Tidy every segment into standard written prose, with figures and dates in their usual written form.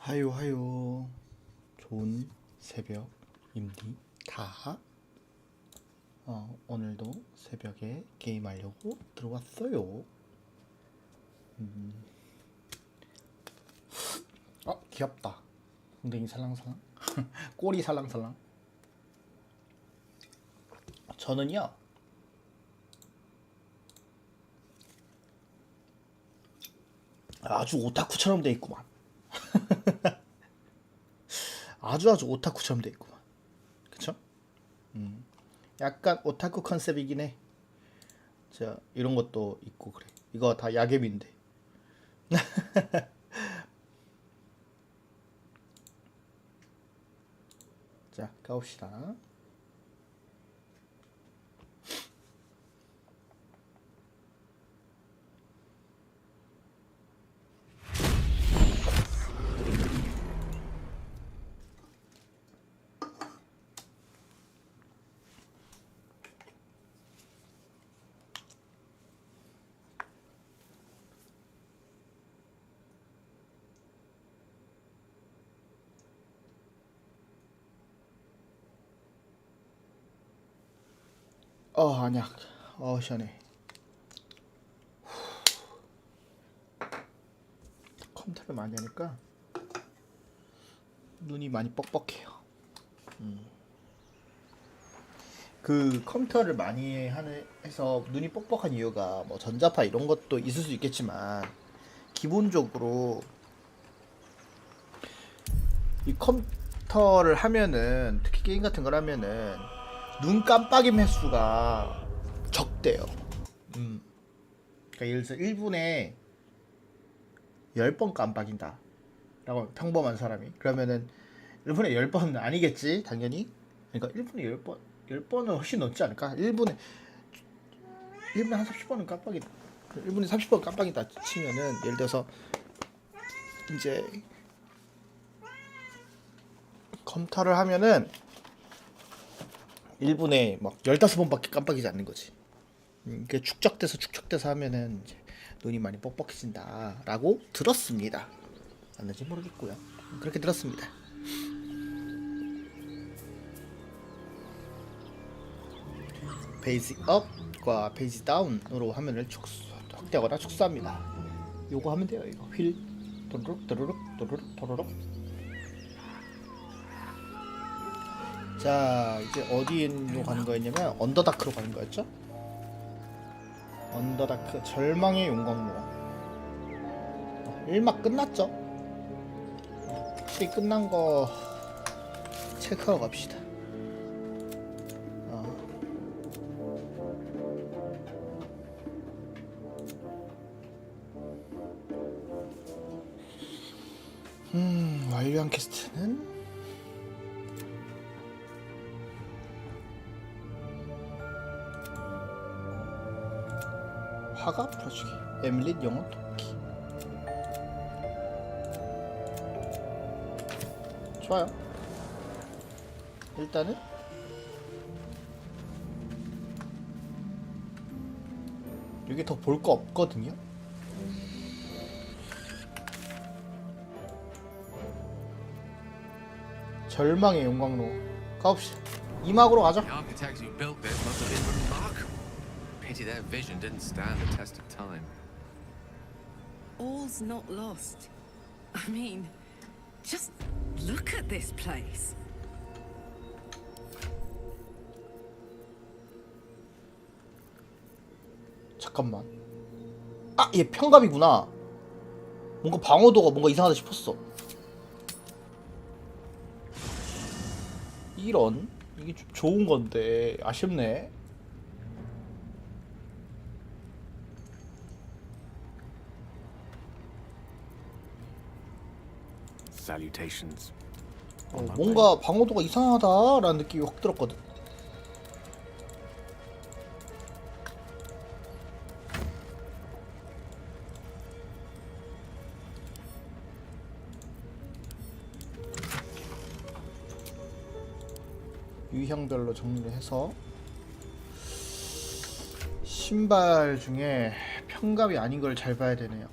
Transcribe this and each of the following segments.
하요 하요. 좋은 새벽입니다. 오늘도 새벽에 게임하려고 들어왔어요. 귀엽다. 엉덩이 살랑살랑. 꼬리 살랑살랑. 저는요, 아주 오타쿠처럼 돼 있구만. 아주 오타쿠처럼 돼 있구만. 그쵸? 약간 오타쿠 컨셉이긴 해. 자, 이런 것도 있고 그래. 이거 다 야겜인데. 자, 가봅시다. 아니야. 시원해. 컴퓨터를 많이 하니까 눈이 많이 뻑뻑해요. 그 컴퓨터를 많이 해서 눈이 뻑뻑한 이유가 뭐 전자파 이런 것도 있을 수 있겠지만, 기본적으로 이 컴퓨터를 하면은, 특히 게임 같은 걸 하면은 눈 깜빡임 횟수가 적대요. 그러니까 예를 들어서 1분에 10번 깜빡인다 라고, 평범한 사람이. 그러면은 1분에 10번은 아니겠지, 당연히. 그러니까 1분에 10번은 훨씬 넘지 않을까? 1분에 한 30번은 깜빡이다. 1분에 30번 깜빡이다 치면은, 예를 들어서 이제 컴퓨터를 하면은 1분에 막 15번밖에 깜빡이지 않는 거지. 그게 축적돼서 하면은 이제 눈이 많이 뻑뻑해진다라고 들었습니다. 맞는지 모르겠고요. 그렇게 들었습니다. 페이지 업과 페이지 다운으로 화면을 확대하거나 축소합니다. 요거 하면 돼요. 이거 휠 도르륵 도르륵 도르륵 도르륵. 자, 이제 어디로 가는 거였냐면 언더다크로 가는 거였죠. 언더다크 절망의 용광로. 1막 끝났죠. 혹시 끝난 거 체크하고 갑시다. 완료한 퀘스트는 화가 풀어주기, 에밀릿 영혼 돕기. 좋아요. 일단은 여기 더 볼 거 없거든요. 절망의 용광로 가봅시다. 이막으로 가자. The architects who built this must have been remarkable. Pity their vision didn't stand the test of time. All's not lost. I mean, just look at this place. 잠깐만. 얘 평갑이구나. 뭔가 방어도가 뭔가 이상하다 싶었어. 이런, 이게 좀 좋은 건데 아쉽네. Salutations. 뭔가 방어도가 이상하다라는 느낌이 확 들었거든. 유형별로 정리를 해서 신발 중에 평갑이 아닌 걸 잘 봐야 되네요.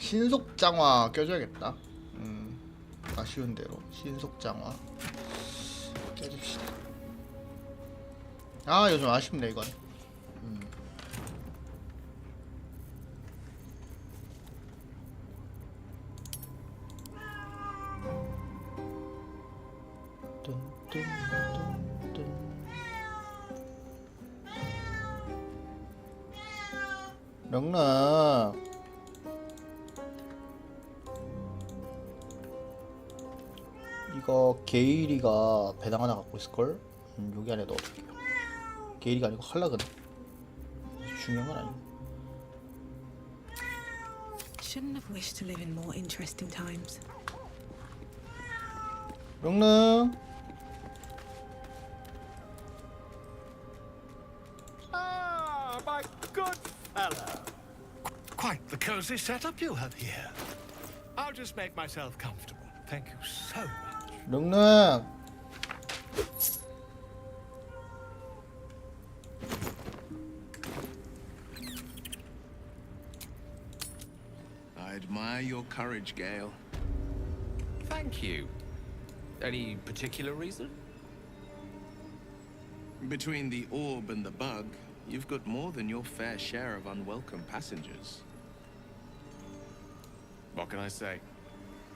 신속장화 껴줘야겠다. 아쉬운 대로 신속장화 껴줍시다. 아 요즘 아쉽네 이건. 령나 이거 게일이가 배당 하나 갖고 있을걸? 여기 안에 넣어둘게요. 게일이가 아니고 할락은 중요한 건 아니고. Shouldn't have wished to live in more interesting times. 령나 Ah, my good fellow. Quite the cozy setup you have here. I'll just make myself comfortable. Thank you so much. 령나 I admire your courage, Gale. Thank you. Any particular reason? Between the orb and the bug, you've got more than your fair share of unwelcome passengers. What can I say?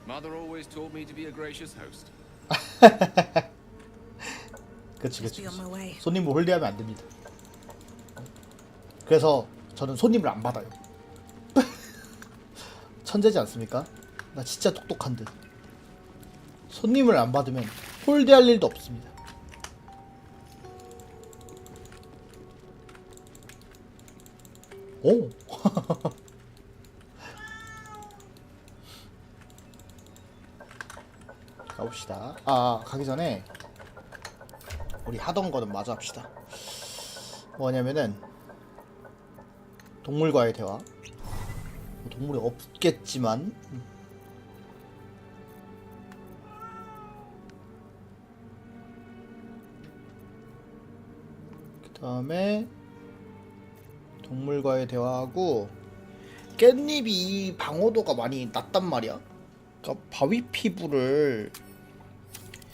Mother always taught me to be a gracious host. 그치 Just be on my way. 손님을 홀대하면 안 됩니다. 그래서 저는 손님을 안 받아요. 천재지 않습니까? 나 진짜 똑똑한 듯. 손님을 안 받으면 홀대할 일도 없습니다. 오. 가봅시다. 가기 전에 우리 하던 거는 마저 합시다. 뭐냐면은 동물과의 대화. 동물이 없겠지만 그 다음에 동물과의 대화하고 깻잎이 방어도가 많이 낮단 말이야. 그러니까 바위 피부를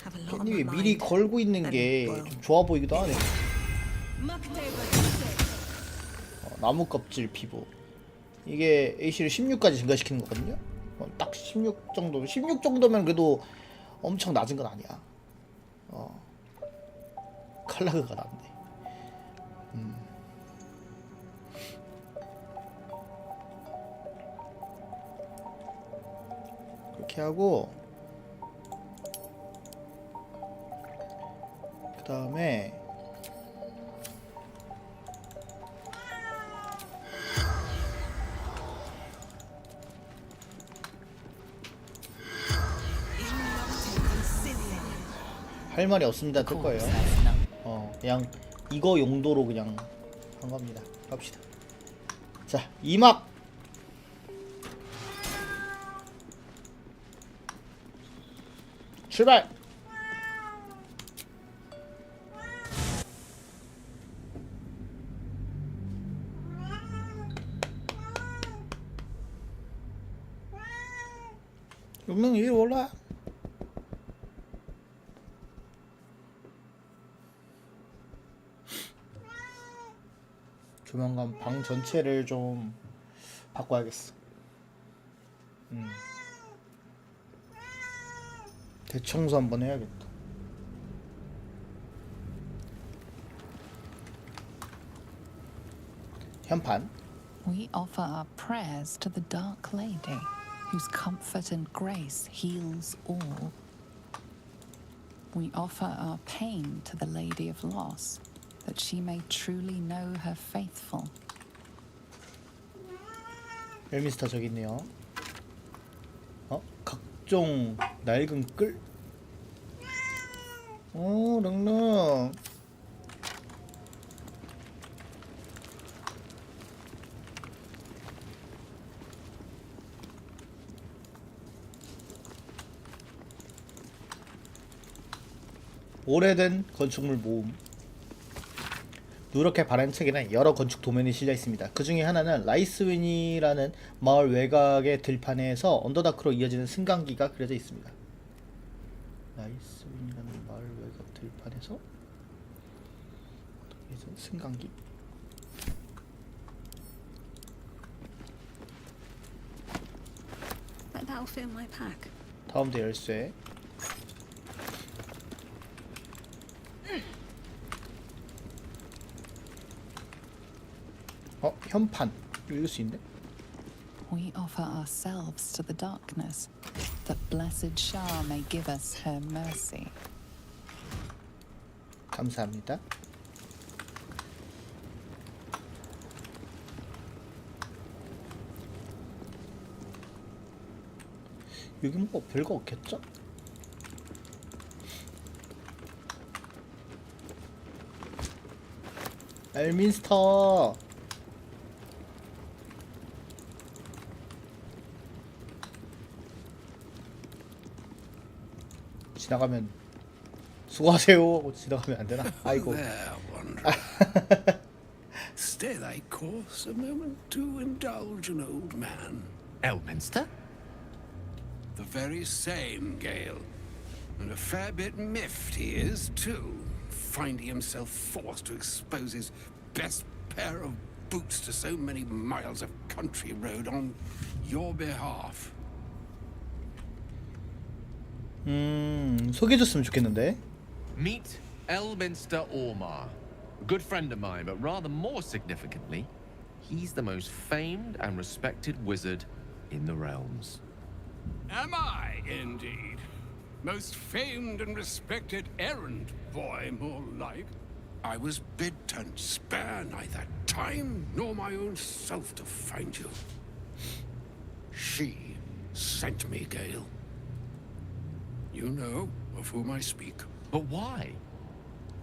Have a lot on my 깻잎이 미리 mind. 걸고 있는 게 좀 좋아 보이기도 하네. 나무 껍질 피부. 이게 AC를 16까지 증가시키는 거거든요. 딱 16 정도. 16 정도면 그래도 엄청 낮은 건 아니야. 칼라그가 낫네. 그렇게 하고 그 다음에 할 말이 없습니다 뜰 거예요. 그냥 이거 용도로 그냥 한 겁니다. 갑시다. 자, 2막 출발. 용명 이리 올라. 조만간 방 전체를 좀 바꿔야겠어. 대청소 한번 해야겠다. 현판. We offer our prayers to the Dark Lady, whose comfort and grace heals all. We offer our pain to the Lady of Loss, that she may truly know her faithful. 엘미스터 저기 있네요. 각종 낡은 끌. 릉릉. 오래된 건축물 모음. 누렇게 바라는 책에는 여러 건축 도면이 실려 있습니다. 그 중에 하나는 라이스윈이라는 마을 외곽의 들판에서 언더다크로 이어지는 승강기가 그려져 있습니다. 라이스윈이라는 마을 외곽 들판에서 승강기. That'll fit my pack. 다음도 열쇠. 현판 읽을 수 있네. We offer ourselves to the darkness, that blessed Shah may give us her mercy. 감사합니다. 여기 뭐 별거 없겠죠? 엘민스터. 지나가면 수고하세요 하고 지나가면 안 되나? 아이고. There, wanderer. Stay thy course a moment to indulge an old man. Elminster? The very same, Gale. And a fair bit miffed he is, too, finding himself forced to expose his best pair of boots to so many miles of country road on your behalf. 소개해줬으면 좋겠는데. Meet Elminster Ormar. A good friend of mine, but rather more significantly, he's the most famed and respected wizard in the realms. Am I, indeed? Most famed and respected errand boy, more like. I was bid to spare neither time nor my own self to find you. She sent me, Gale. You know of whom I speak. But why?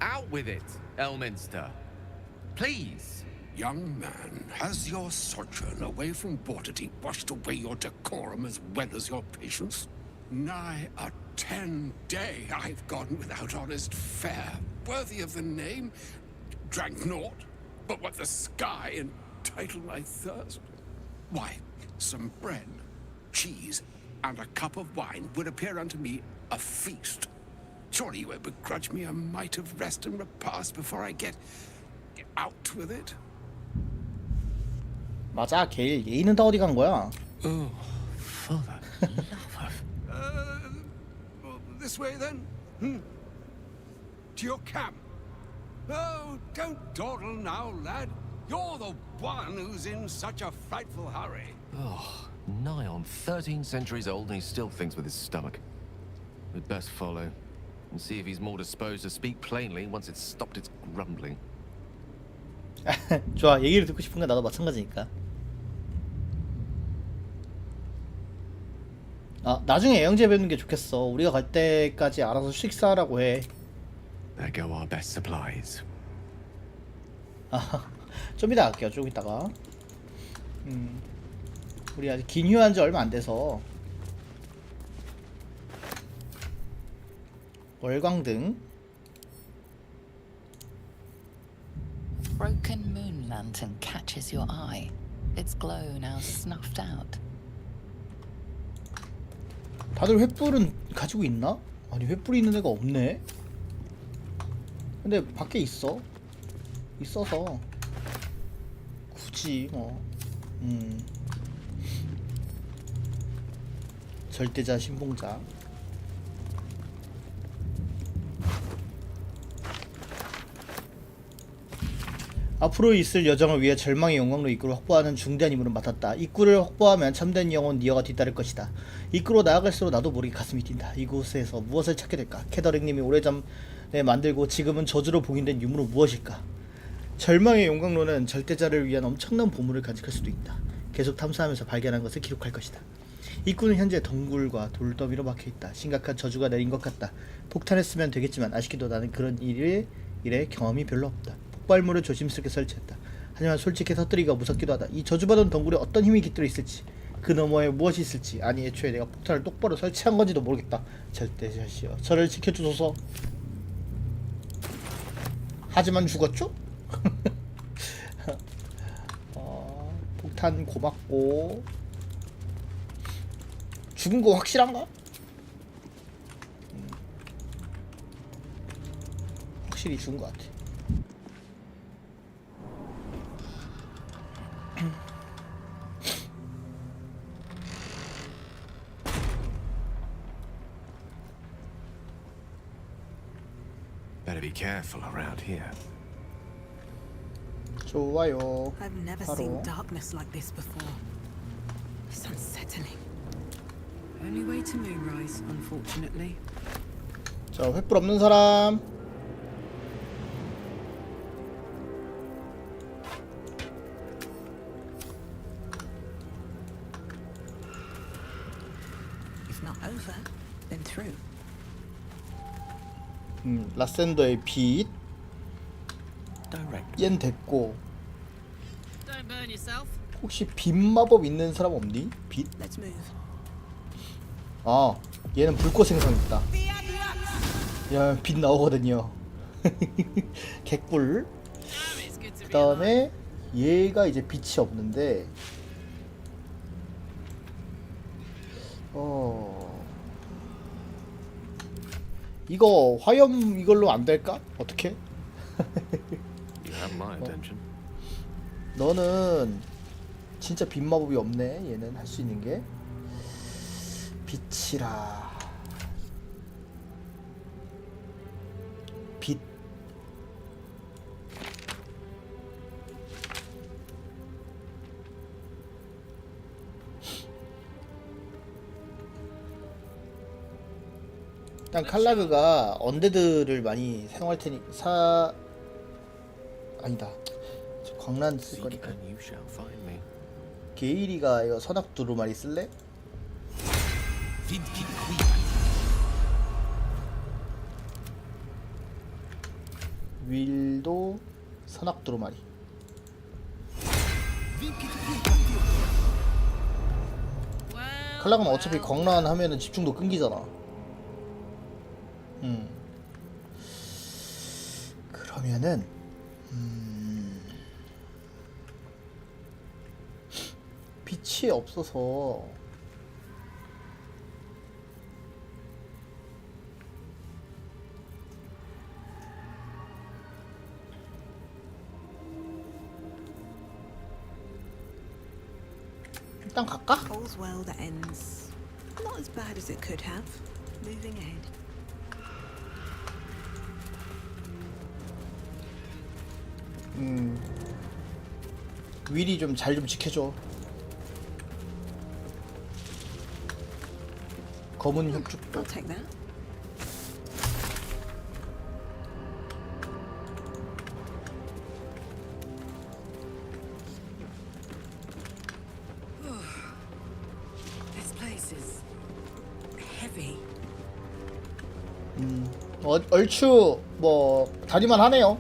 Out with it, Elminster. Please. Young man, has your sojourn away from Waterdeep washed away your decorum as well as your patience? Nigh a 10-day I've gone without honest fare, worthy of the name. Drank naught, but what the sky entitled my thirst. Why, some bread, cheese, and a cup of wine would appear unto me a feast. Surely you won't begrudge me a mite of rest and repast before I get out with it? 맞아, 게일. 예의는 다 어디 간 거야? Oh, for the love of... This way then? To your camp. Oh, don't dawdle now, lad. You're the one who's in such a frightful hurry. Oh, nigh on 13 centuries old and he still thinks with his stomach. We'd best follow and see if he's more disposed to speak plainly once it's stopped its grumbling. 좋아, 얘기를 듣고 싶은 건 나도 마찬가지니까. 나중에 애영제 배우는 게 좋겠어. 우리가 갈 때까지 알아서 식사하라고 해. There go our best supplies. 좀 이따 갈게요. 좀 이따가. 우리 아직 기뉴한 지 얼마 안 돼서. 월광등. Broken moon lantern catches your eye. Its glow now snuffed out. 다들 횃불은 가지고 있나? 아니, 횃불이 있는 애가 없네. 근데 밖에 있어. 있어서 굳이 뭐. 절대자 신봉자. 앞으로 있을 여정을 위해 절망의 영광로 입구를 확보하는 중대한 임무를 맡았다. 입구를 확보하면 참된 영혼 니어가 뒤따를 것이다. 입구로 나아갈수록 나도 모르게 가슴이 뛴다. 이곳에서 무엇을 찾게 될까? 캐더릭님이 오래전에 만들고 지금은 저주로 봉인된 유물은 무엇일까? 절망의 용광로는 절대자를 위한 엄청난 보물을 간직할 수도 있다. 계속 탐사하면서 발견한 것을 기록할 것이다. 입구는 현재 덩굴과 돌더미로 막혀있다. 심각한 저주가 내린 것 같다. 폭탄했으면 되겠지만 아쉽게도 나는 그런 일에 경험이 별로 없다. 폭발물을 조심스럽게 설치했다. 하지만 솔직히 터뜨리기가 무섭기도 하다. 이 저주받은 덩굴에 어떤 힘이 깃들어 있을지, 그 너머에 무엇이 있을지, 아니 애초에 내가 폭탄을 똑바로 설치한 건지도 모르겠다. 절대자시여, 저를 지켜주소서. 하지만 죽었죠? 폭탄 고맙고. 죽은 거 확실한가? 확실히 죽은 거 같아. Better be careful around here. 좋아요. I've never 바로. seen darkness like this before. It's unsettling. Only way to moonrise, unfortunately. 자, 횃불 없는 사람. If not over, then through. 라센더의 빛. Direct. 얜 됐고. Don't burn yourself. 혹시 빛 마법 있는 사람 없니? 빛? Let's move. 아, 얘는 불꽃 생성 있다. 야, 빛 나오거든요. 개꿀. 그 다음에 얘가 이제 빛이 없는데, 이거 화염 이걸로 안 될까? 어떻게? You have my attention. 너는 진짜 빛 마법이 없네. 얘는 할 수 있는 게 빛이라. 빛. 일단 칼라그가 언데드를 많이 사용할 테니 아니다. 저 광란 쓸 Seek 거니까. and you shall find me. 게이리가 이거 선악 두루마리 쓸래? 윌도 선악 두루마리. 칼라그는 어차피 광란 하면은 집중도 끊기잖아. 그러면은 빛이 없어서 일단 갈까? All's well that ends. Not as bad as it could have. Moving ahead. 윌이 좀 잘 좀 지켜줘. 검은 혁죽도. I'll take that. This place is heavy. 얼추 뭐 다리만 하네요.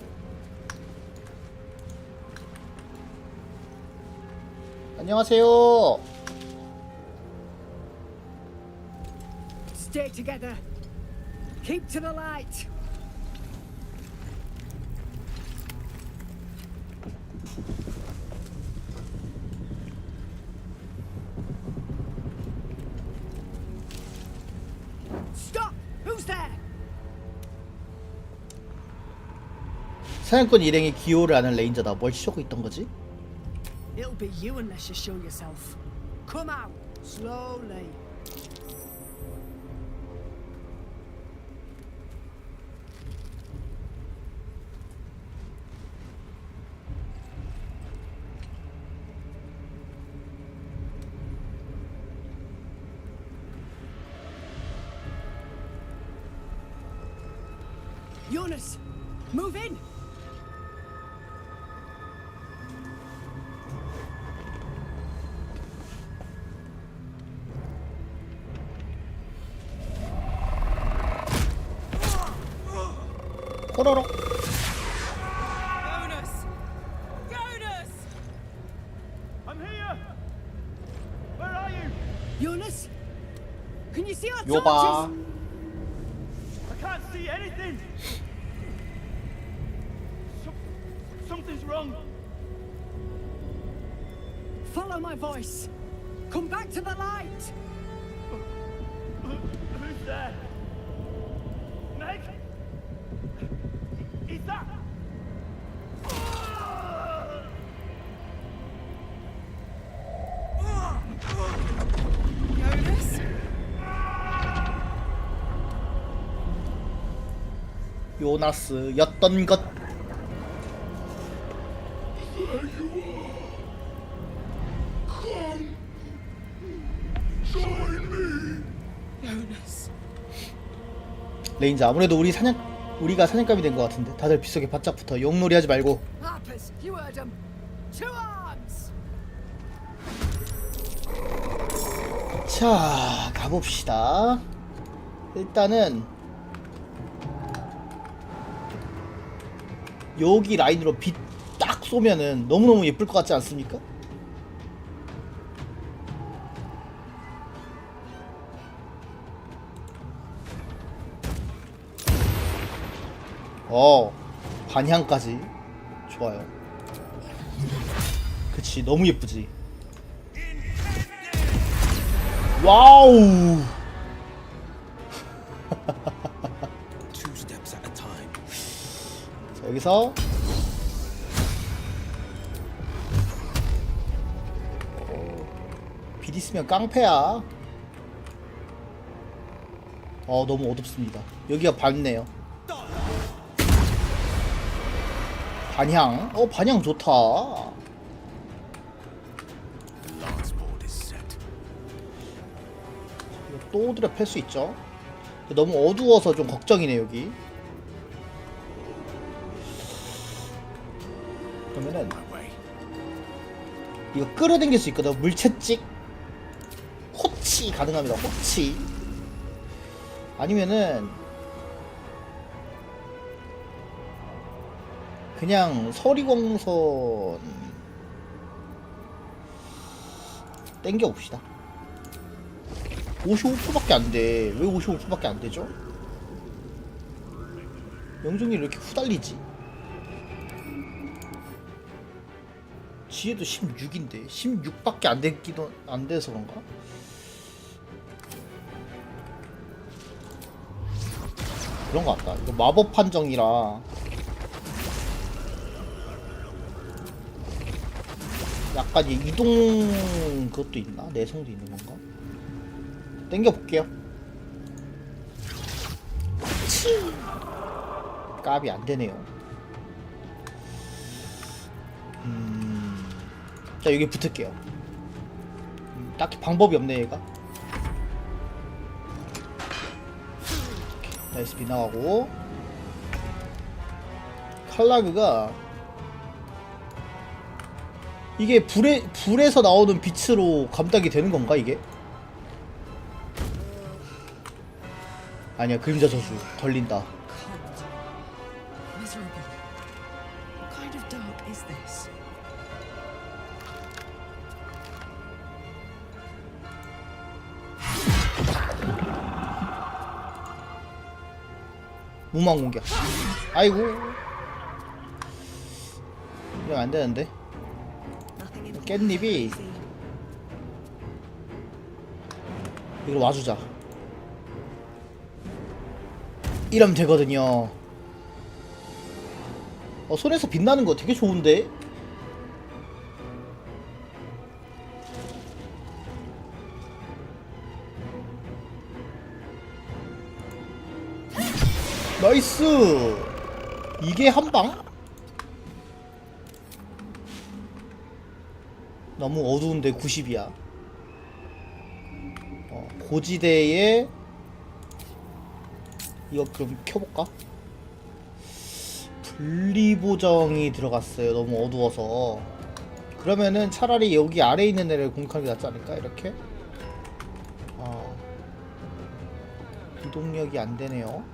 안녕하세요. Stay together. Keep to the light. Stop! Who's there? 사냥꾼 일행에 기호를 아는 레인저다. 뭘 치고 있던 거지? It'll be you unless you show yourself. Come out, slowly. Jonas, move in. 호로록. Jonas! Jonas! I'm here! Where are you? Jonas? Can you see our 요봐. torches? I can't see anything! Something's wrong. Follow my voice. Come back to the light. Who's there? Meg? Is that? Jonas? 요나스였던 것. Jonas. 레인저, 아무래도 우리가 사냥감이 된 것 같은데. 다들 빗속에 바짝 붙어. 용놀이 하지 말고. Harpers, you heard them. To arms. 자, 가봅시다. 일단은 여기 라인으로 빛 딱 쏘면은 너무너무 예쁠 것 같지 않습니까? 반향까지 좋아요. 그치, 너무 예쁘지. 와우. Two steps at a time. 자, 여기서 빛 있으면 깡패야. 너무 어둡습니다. 여기가 밝네요. 반향. 반향 좋다. Last board is set. 이거 또 오드려 팰 수 있죠. 너무 어두워서 좀 걱정이네 여기. 그러면은 이거 끌어당길 수 있거든. 물채찍 호치 가능합니다. 호치. 아니면은 그냥 서리광선 땡겨 봅시다. 55%밖에 안 돼. 왜 55%밖에 안 되죠? 명중률 왜 이렇게 후달리지? 지혜도 16인데 16밖에 안 됐기도 안 돼서 그런가? 그런 것 같다. 이거 마법 판정이라 약간 이동 그것도 있나? 내성도 있는 건가? 땡겨 볼게요. 깝이 안 되네요. 자, 여기 붙을게요. 딱히 방법이 없네 얘가. 나이스, 빗나가고. 칼라그가 이게 불에서 나오는 빛으로 감당이 되는 건가 이게? 아니야, 그림자 저주 걸린다. Cold. Miserable. What kind of dark is this? 무망 공격. 아이고. 이러면 안 되는데. 깻잎이 이걸 와주자. 이러면 되거든요. 손에서 빛나는 거 되게 좋은데? 나이스! 이게 한방? 너무 어두운데 90이야. 고지대에 이거 그럼 켜볼까? 분리보정이 들어갔어요. 너무 어두워서. 그러면은 차라리 여기 아래에 있는 애를 공격하는 게 낫지 않을까? 이렇게. 이동력이 안 되네요.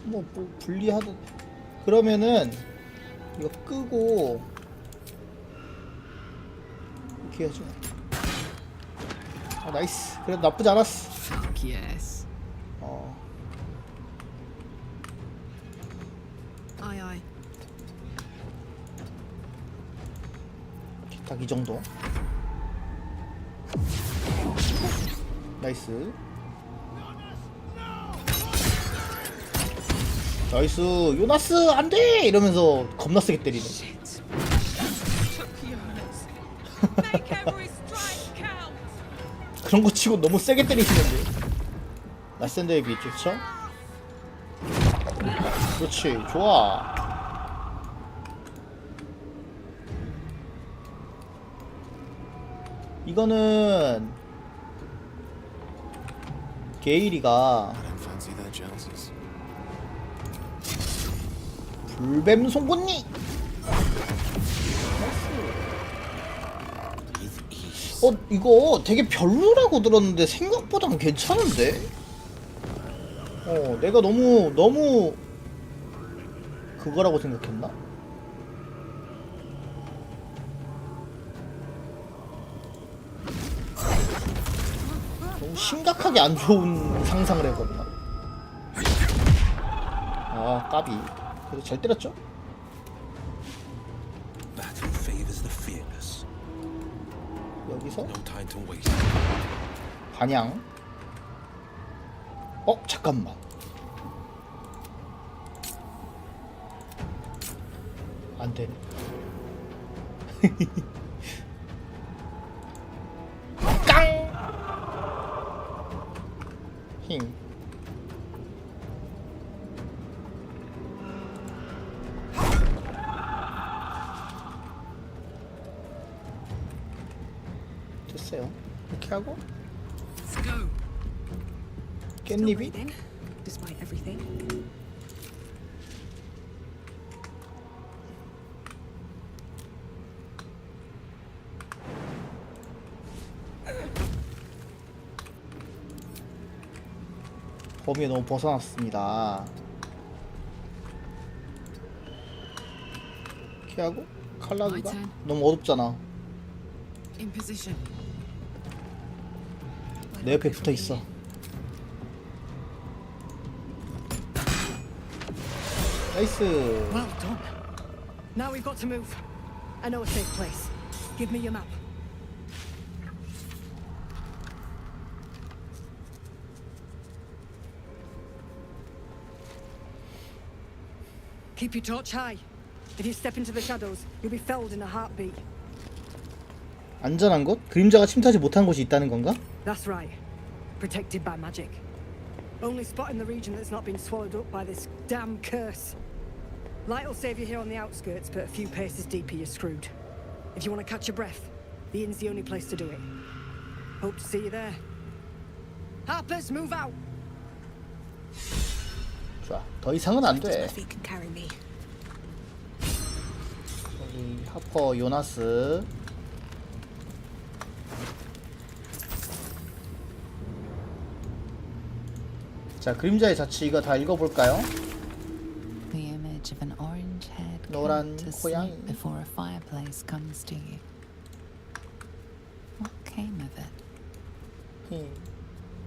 뭐 분리하든. 그러면은 이거 끄고 이렇게 해줘. 나이스. 그래도 나쁘지 않았어. Fuck yes. Aye, aye. 딱 이 정도. 나이스. 나이스. 요나스 안돼 이러면서 겁나 세게 때리네. Make every strike count. 그런 거 치고 너무 세게 때리시는데. 라센더에 비해 좋죠? 그렇지. 좋아. 이거는 게일이가 불뱀 송곳니. 이거 되게 별로라고 들었는데 생각보단 괜찮은데? 내가 너무 그거라고 생각했나? 너무 심각하게 안 좋은 상상을 해버렸나? 아, 까비. 그래도 잘 때렸죠? Battle favors the fearless. 여기서 No time to waste. 반양. 잠깐만. 안 되네. 깡! 힘. 됐어요. 이렇게 하고 Let's go. Still 깻잎이 breathing, despite everything. 범위에 너무 벗어났습니다. 이렇게 하고 칼라드가 너무 어둡잖아. In position. 내 옆에 붙어 있어. 나이스. Well done. Now we've got to move. I know a safe place. Give me your map. Keep your torch high. If you step into the shadows, you'll be felled in a heartbeat. 안전한 곳? 그림자가 침투하지 못한 곳이 있다는 건가? That's right. Protected by magic. Only spot in the region that's not been swallowed up by this damn curse. Light will save you here on the outskirts, but a few paces deeper you're screwed. If you want to catch your breath, the inn's the only place to do it. Hope to see you there. Harpers, move out! 좋아. 더 이상은 안 돼. Feet can carry me. 여기 하퍼 요나스. 자, 그림자의 자취 이거 다 읽어볼까요? The image of an orange-haired 노란 cat to 고양이. sleep before a fireplace comes to you. What came of it?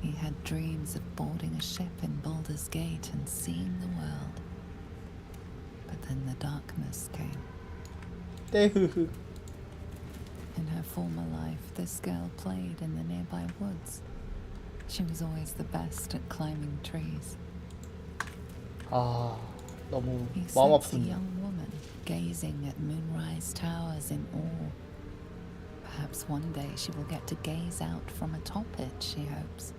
He had dreams of boarding a ship in Baldur's Gate and seeing the world. But then the darkness came. 떼흐흐. In her former life, this girl played in the nearby woods. She was always the best at climbing trees. 아, 너무 You 마음 sense a 아픈데. young woman gazing at moonrise towers in awe. Perhaps one day she will get to gaze out from atop it, she hopes.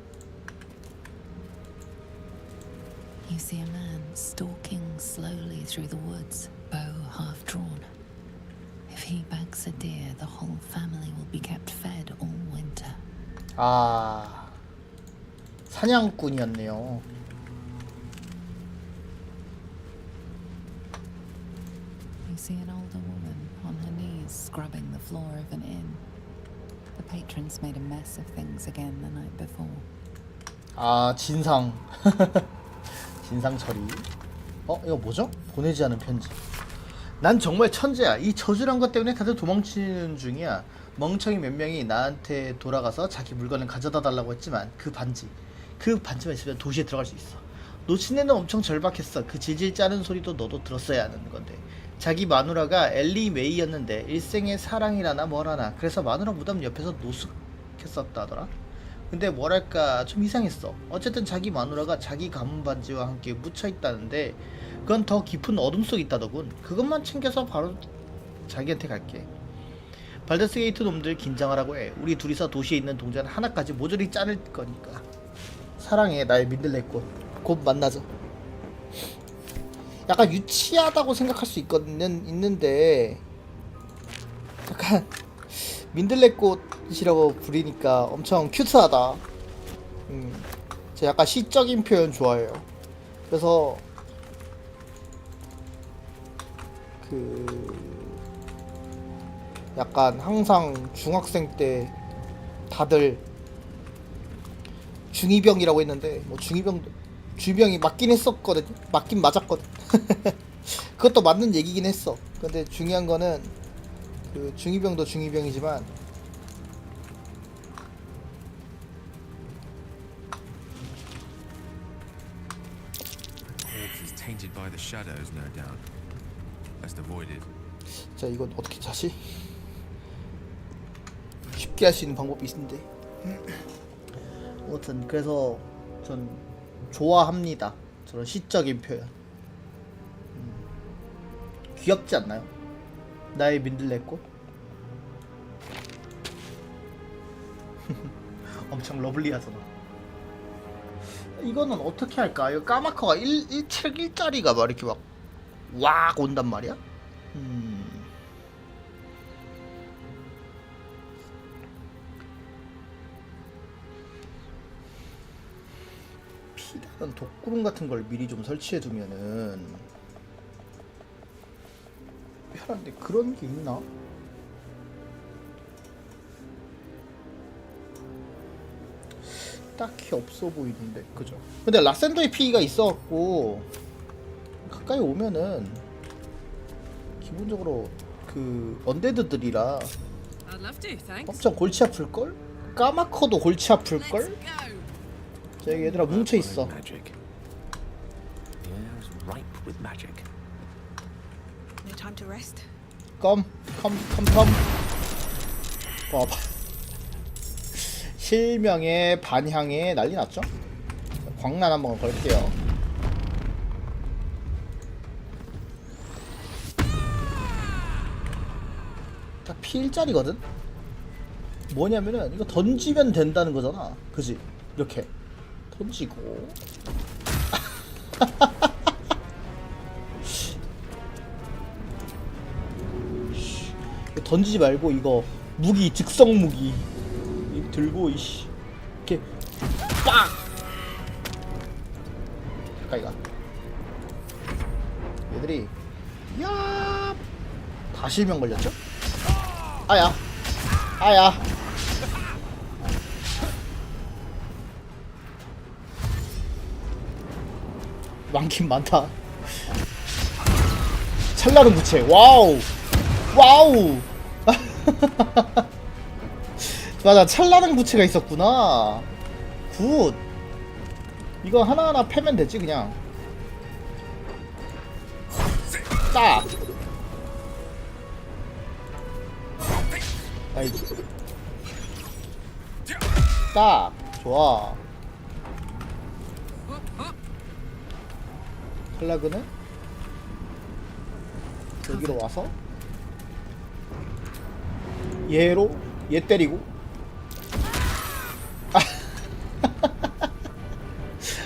You see a man stalking slowly through the woods, bow half drawn. If he bags a deer, the whole family will be kept fed all winter. 아, 사냥꾼이었네요. You see an older woman on her knees scrubbing the floor of an inn. The patrons made a mess of things again the night before. 아, 진상. 진상 처리. 이거 뭐죠? 보내지 않은 편지. 난 정말 천재야. 이 저주란 것 때문에 다들 도망치는 중이야. 멍청이 몇 명이 나한테 돌아가서 자기 물건을 가져다 달라고 했지만 그 반지만 있으면 도시에 들어갈 수 있어. 노치네는 엄청 절박했어. 그 질질 짜는 소리도 너도 들었어야 하는 건데. 자기 마누라가 엘리 메이였는데 일생의 사랑이라나 뭐라나 그래서 마누라 무덤 옆에서 노숙했었다더라. 근데 뭐랄까 좀 이상했어. 어쨌든 자기 마누라가 자기 가문 반지와 함께 묻혀있다는데 그건 더 깊은 어둠 속에 있다더군. 그것만 챙겨서 바로 자기한테 갈게. 발더스 게이트 놈들 긴장하라고 해. 우리 둘이서 도시에 있는 동전 하나까지 모조리 자를 거니까. 사랑해 나의 민들레꽃. 곧 만나자. 약간 유치하다고 생각할 수 있는데 약간 민들레꽃이라고 부르니까 엄청 큐트하다. 제가 약간 시적인 표현 좋아해요. 그래서 약간 항상 중학생 때 다들 중이병이라고 했는데 뭐 중이병이 맞긴 했었거든. 맞긴 맞았거든. 그것도 맞는 얘기긴 했어. 근데 중요한 거는 그 중이병도 중이병이지만 Corpse is tainted by the shadows, no doubt. Best avoided. 자 이건 어떻게 자시? 쉽게 할 수 있는 방법이 있는데 아무튼 그래서 전 좋아합니다. 저런 시적인 표현. 귀엽지 않나요? 나의 민들레꽃. 엄청 러블리하잖아. 이거는 어떻게 할까? 이거 까마커가 1책 1짜리가 막 이렇게 막 왁 온단 말이야? 피라는 독구름 같은 걸 미리 좀 설치해 두면은 편한데 그런 게 있나? 딱히 없어 보이는데 그죠? 근데 라센더의 피가 있어갖고 가까이 오면은 기본적으로 그 언데드들이라 I'd love to, thanks. 엄청 골치 아플걸? 까마커도 골치 아플걸? Let's go. 자 얘들아 뭉쳐있어. Magic. Yes, ripe with magic. No time to rest. 컴 봐봐. 실명의 반향에 난리 났죠? 광란 한번 걸게요. 딱 P1짜리거든? 뭐냐면은 이거 던지면 된다는 거잖아. 그지? 이렇게 던지고 던지지 말고 이거 무기 즉석 무기 들고 이씨 이렇게 빡 가까이 가. 얘들이 야 다 실명 걸렸죠? 아야 많긴 많다. 찰나는 부채. 와우 맞아, 찰나는 부채가 있었구나. 굿. 이거 하나하나 패면 되지 그냥. 딱. 아이. 딱. 좋아. 칼라그는 여기로 와서 얘 때리고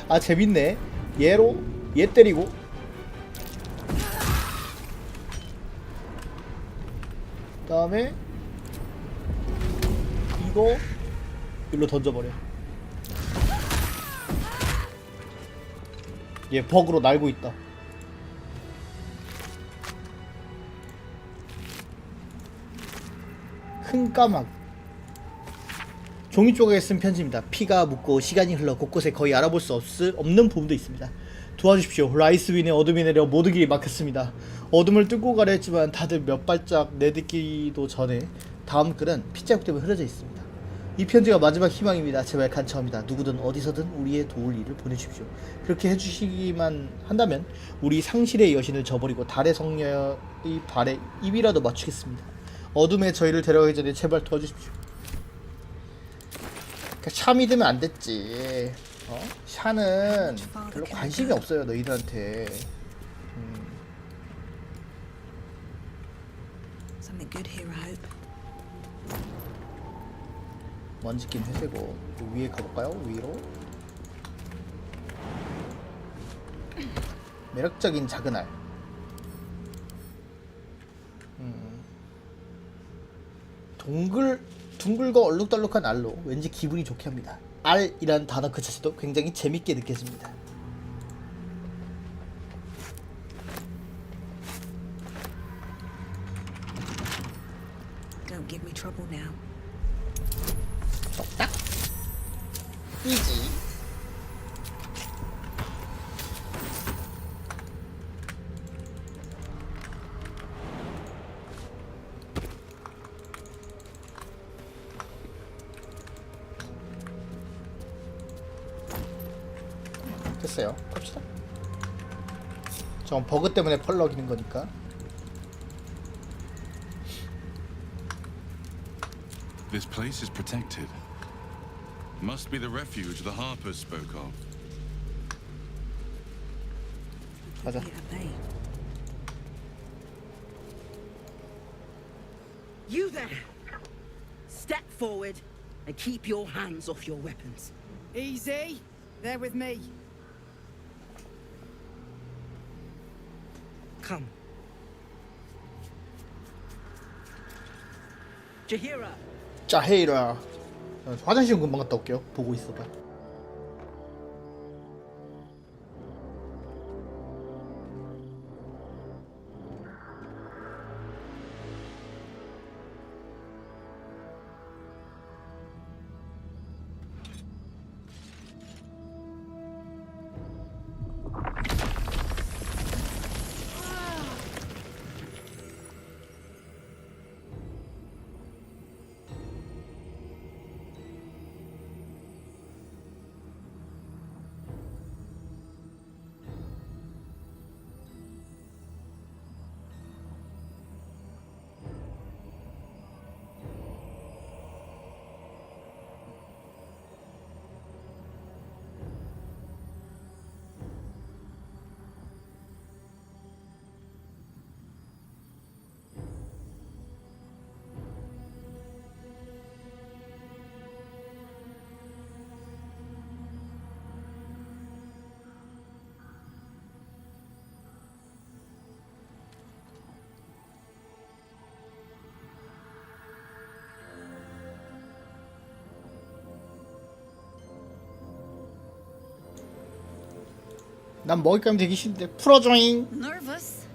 아 재밌네. 얘 때리고 그다음에 이거 일로 던져버려. 얘 버그로 날고 있다. 흠까막. 종이 조각에 쓴 편지입니다. 피가 묻고 시간이 흘러 곳곳에 거의 알아볼 수 없는 부분도 있습니다. 도와주십시오. 라이스윈의 어둠이 내려 모든 길이 막혔습니다. 어둠을 뚫고 가려 했지만 다들 몇 발짝 내딛기도 전에 다음 글은 핏자국 때문에 흐려져 있습니다. 이 편지가 마지막 희망입니다. 제발 간청합니다. 누구든 어디서든 우리의 도울 일을 보내주십시오. 그렇게 해주시기만 한다면 우리 상실의 여신을 저버리고 달의 성녀의 발에 입이라도 맞추겠습니다. 어둠에 저희를 데려가기 전에 제발 도와주십시오. 그러니까 샤 믿으면 안 됐지. 샤는 별로 관심이 없어요 너희들한테. Something good here, I hope. 먼지긴 회세고 위에 가볼까요? 위로. 매력적인 작은 알. 둥글고 얼룩덜룩한 알로 왠지 기분이 좋게 합니다. 알이란 단어 그 자체도 굉장히 재밌게 느껴집니다. Don't give me trouble now. 똑딱 이지. 됐어요. 갑시다. 저건 버그 때문에 펄럭이는 거니까. This place is protected. Must be the refuge the Harpers spoke of. 가자. Yeah, mate. You there! Step forward and keep your hands off your weapons. Easy. They're with me. Come. Jahira, 자, 헤이라. 화장실 금방 갔다 올게요. 보고 있어봐. 난 먹잇감이 되기 싫은데 풀어줘잉. Nervous?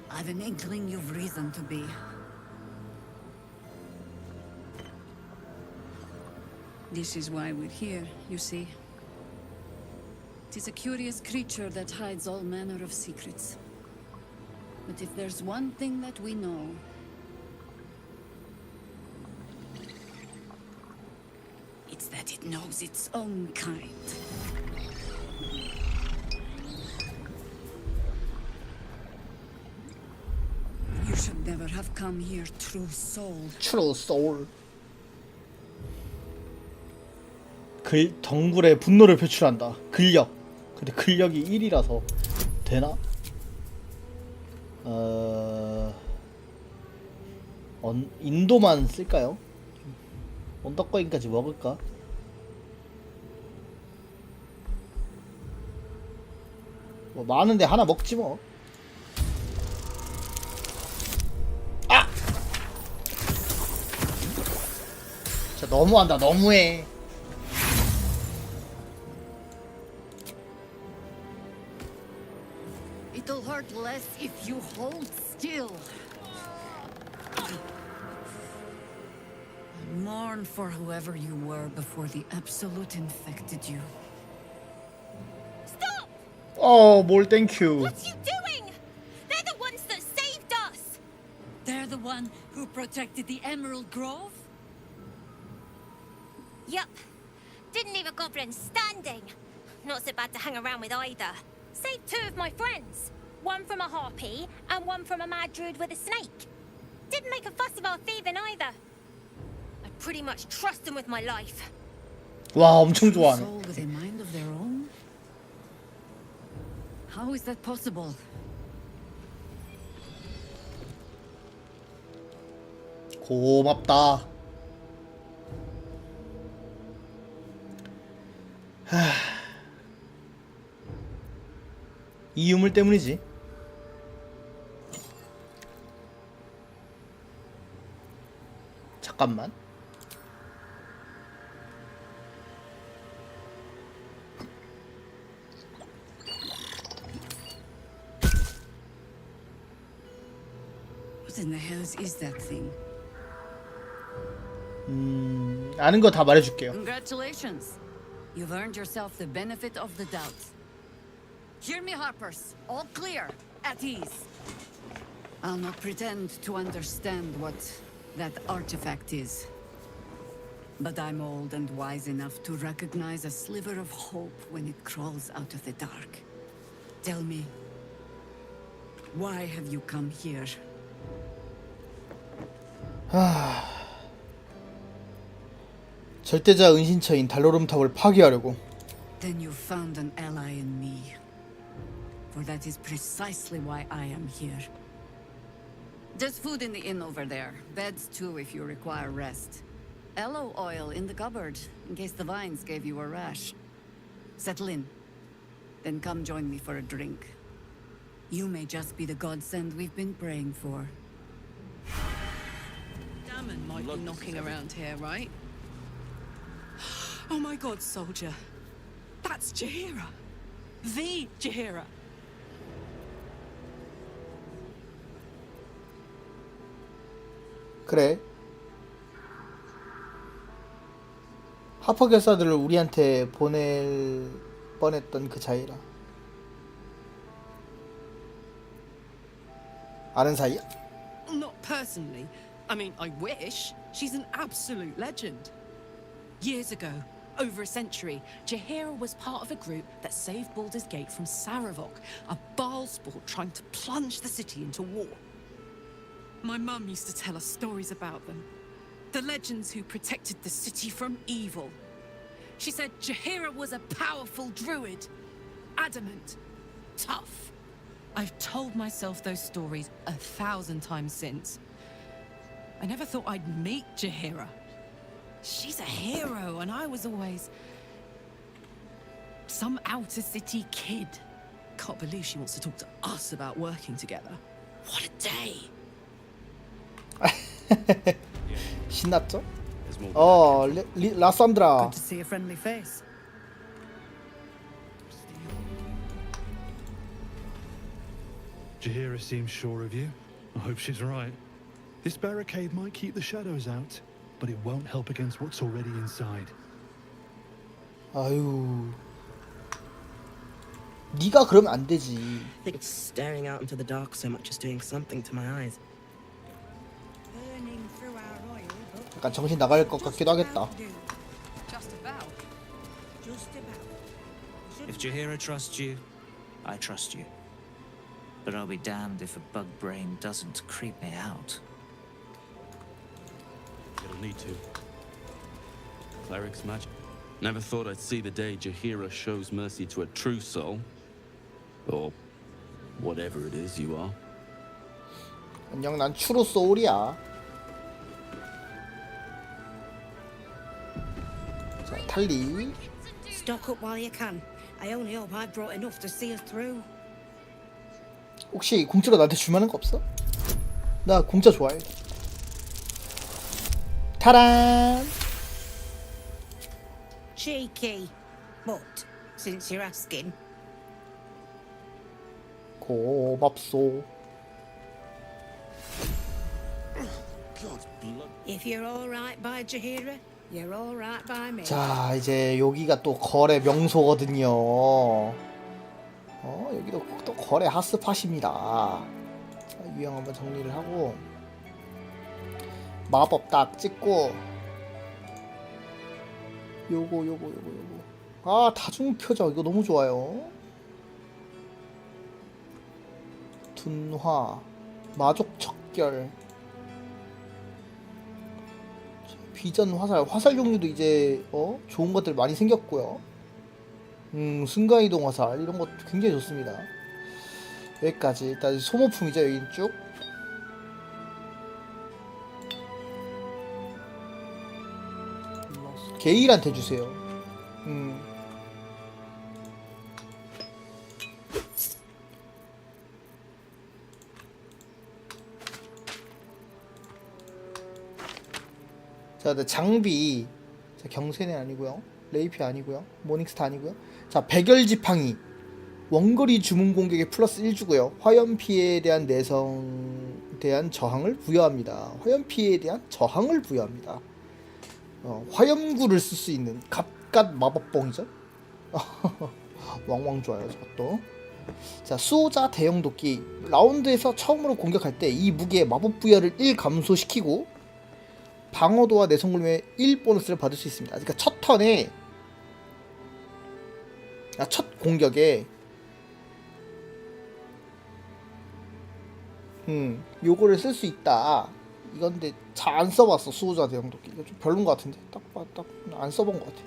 I've an inkling you've reason to be. This is why we're here, you see. Tis a curious creature that hides all manner of secrets. But if there's one thing that we know, it's that it knows its own kind. You should never have come here, true soul. True soul. 덩굴에 분노를 표출한다. 근력. 근데 근력이 1이라서 되나? 인도만 쓸까요? 언덕거인까지 먹을까? 뭐 많은데 하나 먹지 뭐. 아! 진짜 너무한다. 너무해. It'll hurt less if you hold still. Mourn for whoever you were before the Absolute infected you. Stop! 뭘 땡큐. What are you doing? They're the ones that saved us! They're the one who protected the Emerald Grove? Yup. Didn't leave a goblin standing. Not so bad to hang around with either. Saved 2 of my friends. One from a harpy and one from a mad druid with a snake. Didn't make a fuss about thieving either. I pretty much trust them with my life. 와, 엄청 좋아하네. Soul with a mind of their own? How is that possible? 고맙다. 이 유물 때문이지. 잠깐만. What in the hells is that thing? 아는 거 다 말해줄게요. Congratulations. You've earned yourself the benefit of the doubt. Hear me, Harpers. All clear. At ease. I'll not pretend to understand what that artifact is. But I'm old and wise enough to recognize a sliver of hope when it crawls out of the dark. Tell me, why have you come here? 절대자 은신처인 달로름탑을 파괴하려고. Then you found an ally in me. For that is precisely why I am here. There's food in the inn over there. Beds too if you require rest. Aloe oil in the cupboard, in case the vines gave you a rash. Settle in. Then come join me for a drink. You may just be the godsend we've been praying for. Damon might be knocking around here, right? Oh my god, soldier. That's Jaheira. The Jaheira. 그래. 하퍼 결사들을 우리한테 보낼 뻔했던 그 자이라. 아는 사이야? Not personally. I mean, I wish. She's an absolute legend. Years ago, over a century, Jaheira was part of a group that saved Baldur's Gate from Saravok, a Baalsport trying to plunge the city into war. My mum used to tell us stories about them. The legends who protected the city from evil. She said Jaheira was a powerful druid. Adamant. Tough. I've told myself those stories 1,000 times since. I never thought I'd meet Jaheira. She's a hero, and I was always some outer city kid. Can't believe she wants to talk to us about working together. What a day! 신났죠? 라산드라. Good to see a friendly face. Jaheira seems sure of you. I hope she's right. This barricade might keep the shadows out, but it won't help against what's already inside. 아유. 네가 그러면 안 되지. I think staring out into the dark so much is doing something to my eyes. Burning through our oil, but 약간 정신 나갈 것 같기도 하겠다. Just about. just about. If Jaheira trusts you, I trust you. But I'll be damned if a bug brain doesn't creep me out. It'll need to. Cleric's magic. Never thought I'd see the day Jaheira shows mercy to a true soul. Or whatever it is you are. 안녕, 난 추로 소울이야. 자, 탈리. Stock up while you can. I only hope I've brought enough to see us through. 혹시 공짜로 나한테 줄만한 거 없어? 나 공짜 좋아해. 타란. Cheeky. But, since you're asking, 고맙소. if you're alright by Jaheira, you're alright by me. 자, 이제 여기가 또 거래 명소거든요. 여기도 또 거래 핫스팟입니다. 자, 유형 한번 정리를 하고 마법 딱 찍고 요거. 아, 다중 표적 이거 너무 좋아요. 둔화, 마족 척결, 비전 화살 종류도 이제 좋은 것들 많이 생겼고요. 순간이동 화살 이런 것도 굉장히 좋습니다. 여기까지 일단 소모품이죠. 여기 쭉. 게일한테 주세요. 자, 장비. 자, 경세는 아니고요. 레이피 아니고요. 모닝스타 아니고요. 자, 백열지팡이. 원거리 주문 공격에 플러스 1 주고요. 화염 피해에 대한 저항을 부여합니다. 화염 피해에 대한 저항을 부여합니다. 화염구를 쓸 수 있는 갑갓 마법봉이죠. 왕왕 좋아요, 저것도. 자, 수호자 대형 도끼. 라운드에서 처음으로 공격할 때 이 무기의 마법 부여를 1 감소시키고 방어도와 내성굴림의 1 보너스를 받을 수 있습니다. 그러니까 첫 턴에 첫 공격에 요거를 쓸 수 있다. 이건데 잘 안 써봤어. 수호자 대형 도끼 이거 좀 별론 것 같은데 딱 안 써본 것 같아.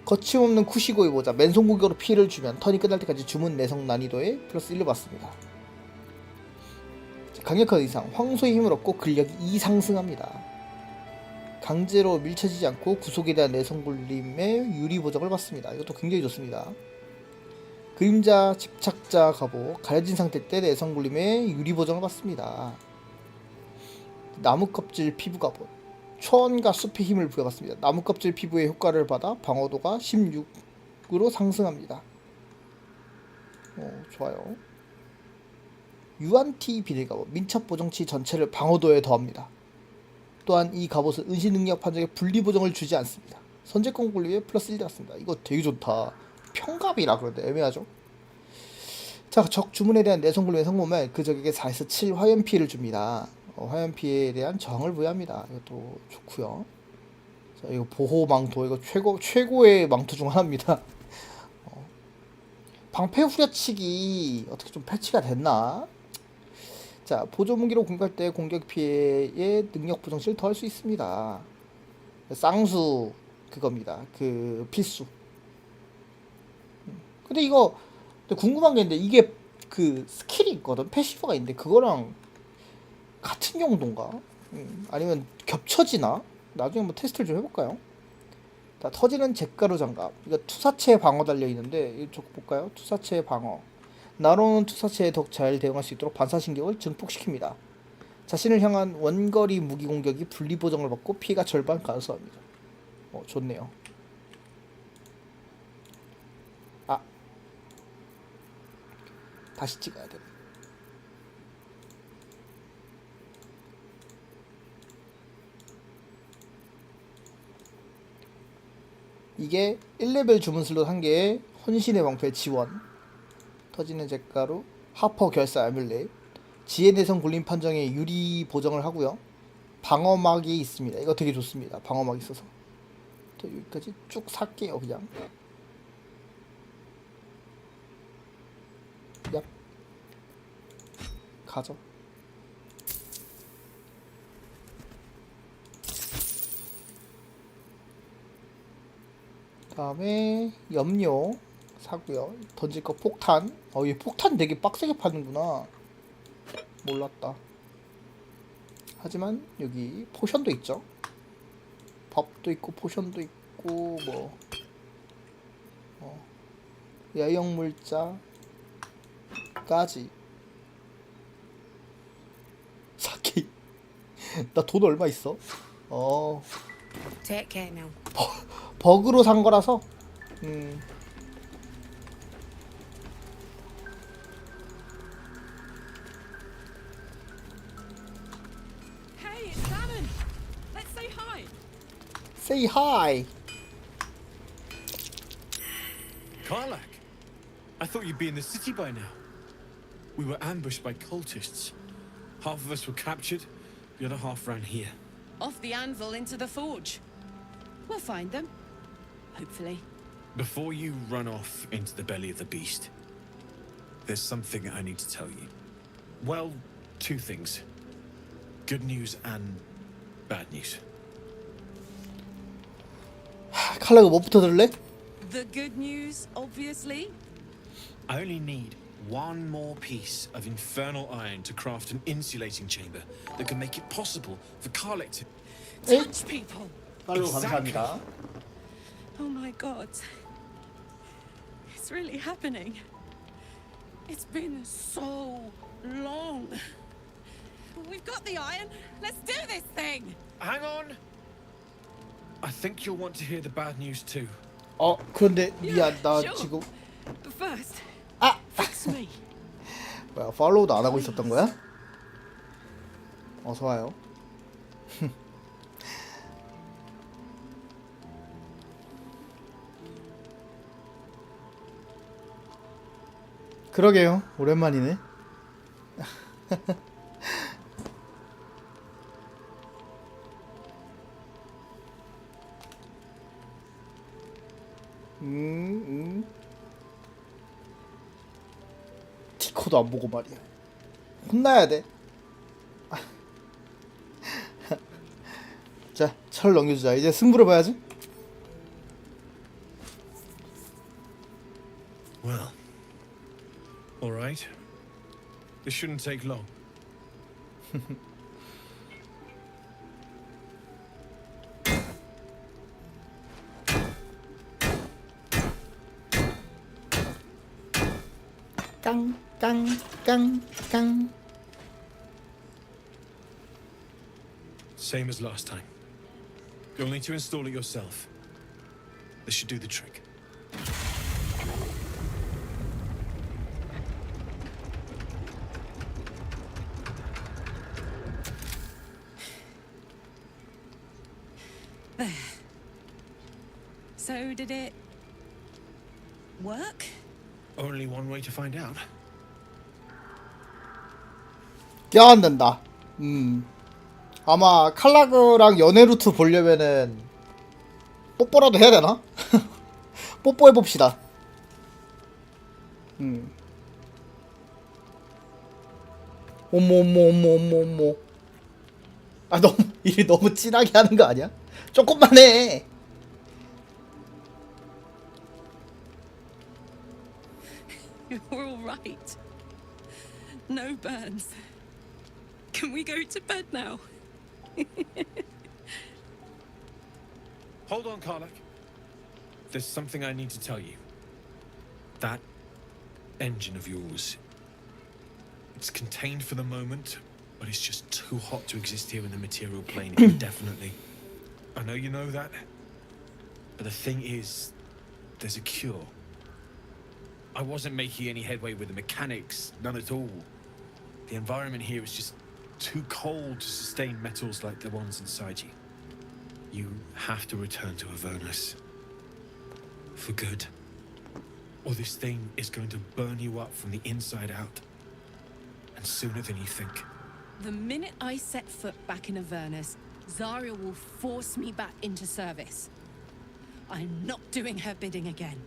거침없는 쿠시고의 모자. 맨손 공격으로 피해를 주면 턴이 끝날 때까지 주문 내성 난이도에 플러스 1을 받습니다. 강력한 의상. 황소의 힘을 얻고 근력이 2 상승합니다. 강제로 밀쳐지지 않고 구속에 대한 내성굴림의 유리 보정을 받습니다. 이것도 굉장히 좋습니다. 그림자 집착자 갑옷. 가려진 상태 때 내성굴림의 유리 보정을 받습니다. 나무 껍질 피부 갑옷. 초원과 숲의 힘을 부여받습니다. 나무 껍질 피부의 효과를 받아 방어도가 16으로 상승합니다. 좋아요. 유한티 비닐 갑옷. 민첩 보정치 전체를 방어도에 더합니다. 또한 이 갑옷은 은신 능력 판정에 분리 보정을 주지 않습니다. 선제권 굴림에 플러스 1 받습니다. 이거 되게 좋다. 평갑이라 그러는데 애매하죠. 자, 적 주문에 대한 내성 굴림의 성공은 그 적에게 4에서 7 화염 피해를 줍니다. 화염 피해에 대한 저항을 부여합니다. 이것도 좋고요. 자, 이거 보호 망토. 이거 최고의 망토 중 하나입니다. 방패 후려치기 어떻게 좀 패치가 됐나? 자, 보조 무기로 공격할 때 공격 피해의 능력 부정치를 더할 수 있습니다. 쌍수 그겁니다. 그 필수. 근데 이거 궁금한 게 있는데 이게 그 스킬이 있거든. 패시브가 있는데 그거랑 같은 용도인가? 아니면 겹쳐지나? 나중에 한번 테스트를 좀 해볼까요? 자, 터지는 잿가루 장갑. 이거 투사체 방어 달려 있는데 이거 좀 볼까요? 투사체 방어. 나로는 투사체에 더욱 잘 대응할 수 있도록 반사신경을 증폭시킵니다. 자신을 향한 원거리 무기 공격이 분리 보정을 받고 피해가 절반 감소합니다. 좋네요. 다시 찍어야 돼. 이게 1레벨 주문 슬롯 1개에 혼신의 방패 지원. 터지는 잿가루, 하퍼 결사 아뮬렛, 지혜 내성 굴림 판정에 유리 보정을 하고요. 방어막이 있습니다. 이거 되게 좋습니다. 방어막 있어서. 여기까지 쭉 살게요, 그냥. 얍. 가죠. 다음에 염료 사고요. 던질 거 폭탄. 얘 폭탄 되게 빡세게 파는구나. 몰랐다. 하지만 여기 포션도 있죠. 밥도 있고 포션도 있고 뭐 야영 물자까지. 사케. 나 돈 얼마 있어? Take care now. 버그로 산 거라서. Hey, it's Shannon. Let's say hi. Say hi. Karlak, I thought you'd be in the city by now. We were ambushed by cultists. Half of us were captured, the other half ran here. Off the anvil into the forge. We'll find them. hopefully. Before you run off into the belly of the beast, there's something I need to tell you. Well, two things. Good news and bad news. 칼라가 뭐부터 들을래? The good news, obviously. I only need one more piece of infernal iron to craft an insulating chamber that can make it possible for Karlach to touch people. 팔로우 감사합니다. Oh my god. It's really happening. It's been so long. We've got the iron. Let's do this thing. Hang on. I think you'll want to hear the bad news too. 그런데 미안, 나 sure. 지금 But first, 아! fix me. 뭐야, 팔로우도 안 하고 있었던 거야? 어서 와요. 그러게요, 오랜만이네. 디코도 안 보고 말이야. 혼나야 돼. 자, 철 넘겨주자. 이제 승부를 봐야지. Well, all right. This shouldn't take long. 깡깡깡깡. Same as last time. You'll need to install it yourself. This should do the trick. There. So did it work? Only one way to find out. 껴안는다. 아마 칼라그랑 연애 루트 보려면은 뽀뽀라도 해야 되나? 뽀뽀해 봅시다. 어머. 아, 너무 일이 너무 진하게 하는 거 아니야? 조금만 해. You're all right. No burns. Can we go to bed now? Hold on, Karlach. There's something I need to tell you. That engine of yours, it's contained for the moment, but it's just too hot to exist here in the material plane indefinitely. I know you know that, but the thing is, there's a cure. I wasn't making any headway with the mechanics, none at all. The environment here is just too cold to sustain metals like the ones inside you. You have to return to Avernus. For good. Or this thing is going to burn you up from the inside out. And sooner than you think. The minute I set foot back in Avernus, Zarya will force me back into service. I'm not doing her bidding again.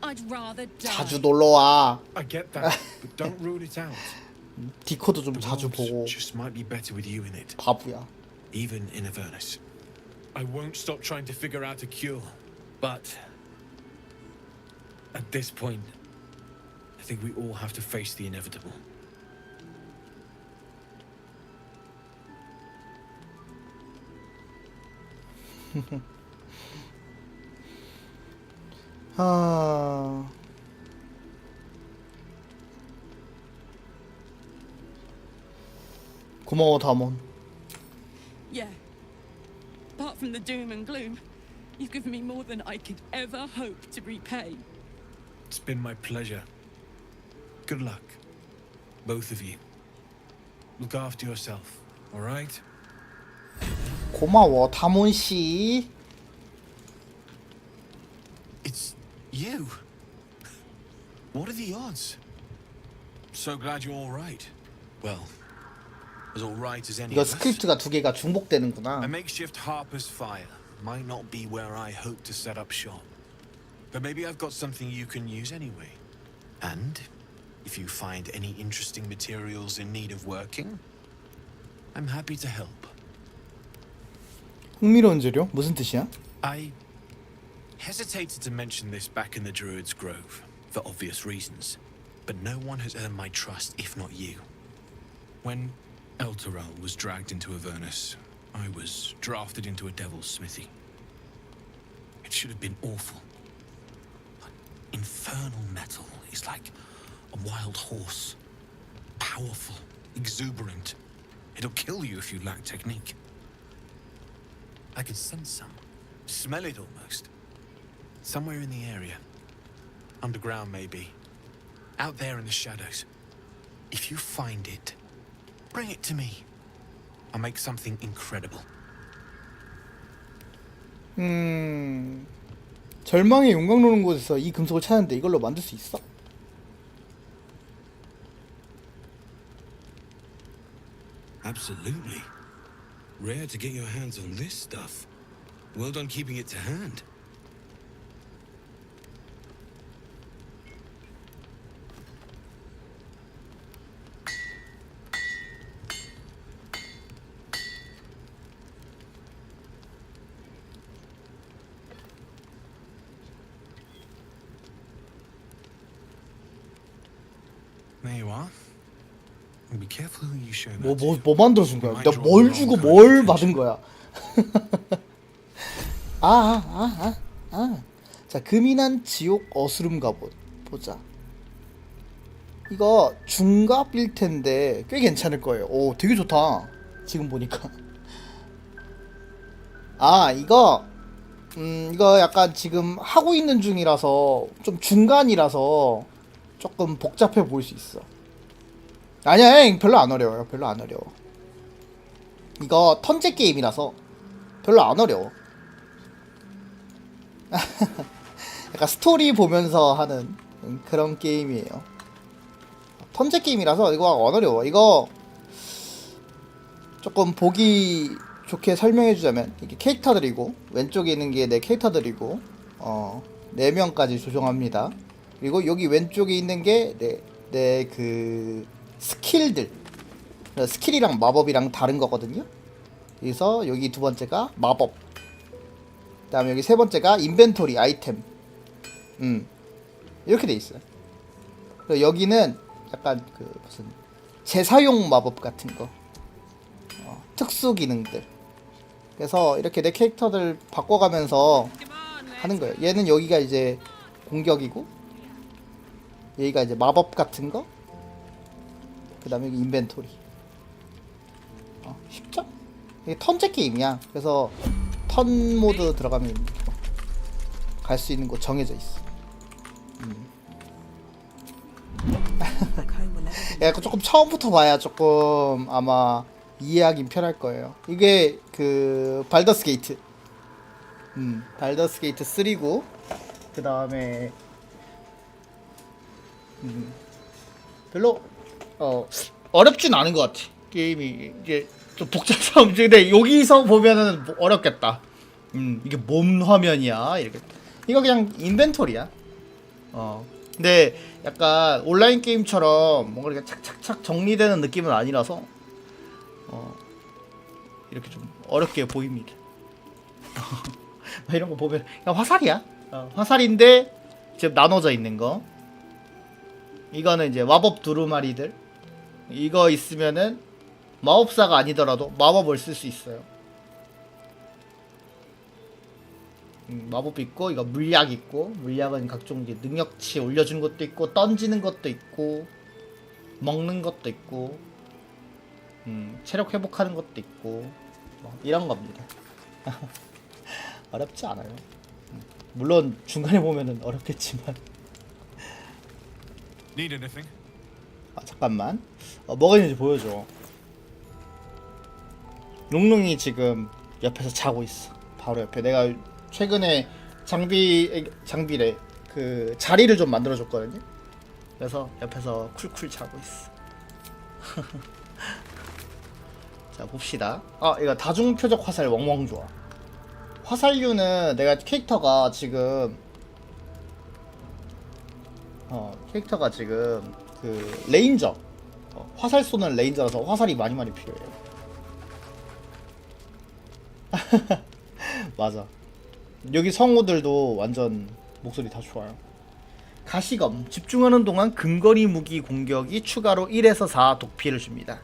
I'd rather die. 자주 놀러 와. I get that, but don't rule it out. 디코도 좀 자주 The world 보고. just might be better with you in it. 바보야. Even in Avernus. I won't stop trying to figure out a cure, but at this point, I think we all have to face the inevitable. 고마워 다몬. Yeah. Apart from the doom and gloom, you've given me more than I could ever hope to repay. It's been my pleasure. Good luck, both of you. Look after yourself, all right? 고마워 다몬 씨. It's you. What are the odds? So glad you're all right. Well, as all right as any 이거 of us. 스크립트가 두 개가 중복되는구나. A makeshift harper's fire. might not be where I hope to set up shop. But maybe I've got something you can use anyway. And if you find any interesting materials in need of working, I'm happy to help. 흥미로운 재료? 무슨 뜻이야? I hesitated to mention this back in the Druid's Grove, for obvious reasons. But no one has earned my trust if not you. When Elturel was dragged into Avernus, I was drafted into a devil's smithy. It should have been awful. But infernal metal is like a wild horse. Powerful, exuberant. It'll kill you if you lack technique. I can sense some. Smell it almost. Somewhere in the area. Underground, maybe. Out there in the shadows. If you find it, bring it to me. I'll make something incredible. 절망의 용광 노는 곳에서 이 금속을 찾았는데 이걸로 만들 수 있어? Absolutely. Rare to get your hands on this stuff. Well done keeping it to hand. There you are. Be careful who you show that 뭐 만들어준 거야? 내가 뭘 주고 뭘 받은 거야? 자, 금이난 지옥 어스름 갑옷 보자. 이거 중갑일 텐데 꽤 괜찮을 거예요. 오, 되게 좋다. 지금 보니까. 이거 약간 지금 하고 있는 중이라서 좀 중간이라서 조금 복잡해 보일 수 있어. 아니야, 별로 안 어려워요. 별로 안 어려워. 이거 턴제 게임이라서 별로 안 어려워. 약간 스토리 보면서 하는 그런 게임이에요. 턴제 게임이라서 이거 안 어려워. 이거 조금 보기 좋게 설명해주자면 이게 캐릭터들이고 왼쪽에 있는 게 내 캐릭터들이고 4명까지 조정합니다. 그리고 여기 왼쪽에 있는 게 내 그 스킬들, 스킬이랑 마법이랑 다른 거거든요. 그래서 여기 두 번째가 마법, 그 다음에 여기 세 번째가 인벤토리 아이템. 이렇게 돼 있어요. 그리고 여기는 약간 그 무슨 재사용 마법 같은 거, 특수 기능들. 그래서 이렇게 내 캐릭터들 바꿔가면서 하는 거예요. 얘는 여기가 이제 공격이고, 여기가 이제 마법 같은 거, 그 다음에 여기 인벤토리. 쉽죠? 이게 턴제 게임이야. 그래서 턴 모드 들어가면 갈 수 있는 곳 정해져 있어. 약간 조금 처음부터 봐야 조금 아마 이해하긴 편할 거예요. 이게 그 발더스 게이트. 발더스 게이트 3고, 그 다음에 별로 어렵진 않은 것 같아. 게임이 이게 좀 복잡한 움직인데 여기서 보면은 어렵겠다. 이게 뭔 화면이야 이렇게. 이거 그냥 인벤토리야. 근데 약간 온라인 게임처럼 뭔가 이렇게 착착착 정리되는 느낌은 아니라서 이렇게 좀 어렵게 보입니다. 이런 거 보면 그냥 화살이야. 화살인데 지금 나눠져 있는 거. 이거는 이제 마법 두루마리들. 이거 있으면은 마법사가 아니더라도 마법을 쓸 수 있어요. 마법 있고, 이거 물약 있고, 물약은 각종 이제 능력치 올려준 것도 있고, 던지는 것도 있고, 먹는 것도 있고, 체력 회복하는 것도 있고, 뭐 이런 겁니다. 어렵지 않아요. 물론 중간에 보면은 어렵겠지만. Need anything? 잠깐만. 뭐가 있는지 보여줘. 롱롱이 지금 옆에서 자고 있어. 바로 옆에. 내가 최근에 장비래 그 자리를 좀 만들어줬거든요. 그래서 옆에서 쿨쿨 자고 있어. 자, 봅시다. 이거 다중 표적 화살 웡웡 좋아. 화살류는 내가 캐릭터가 지금 그 레인저, 화살 쏘는 레인저라서 화살이 많이 필요해요. 맞아. 여기 성우들도 완전 목소리 다 좋아요. 가시검, 집중하는 동안 근거리 무기 공격이 추가로 1에서 4 독피를 줍니다.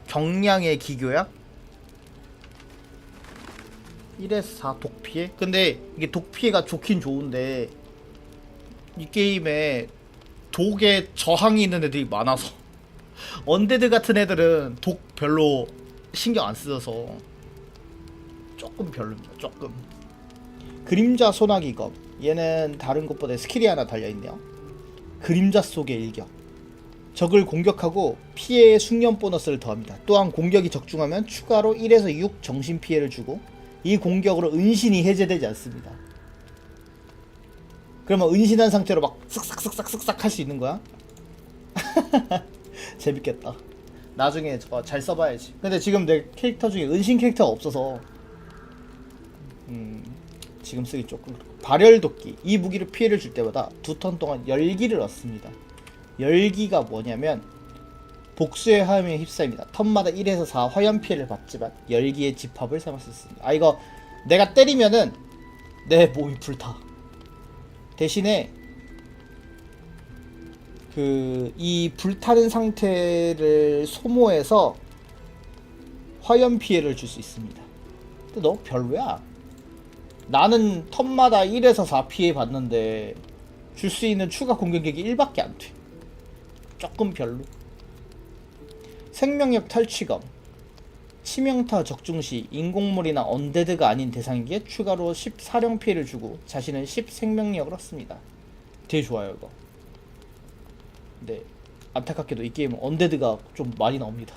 경량의 기교야? 1에서 4 독피해? 근데 이게 독피해가 좋긴 좋은데 이 게임에 독에 저항이 있는 애들이 많아서 언데드 같은 애들은 독 별로 신경 안 쓰여서 조금 별로입니다. 조금. 그림자 소나기검, 얘는 다른 것보다 스킬이 하나 달려있네요. 그림자 속의 일격, 적을 공격하고 피해의 숙련 보너스를 더합니다. 또한 공격이 적중하면 추가로 1에서 6 정신 피해를 주고 이 공격으로 은신이 해제되지 않습니다. 그러면 은신한 상태로 막 쓱싹쓱싹쓱싹 할 수 있는 거야? 재밌겠다. 나중에 저거 잘 써봐야지. 근데 지금 내 캐릭터 중에 은신 캐릭터가 없어서 지금 쓰기 조금 그렇고. 발열도끼, 이 무기를 피해를 줄 때마다 2턴 동안 열기를 얻습니다. 열기가 뭐냐면 복수의 화염에 휩싸입니다. 턴마다 1에서 4 화염 피해를 받지만 열기의 집합을 삼을 수 있습니다. 아, 이거 내가 때리면은 내 몸이 불타. 대신에 이 불타는 상태를 소모해서 화염 피해를 줄 수 있습니다. 근데 너 별로야. 나는 턴마다 1에서 4 피해 받는데 줄 수 있는 추가 공격력이 1밖에 안 돼. 조금 별로. 생명력 탈취검, 치명타 적중 시 인공물이나 언데드가 아닌 대상에게 추가로 10 사령 피해를 주고 자신은 10 생명력을 얻습니다. 되게 좋아요 이거. 근데 안타깝게도 이 게임은 언데드가 좀 많이 나옵니다.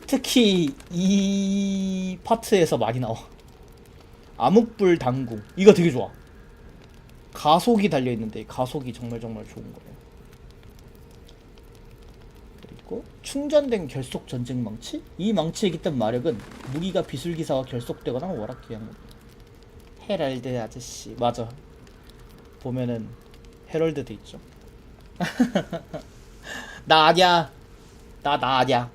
특히 이 파트에서 많이 나와. 암흑불 당궁, 이거 되게 좋아. 가속이 달려있는데 가속이 정말 좋은 거예요. 그리고 충전된 결속 전쟁 망치, 이 망치에 깃든 마력은 무기가 비술기사와 결속되거나 월합기한 겁니다. 헤랄드 아저씨, 맞아. 보면은 헤럴드도 있죠. 나 아냐. 나 아냐.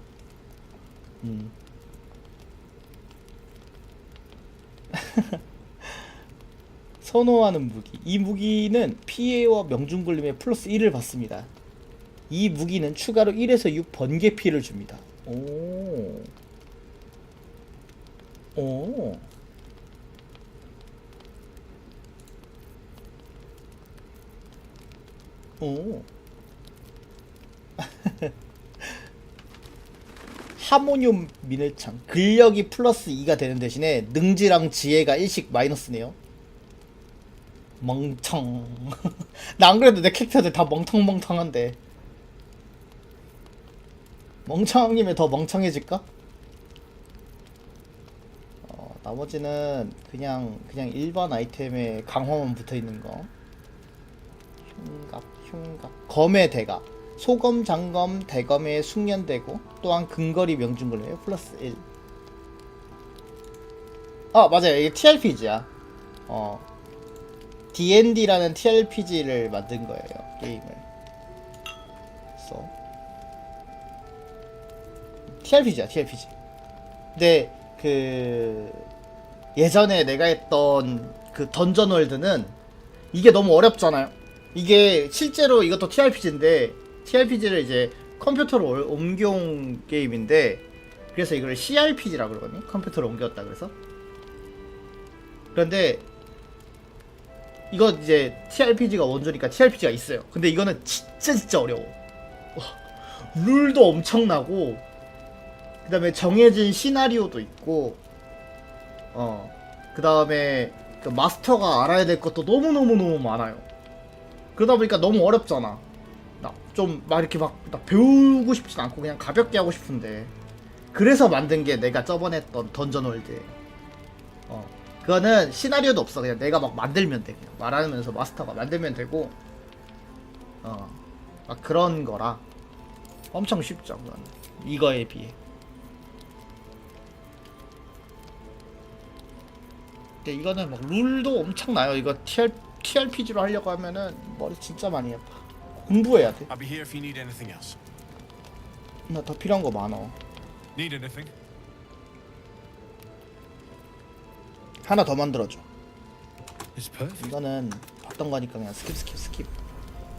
선호하는 무기, 이 무기는 피해와 명중걸림에 플러스 1을 받습니다. 이 무기는 추가로 1에서 6 번개 피해를 줍니다. 오. 하모늄 미늘창, 근력이 플러스 2가 되는 대신에 능지랑 지혜가 1씩 마이너스네요. 멍청. 나 안 그래도 내 캐릭터들 다 멍텅멍텅한데 멍청이면 더 멍청해질까? 나머지는 그냥 일반 아이템에 강화만 붙어있는 거. 흉갑, 검의 대가, 소검, 장검, 대검에 숙련되고 또한 근거리 명중걸림에 플러스 1. 맞아요, 이게 TRPG야. D&D라는 TRPG를 만든 거예요, 게임을. 그래서 TRPG야, TRPG. 근데 예전에 내가 했던 그 던전월드는 이게 너무 어렵잖아요. 이게 실제로 이것도 TRPG인데 TRPG를 이제 컴퓨터로 옮겨온 게임인데, 그래서 이걸 CRPG라고 그러거든요. 컴퓨터로 옮겼다 그래서. 그런데 이거 이제 TRPG가 원조니까 TRPG가 있어요. 근데 이거는 진짜 어려워. 룰도 엄청나고, 그 다음에 정해진 시나리오도 있고, 그 다음에 그 마스터가 알아야 될 것도 너무너무 많아요. 그러다 보니까 너무 어렵잖아. 나 좀 막 이렇게 나 배우고 싶진 않고 그냥 가볍게 하고 싶은데, 그래서 만든 게 내가 저번에 했던 던전월드. 그거는 시나리오도 없어. 그냥 내가 막 만들면 돼. 그냥 말하면서 마스터가 만들면 되고, 막 그런 거라 엄청 쉽죠. 그건 이거에 비해. 근데 이거는 막 룰도 엄청나요. 이거 TRPG로 하려고 하면은 머리 진짜 많이 아파. 공부해야 돼. I'll be here if you need anything else. 나 더 필요한 거 많어. Need anything? 하나 더 만들어줘. It's perfect. 이거는 봤던 거니까 그냥 스킵.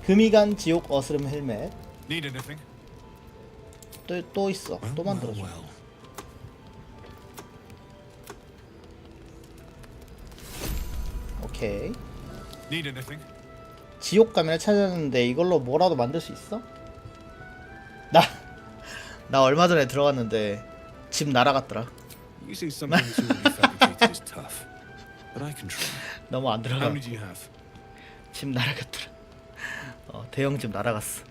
금이간 지옥 어스름 헬멧. Need anything? 또 있어. 또 만들어줘. 오케이. Need anything? 지옥 가면을 찾았는데 이걸로 뭐라도 만들 수 있어? 나 얼마 전에 들어갔는데 집 날아갔더라. Using something that's already fabricated is tough, but I can try. 너무 안 들어가. How many do you have? 집 날아갔더라. 대형 집 날아갔어.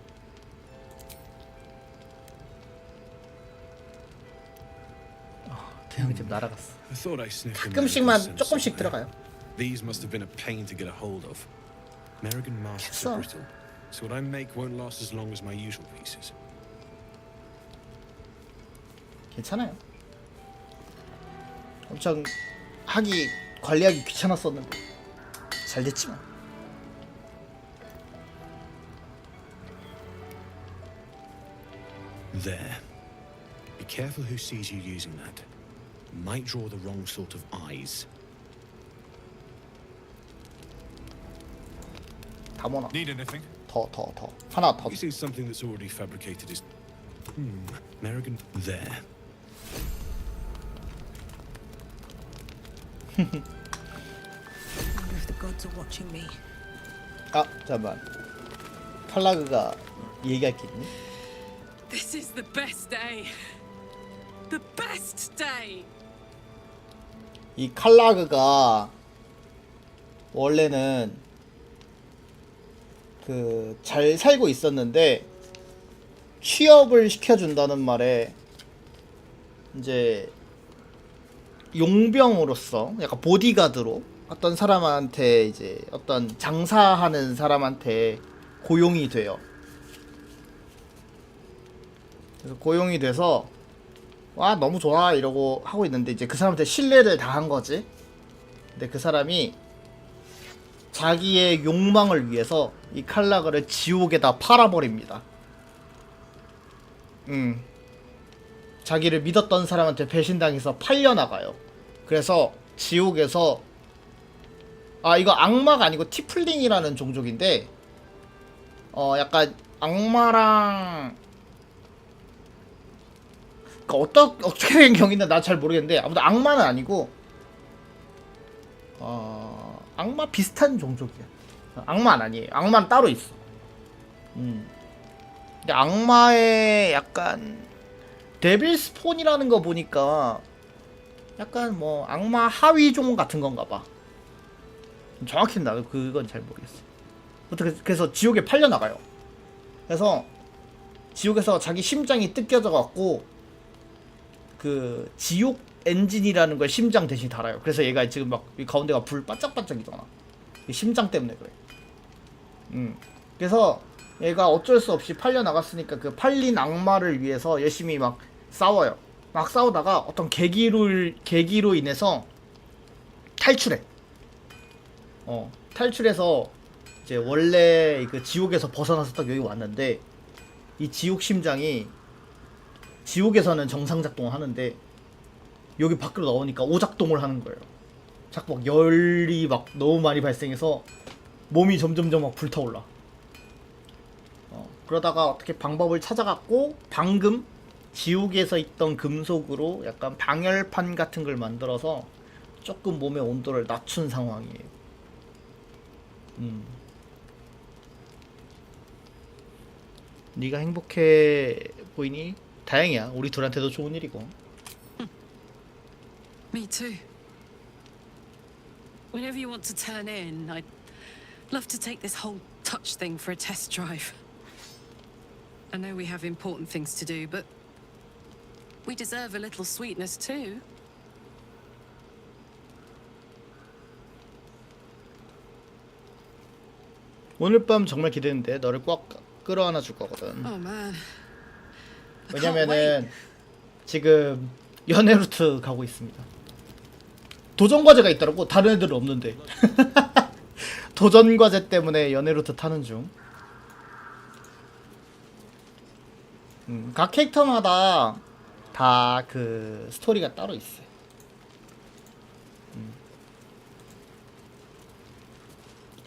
대형 집 날아갔어. I thought I sniffed a 가끔씩만 American 조금씩 scent 들어가요. somewhere. These must have been a pain to get a hold of. American masks are brittle, so what I make won't last as long as my usual pieces. 괜찮아요. 엄청 관리하기 귀찮았었는데 잘 됐지만. There. Be careful who sees you using that. Might draw the wrong sort of eyes. 다 모나. Need anything? 더. 하나 더. Using something that's already fabricated is... American... There. wonder if the gods are watching me. 잠깐만. 칼라그가 얘기할 게 있니? This is the best day. The best day. 이 칼라그가 원래는 잘 살고 있었는데 취업을 시켜준다는 말에 이제 용병으로서 약간 보디가드로 어떤 사람한테 이제 어떤 장사하는 사람한테 고용이 돼요. 그래서 고용이 돼서 와 너무 좋아 이러고 하고 있는데 이제 그 사람한테 신뢰를 다 한 거지. 근데 그 사람이 자기의 욕망을 위해서 이 칼라그를 지옥에다 팔아버립니다. 자기를 믿었던 사람한테 배신당해서 팔려나가요. 그래서 지옥에서 이거 악마가 아니고 티플링이라는 종족인데 약간 악마랑 어떻게 된 경우인데 나 잘 모르겠는데 아무튼 악마는 아니고 악마 비슷한 종족이야. 악마는 아니에요. 악마는 따로 있어. 근데 악마의 약간 데빌 스폰이라는 거 보니까 약간 뭐 악마 하위종 같은 건가 봐. 정확히는 나도 그건 잘 모르겠어. 그래서 지옥에 팔려 나가요. 그래서 지옥에서 자기 심장이 뜯겨져 갖고 그 지옥 엔진이라는 걸 심장 대신 달아요. 그래서 얘가 지금 막 이 가운데가 불 반짝반짝이잖아. 심장 때문에 그래. 그래서 얘가 어쩔 수 없이 팔려 나갔으니까 그 팔린 악마를 위해서 열심히 막 싸워요. 막 싸우다가 어떤 계기로 인해서 탈출해. 탈출해서 이제 원래 그 지옥에서 벗어나서 딱 여기 왔는데 이 지옥 심장이 지옥에서는 정상 작동을 하는데 여기 밖으로 나오니까 오작동을 하는 거예요. 자꾸 막 열이 막 너무 많이 발생해서 몸이 점점점 막 불타올라. 그러다가 어떻게 방법을 찾아갖고 방금 지옥에서 있던 금속으로 약간 방열판 같은 걸 만들어서 조금 몸의 온도를 낮춘 상황이에요. 네가 행복해 보이니? 다행이야. 우리 둘한테도 좋은 일이고. Me too. Whenever you want to turn in, I'd love to take this whole touch thing for a test drive. I know we have important things to do, but we deserve a little sweetness too. 오늘 밤 정말 기대되는데 너를 꽉 끌어안아 줄 거거든. Oh man. 왜냐면은 지금 연애 루트 가고 있습니다. 도전 과제가 있더라고. 다른 애들은 없는데. 도전 과제 때문에 연애루트 타는 중. 각 캐릭터마다 다 그 스토리가 따로 있어요.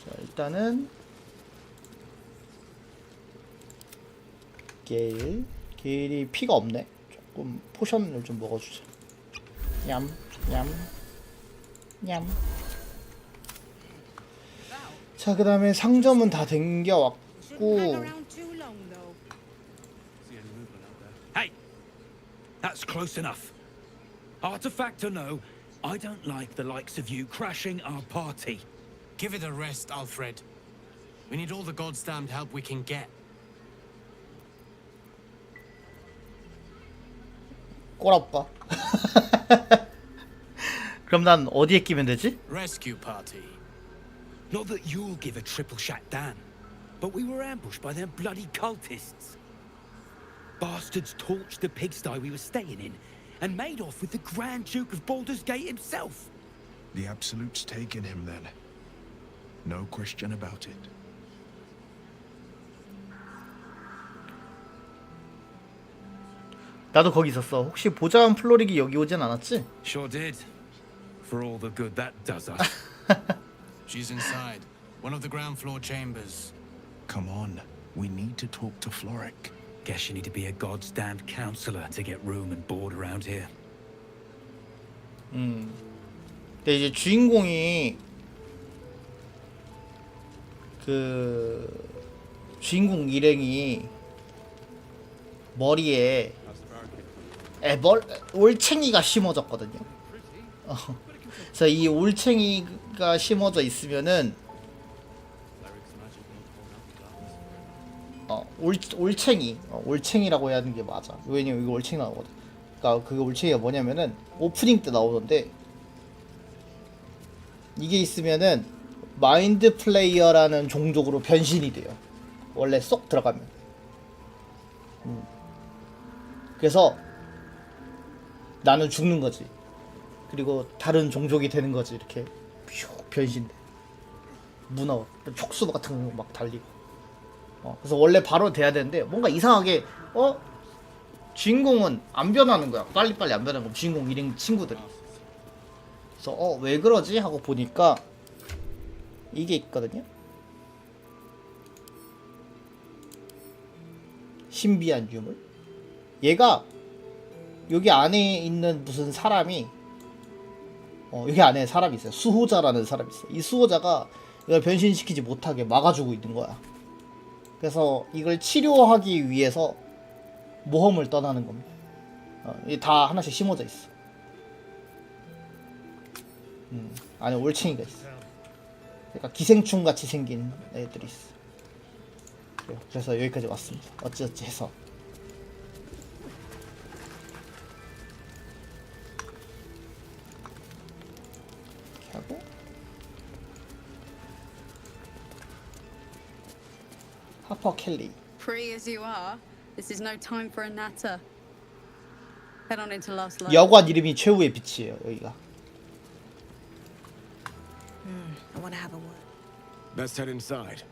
자, 일단은 게일이 피가 없네. 조금 포션을 좀 먹어주자. 냠. 자, 그 다음에 상점은 다 댕겨왔고. Hey, that's close enough. Artifact or no, I don't like the likes of you crashing our party. Give it a rest, Alfred. We need all the goddamned help we can get. 꼬라빠. 그럼 난 어디에 끼면 되지? Rescue party. Not that you'll give a triple shot down, but we were ambushed by them bloody cultists. Bastards torched the pigsty we were staying in and made off with the Grand Duke of Baldur's Gate himself. The Absolute's taken him then. No question about it. 나도 거기 있었어. 혹시 보자한 플로릭이 여기 오진 않았지? Sure did. For all the good that does us. She's inside. One of the ground floor chambers. Come on. We need to talk to Floric. Guess you need to be a goddamned counselor to get room and board around here. 근데 이제 주인공이 주인공 일행이 머리에 올챙이가 심어졌거든요. 그래서 이 올챙이가 심어져 있으면은 올챙이라고 해야 하는 게 맞아. 왜냐면 이거 올챙이 나오거든. 그러니까 그 올챙이가 뭐냐면은 오프닝 때 나오던데 이게 있으면은 마인드 플레이어라는 종족으로 변신이 돼요. 원래 쏙 들어가면. 그래서 나는 죽는 거지. 그리고 다른 종족이 되는 거지. 이렇게 슉 변신돼. 문어, 촉수 같은 거 막 달리고. 그래서 원래 바로 돼야 되는데 뭔가 이상하게 주인공은 안 변하는 거야. 빨리빨리 안 변하는 거. 주인공 일행 친구들이. 그래서 왜 그러지? 하고 보니까 이게 있거든요. 신비한 유물. 얘가 여기 안에 있는 무슨 사람이 여기 안에 사람이 있어요. 수호자라는 사람이 있어요. 이 수호자가 이걸 변신시키지 못하게 막아주고 있는 거야. 그래서 이걸 치료하기 위해서 모험을 떠나는 겁니다. 이게 다 하나씩 심어져 있어. 안에 올챙이가 있어. 그러니까 기생충 같이 생긴 애들이 있어. 그래서 여기까지 왔습니다. 어찌어찌 해서. 이렇게 하고 하퍼 켈리. Free as you are, this is no time for a natter. Head on into Lost Light. 여관 이름이 최후의 빛이에요. 여기가. I want to have a word. Let's head inside.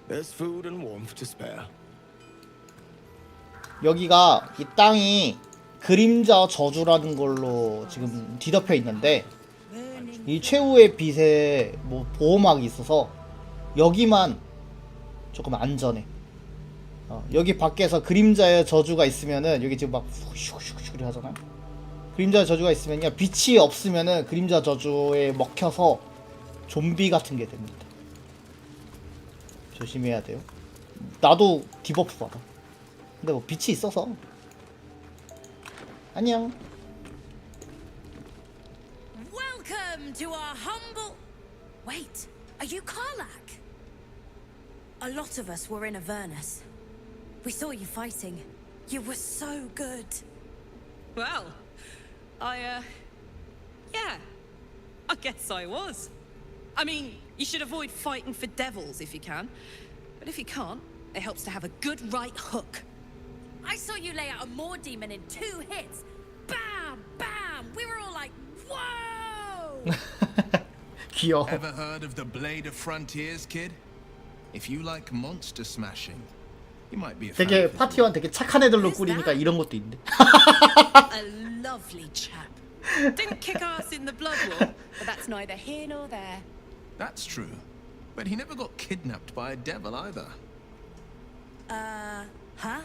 There's food and warmth to spare. 여기가 이 땅이 그림자 저주라는 걸로 지금 뒤덮여 있는데 이 최후의 빛에 뭐 보호막이 있어서 여기만 조금 안전해. 여기 밖에서 그림자의 저주가 있으면은 여기 지금 막 슉슉슉 하잖아요. 그림자 저주가 있으면요 빛이 없으면은 그림자 저주에 먹혀서 좀비 같은 게 됩니다. 조심해야 돼요. 나도 디버프 받아. 근데 뭐 빛이 있어서. 안녕. Welcome to our humble... Wait, are you Karlak? A lot of us were in Avernus. We saw you fighting. You were so good. Well, yeah, I guess I was. I mean, you should avoid fighting for devils if you can. But if you can't, it helps to have a good right hook. I saw you lay out a Moor demon in 2 hits. Bam! Bam! We were all like, whoa! 귀여워. Ever heard of the Blade of Frontiers, kid? If you like monster smashing, you might be a fan 되게 of his 파티원 되게 착한 애들로 꾸리니까 이런 것도 있네. A lovely chap. Didn't kick ass in the Blood War, but that's neither here nor there. That's true. But he never got kidnapped by a devil either. Huh?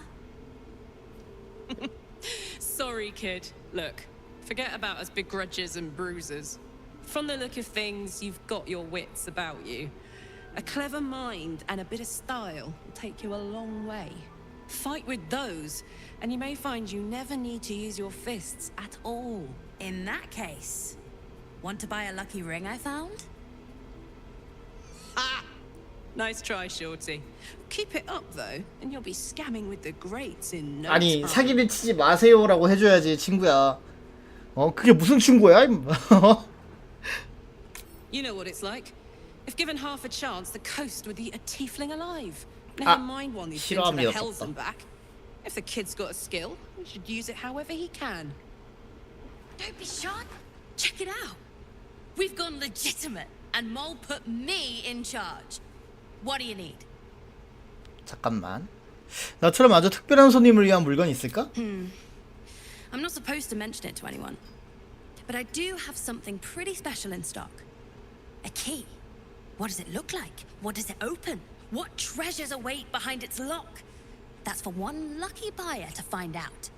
Sorry, kid. Look, forget about us begrudges and bruisers. From the look of things, you've got your wits about you. A clever mind and a bit of style will take you a long way. Fight with those, and you may find you never need to use your fists at all. In that case, want to buy a lucky ring I found? Ah! Nice try, Shorty. Keep it up, though, and you'll be scamming with the greats in no 아니 time. 사기를 치지 마세요라고 해줘야지 친구야. 그게 무슨 친구야? You know what it's like. If given half a chance, the coast would eat a tiefling alive. Never mind one who's been to the hells and back. If the kid's got a skill, he should use it however he can. Don't be shy. Check it out. We've gone legitimate, and Mole put me in charge. What do you need? 잠깐만. 나처럼 아주 특별한 손님을 위한 물건이 있을까? I'm not supposed to mention it to anyone, but I do have something pretty special in stock. A key. What does it look like? What does it open? What treasures await behind its lock? That's for one lucky buyer to find out.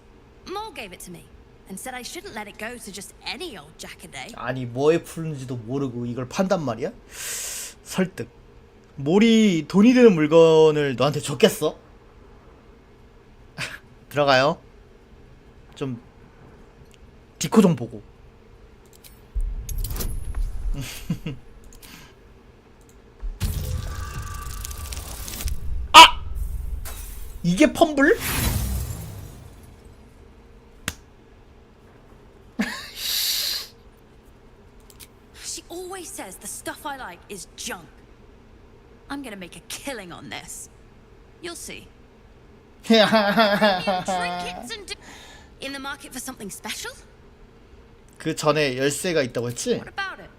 Mole gave it to me and said I shouldn't let it go to just any old jackaday. 아니 뭐에 푸는지도 모르고 이걸 판단 말이야? 설득. 몰이 돈이 되는 물건을 너한테 줬겠어? 들어가요. 좀 디코 좀 보고. 아! 이게 펌블? She always says the stuff I like is junk. I'm gonna make a killing on this. You'll see. Trinkets and in the market for something special? 그 전에 열쇠가 있다고 했지? What about it?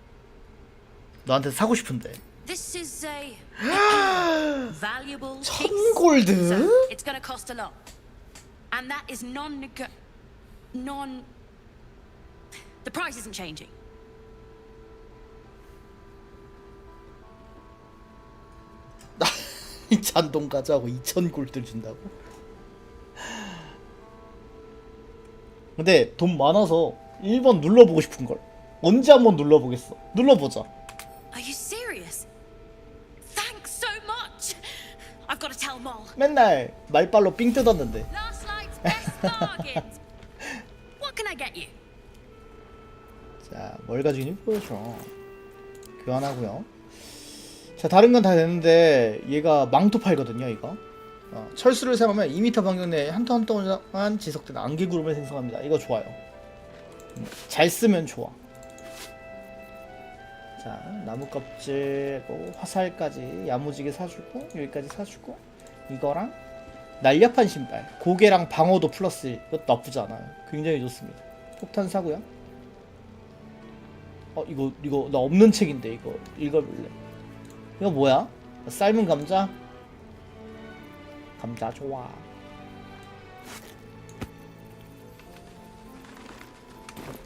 너한테 사고 싶은데. This is a valuable 1000 골드? So it's gonna cost a lot. And that is the price isn't changing. 이 잔돈 가져하고 2000 골드 준다고? 근데 돈 많아서 1번 눌러보고 싶은걸. 언제 한번 눌러보겠어. 눌러보자. Are you serious? Thanks so much. I've got to tell Mole. 맨날 말빨로 삥 뜯었는데. Last night's best bargains. What can I get you? 자, 뭘 가지고 있는지 보여줘. 교환하고요. 자, 다른 건 다 되는데 얘가 망토 팔거든요, 이거. 철수를 사용하면 2m 반경 내에 한 턴 동안 지속되는 안개 구름을 생성합니다. 이거 좋아요. 잘 쓰면 좋아. 자, 나무 껍질, 화살까지 야무지게 사주고 여기까지 사주고 이거랑 날렵한 신발, 고개랑 방어도 플러스 1. 이것도 나쁘지 않아요. 굉장히 좋습니다. 폭탄 사고요. 이거 나 없는 책인데 이거 읽어볼래. 이거 뭐야? 삶은 감자? 감자 좋아.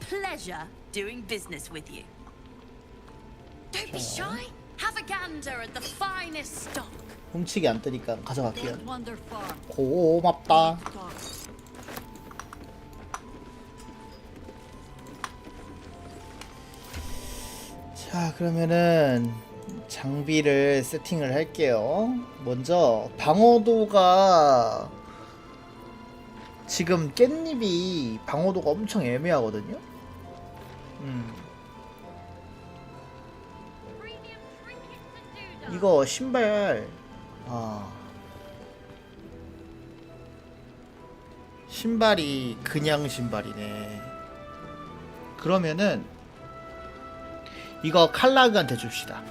Pleasure doing business with you. Don't be shy. Have a gander at the finest stock. 훔치기 안 뜨니까 가져갈게요. Don't wander far. 고맙다. 자, 그러면은 장비를 세팅을 할게요. 먼저 방어도가 지금 깻잎이 방어도가 엄청 애매하거든요. 이거 신발 신발이 그냥 신발이네. 그러면은 이거 칼락한테 줍시다.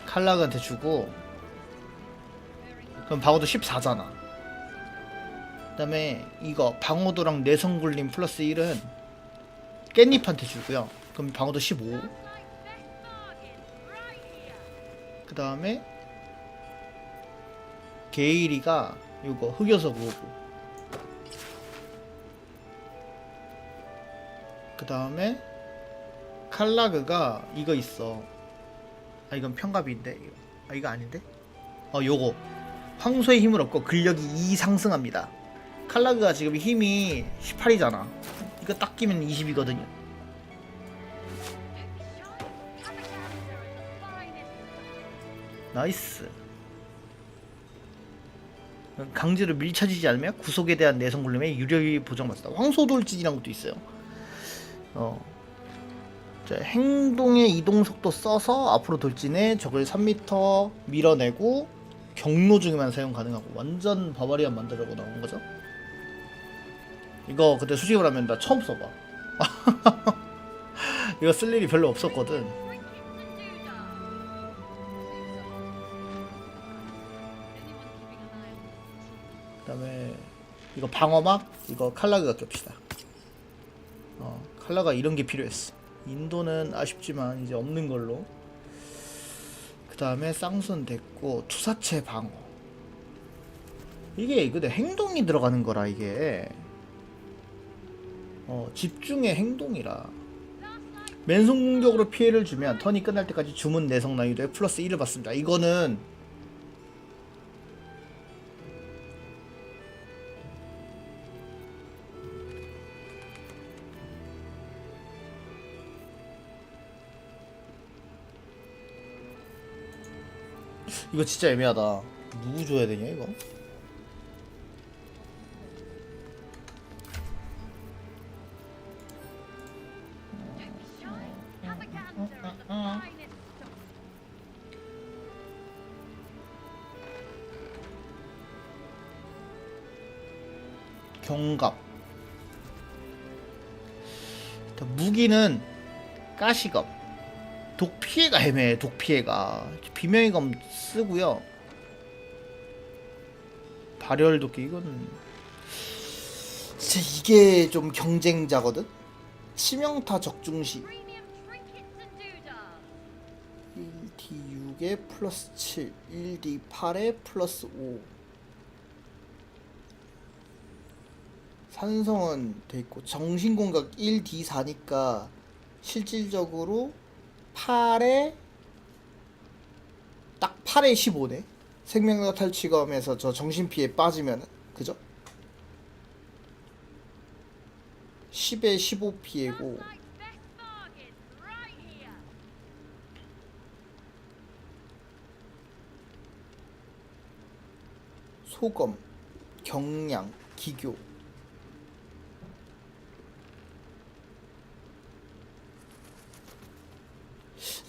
칼락한테 주고 그럼 방어도 14잖아. 그 다음에 이거 방어도랑 내성 굴림 플러스 1은 깻잎한테 주고요. 그럼 방어도 15. 그 다음에 게일이가 요거 흑요석 5고. 그 다음에 칼라그가 이거 있어. 아 이건 평갑인데 이거. 아 이거 아닌데? 요거 황소의 힘을 얻고 근력이 2 상승합니다. 칼라그가 지금 힘이 18이잖아. 이거 딱 끼면 20이거든요. 나이스. 강제로 밀쳐지지 않으면 구속에 대한 내성 굴림의 유력이 보장받습니다. 황소돌진이라는 것도 있어요. 자, 행동의 이동 속도 써서 앞으로 돌진해 적을 3m 밀어내고 경로 중에만 사용 가능하고. 완전 바바리안 만들려고 나온 거죠. 이거 그때 솔직히 말하면 나 처음 써봐. 이거 쓸 일이 별로 없었거든. 그 다음에 이거 방어막, 이거 칼라그가 겹시다. 칼라가 이런 게 필요했어. 인도는 아쉽지만 이제 없는 걸로. 그 다음에 쌍순 됐고 투사체 방어. 이게 근데 행동이 들어가는 거라 이게. 집중의 행동이라. 맨손 공격으로 피해를 주면 턴이 끝날 때까지 주문 내성 난이도에 플러스 1을 받습니다. 이거는 이거 진짜 애매하다. 누구 줘야 되냐 이거? 경갑. 무기는 가시검. 독피해가 애매해. 독피해가 비명의 검 쓰고요. 발열도끼 이건 진짜 이게 좀 경쟁자거든. 치명타 적중시 1D6에 플러스 7, 1D8에 플러스 5. 산성은 돼있고 정신공격 1D4니까 실질적으로 8에 딱 8에 15네. 생명력 탈취검에서 저 정신피해 빠지면 그죠? 10에 15 피해고 소검, 경량, 기교.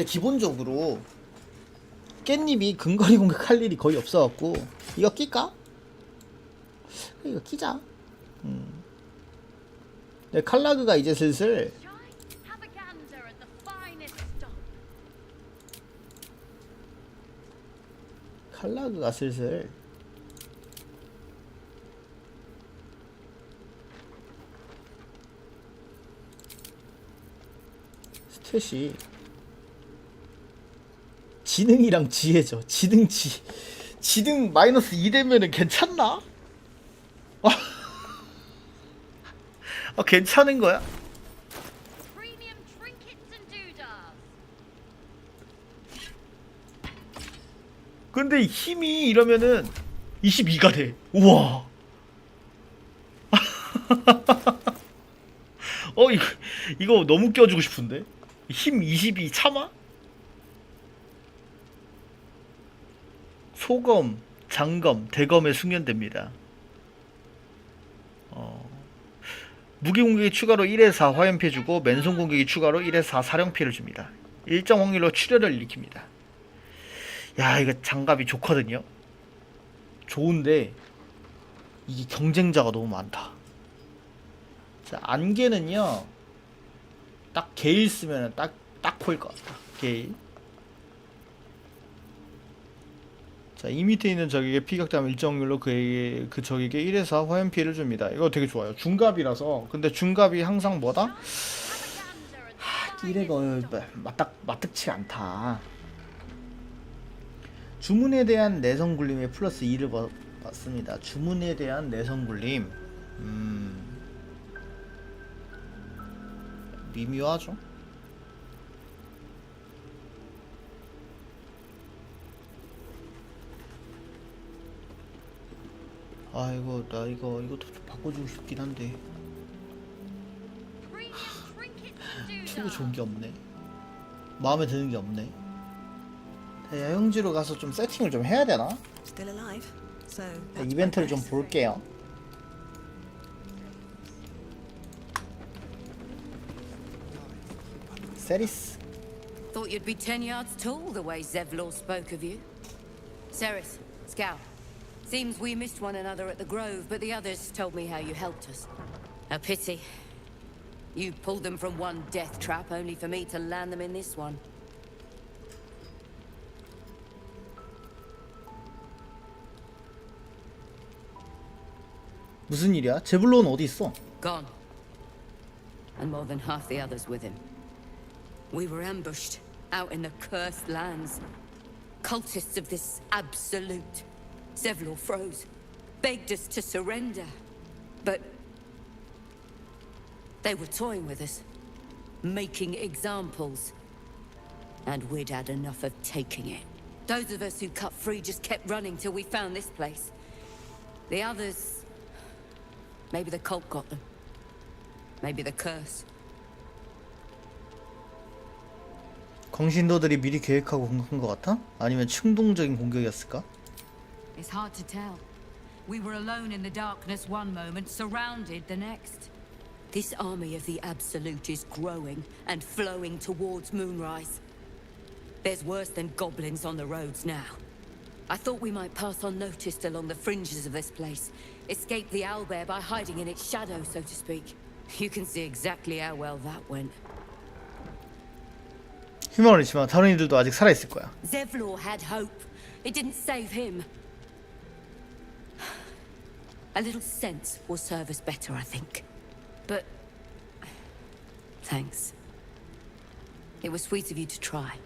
기본적으로 깻잎이 근거리 공격할 일이 거의 없어갖고 이거 낄까? 이거 끼자. 네, 칼라그가 이제 슬슬 스탯이 지능이랑 지혜죠. 지능 마이너스 2 되면은 괜찮나? 괜찮은 거야? 근데 힘이 이러면은 22가 돼. 우와. 이거 너무 껴주고 싶은데. 힘 22 참아? 소검, 장검, 대검에 숙련됩니다. 무기 공격이 추가로 1에 4 화염 피해 주고 맨손 공격이 추가로 1에 4 사령 피해를 줍니다. 일정 확률로 출혈을 일으킵니다. 야, 이거 장갑이 좋거든요. 좋은데 이게 경쟁자가 너무 많다. 자, 안개는요. 딱 게일 쓰면 딱 코일 것 같다. 게일. 자, 이 밑에 있는 적에게 피격당하면 일정 확률로 그 적에게 1에 4 화염 피해를 줍니다. 이거 되게 좋아요. 중갑이라서. 근데 중갑이 항상 뭐다? 이래가 마뜩치 않다. 주문에 대한 내성 굴림에 플러스 2를 받습니다. 주문에 대한 내성 굴림. 미묘하죠. 아 나 이것도 좀 바꿔주고 싶긴 한데 투구 좋은 게 없네. 마음에 드는 게 없네. 야영지로 가서 좀 세팅을 좀 해야 되나? 이벤트를 좀 볼게요. 세리스. Thought you'd be 10 yards tall the way Zevlor spoke of you. Ceres, Scout. Seems we missed one another at the Grove, but the others told me how you helped us. A pity. You pulled them from one death trap, only for me to land them in this one. 무슨 일이야? 제블론은 어디 있어? Gone. And more than half the others with him. We were ambushed out in the cursed lands. Cultists of this absolute. Zevlor froze, begged us to surrender. But they were toying with us, making examples. And we'd had enough of taking it. Those of us who cut free just kept running till we found this place. The others... maybe the cult got them. Maybe the curse. 광신도들이 미리 계획하고 공격한 것 같아? 아니면 충동적인 공격이었을까? It's hard to tell. We were alone in the darkness one moment, surrounded the next. This army of the Absolute is growing and flowing towards Moonrise. There's worse than goblins on the roads now. I thought we might pass unnoticed along the fringes of this place, escape the owlbear by hiding in its shadow, so to speak. You can see exactly how well that went. 희망을 잃지만 다른 이들도 아직 살아있을 거야. Zevlor had hope. It didn't save him. A little sense will serve us better, I think. But... thanks. It was sweet of you to try.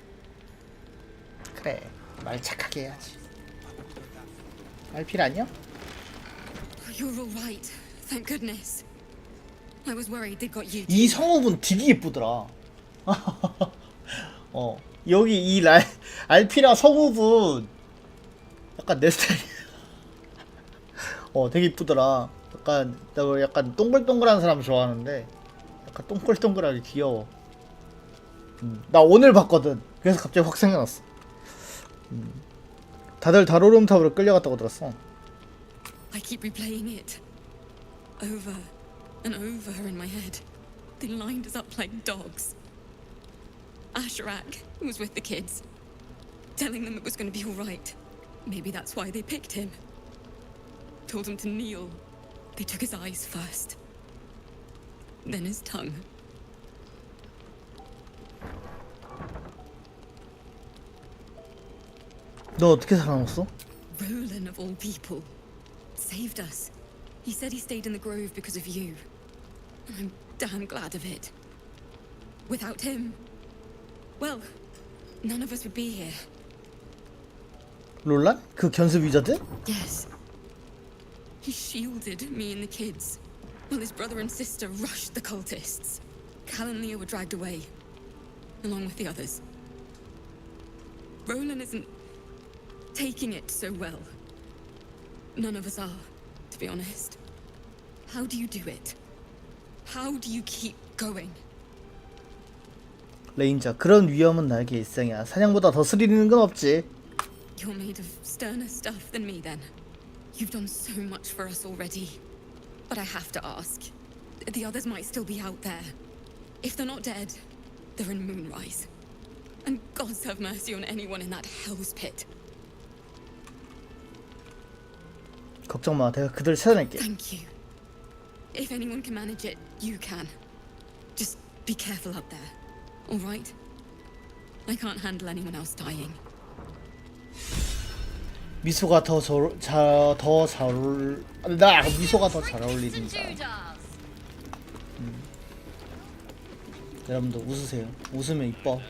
그래, 말 착하게 해야지. 알필 아니야? You're all right. Thank goodness. I was worried they got you. 이 성우분 되게 예쁘더라. 여기 이 알피라 성우분 약간 내 스타일이야. 되게 이쁘더라. 나 약간 동글동글한 사람 좋아하는데 약간 동글동글하게 귀여워. 나 오늘 봤거든. 그래서 갑자기 확 생각났어. 다들 다로름탑으로 끌려갔다고 들었어. I keep replaying it over and over in my head. They lined us up like dogs. Asherak was with the kids, telling them it was going to be all right. Maybe that's why they picked him. Told him to kneel. They took his eyes first, then his tongue. 너 어떻게 살아남았어? Roland of all people saved us. He said he stayed in the grove because of you. And I'm damn glad of it. Without him, well, none of us would be here. 롤란? 그 견습 위저드? Yes. He shielded me and the kids, while his brother and sister rushed the cultists. Cal and Leah were dragged away, along with the others. Roland isn't taking it so well. None of us are, to be honest. How do you do it? How do you keep going? 레인저, 그런 위험은 나에게 일상이야. 사냥보다 더 스릴 있는 건 없지. You're made of sterner stuff than me, then. You've done so much for us already. But I have to ask. The others might still be out there. If they're not dead, they're in Moonrise. And gods have mercy on anyone in that hell's pit. 걱정 마, 내가 그들 찾아낼게. Thank you. If anyone can manage it, you can. Just be careful up there. All right? I can't handle anyone else dying. 미소가 미소가 더 잘 어울리는다. 여러분들 웃으세요. 웃으면 이뻐.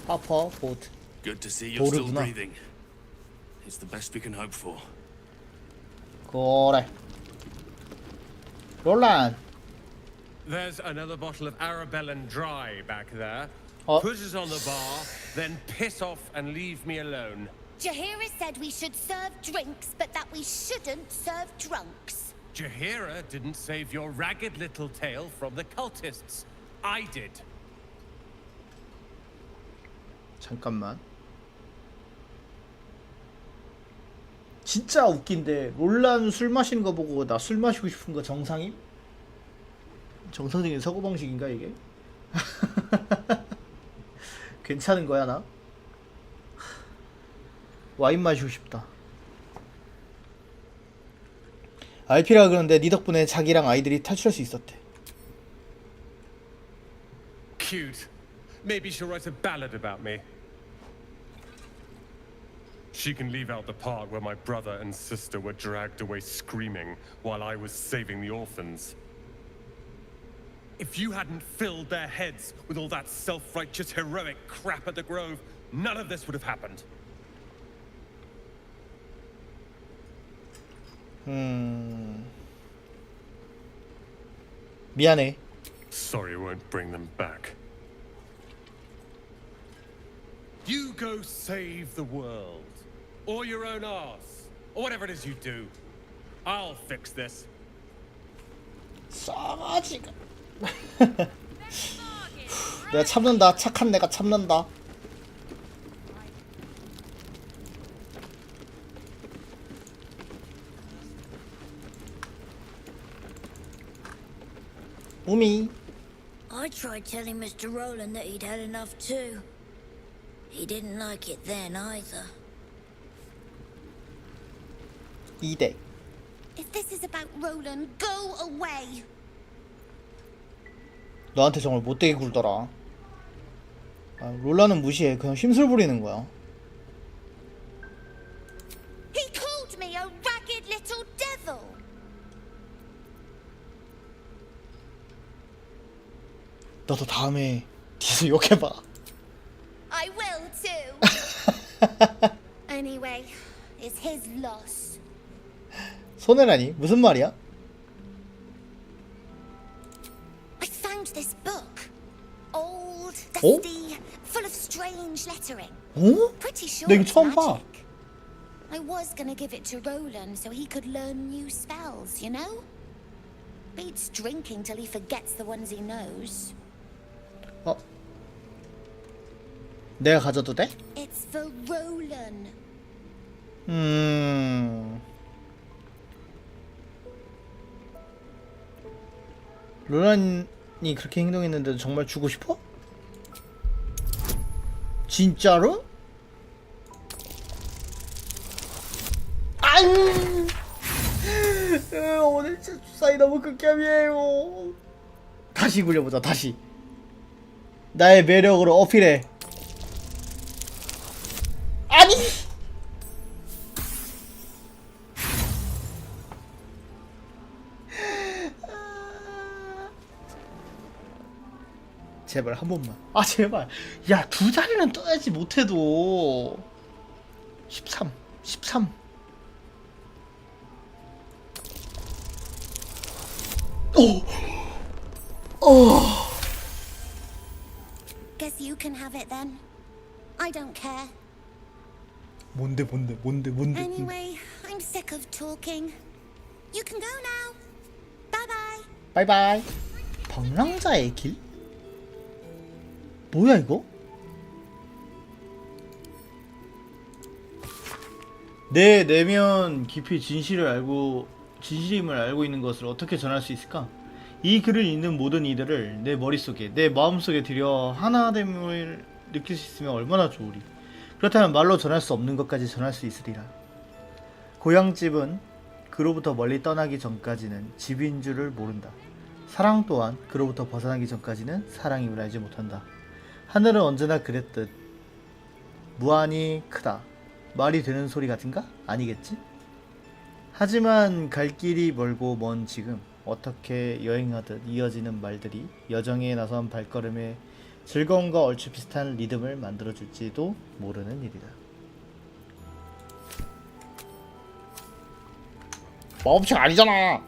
하퍼 보트. Good to see you're still 도르구나. breathing. It's the best we can hope for. 그래. 롤란. There's another bottle of Arabellan Dry back there. Oh. Put it on the bar, then piss off and leave me alone. Jahira said we should serve drinks, but that we shouldn't serve drunks. Jahira didn't save your ragged little tail from the cultists. I did. 잠깐만. 진짜 웃긴데 롤란 술 마시는 거 보고 나 술 마시고 싶은 거 정상임? 정상적인 사고방식인가 이게? 괜찮은 거야 나? 와인 마시고 싶다. RP라 그러는데 니 덕분에 자기랑 아이들이 탈출할 수 있었대. Cute. Maybe she'll write a ballad about me. She can leave out the part where my brother and sister were dragged away screaming while I was saving the orphans. If you hadn't filled their heads with all that self-righteous heroic crap at the Grove, none of this would have happened. 미안해. Sorry, won't bring them back. You go save the world, or your own arse, or whatever it is you do. I'll fix this. 싸가지가. 내가 참는다. 착한 내가 참는다. 우미. I tried telling Mr. Rowland that he'd had enough too. He didn't like it then either. 2대. If this is about Roland, go away. 너한테 정말 못되게 굴더라. 아, 롤라는 무시해. 그냥 심술 부리는 거야. He called me a ragged little devil. 너도 다음에 뒤에서 욕해봐. I will too. Anyway, it's his loss. 손해라니? 무슨 말이야? I found this book. Old, 어? dusty, full of strange lettering. 어? Pretty sure 나 이거 it's 처음 봐. magic. I was gonna give it to Roland so he could learn new spells, you know? Beats drinking till he forgets the ones he knows. 어? 내가 가져도 돼? It's for Roland. 롤란이 그렇게 행동했는데도 정말 주고 싶어? 진짜로? 아유! 오늘 진짜 주사위 너무 극혐이에요. 다시 굴려보자. 다시 나의 매력으로 어필해. 아니! 제발 한 번만. 아 제발. 야, 두 자리는 떠야지. 못해도 13 오! Guess you can have it then. I don't care. 뭔데. Anyway, I'm sick of talking. You can go now. Bye bye. 바이바이. 방랑자의 길? 뭐야 이거? 내 내면 깊이 진실임을 알고 있는 것을 어떻게 전할 수 있을까? 이 글을 읽는 모든 이들을 내 머릿속에, 내 마음속에 들여 하나됨을 느낄 수 있으면 얼마나 좋으리. 그렇다면 말로 전할 수 없는 것까지 전할 수 있으리라. 고향집은 그로부터 멀리 떠나기 전까지는 집인 줄을 모른다. 사랑 또한 그로부터 벗어나기 전까지는 사랑임을 알지 못한다. 하늘은 언제나 그랬듯 무한히 크다. 말이 되는 소리 같은가? 아니겠지? 하지만 갈 길이 멀고 먼 지금 어떻게 여행하듯 이어지는 말들이 여정에 나선 발걸음에 즐거움과 얼추 비슷한 리듬을 만들어줄지도 모르는 일이다. 마법책 아니잖아.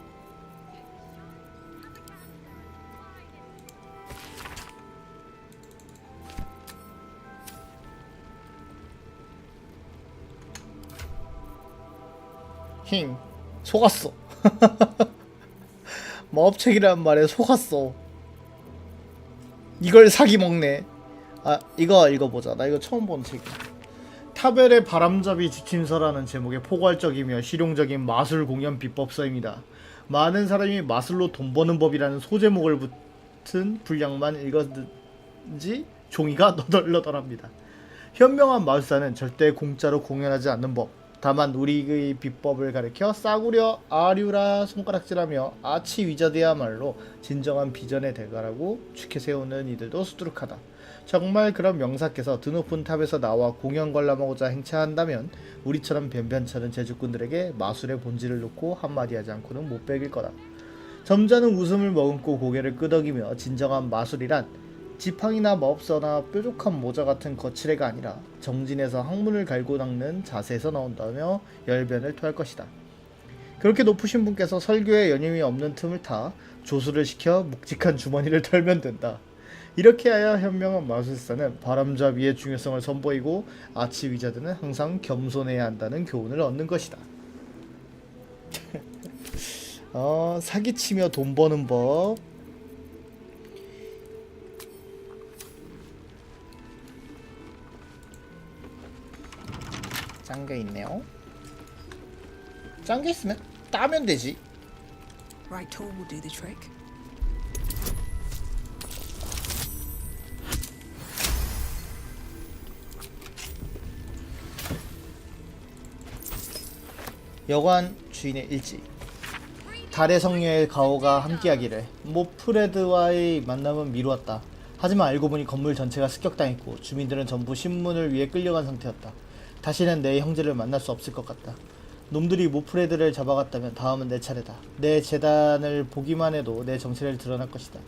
힝, 속았어. 마법책이라는 말에 속았어. 이걸 사기 먹네. 아, 이거 읽어보자. 나 이거 처음 본 책이야. 타벨의 바람잡이 지침서라는 제목의 포괄적이며 실용적인 마술 공연 비법서입니다. 많은 사람이 마술로 돈 버는 법이라는 소제목을 붙은 분량만 읽었는지 종이가 너덜너덜합니다. 현명한 마술사는 절대 공짜로 공연하지 않는 법. 다만 우리의 비법을 가리켜 싸구려 아류라 손가락질하며 아치 위저드야말로 진정한 비전의 대가라고 축해 세우는 이들도 수두룩하다. 정말 그런 명사께서 드높은 탑에서 나와 공연 관람하고자 행차한다면 우리처럼 변변찮은 제주꾼들에게 마술의 본질을 놓고 한마디 하지 않고는 못 베길 거다. 점잖은 웃음을 머금고 고개를 끄덕이며 진정한 마술이란 지팡이나 마법서나 뾰족한 모자 같은 거칠애가 아니라 정진에서 학문을 갈고 닦는 자세에서 나온다며 열변을 토할 것이다. 그렇게 높으신 분께서 설교에 여념이 없는 틈을 타 조수를 시켜 묵직한 주머니를 털면 된다. 이렇게 하여 현명한 마술사는 바람잡이의 중요성을 선보이고 아치 위자드는 항상 겸손해야 한다는 교훈을 얻는 것이다. 사기치며 돈 버는 법. 짠게 있네요. 짠게 있으면 따면 되지. Right tool will do the trick. 여관 주인의 일지. 달의 성녀의 가오가 함께하기를 모프레드와의 만남은 미루었다. 하지만 알고 보니 건물 전체가 습격당했고 주민들은 전부 신문을 위해 끌려간 상태였다. 다시는 내 형제를 만날 수 없을 것 같다. 놈들이 모프레드를 잡아갔다면 다음은 내 차례다. 내 재단을 보기만 해도 내 정체를 드러날 것이다.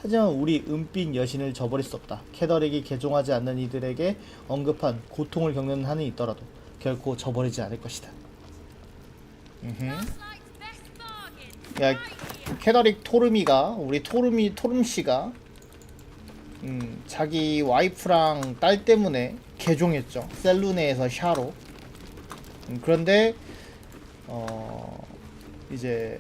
하지만 우리 은빛 여신을 저버릴 수 없다. 캐더릭이 개종하지 않는 이들에게 언급한 고통을 겪는 한이 있더라도 결코 저버리지 않을 것이다. 야, 캐더릭 토르미가 우리 토름씨가 자기 와이프랑 딸 때문에 개종했죠. 셀루네에서 샤로. 그런데 이제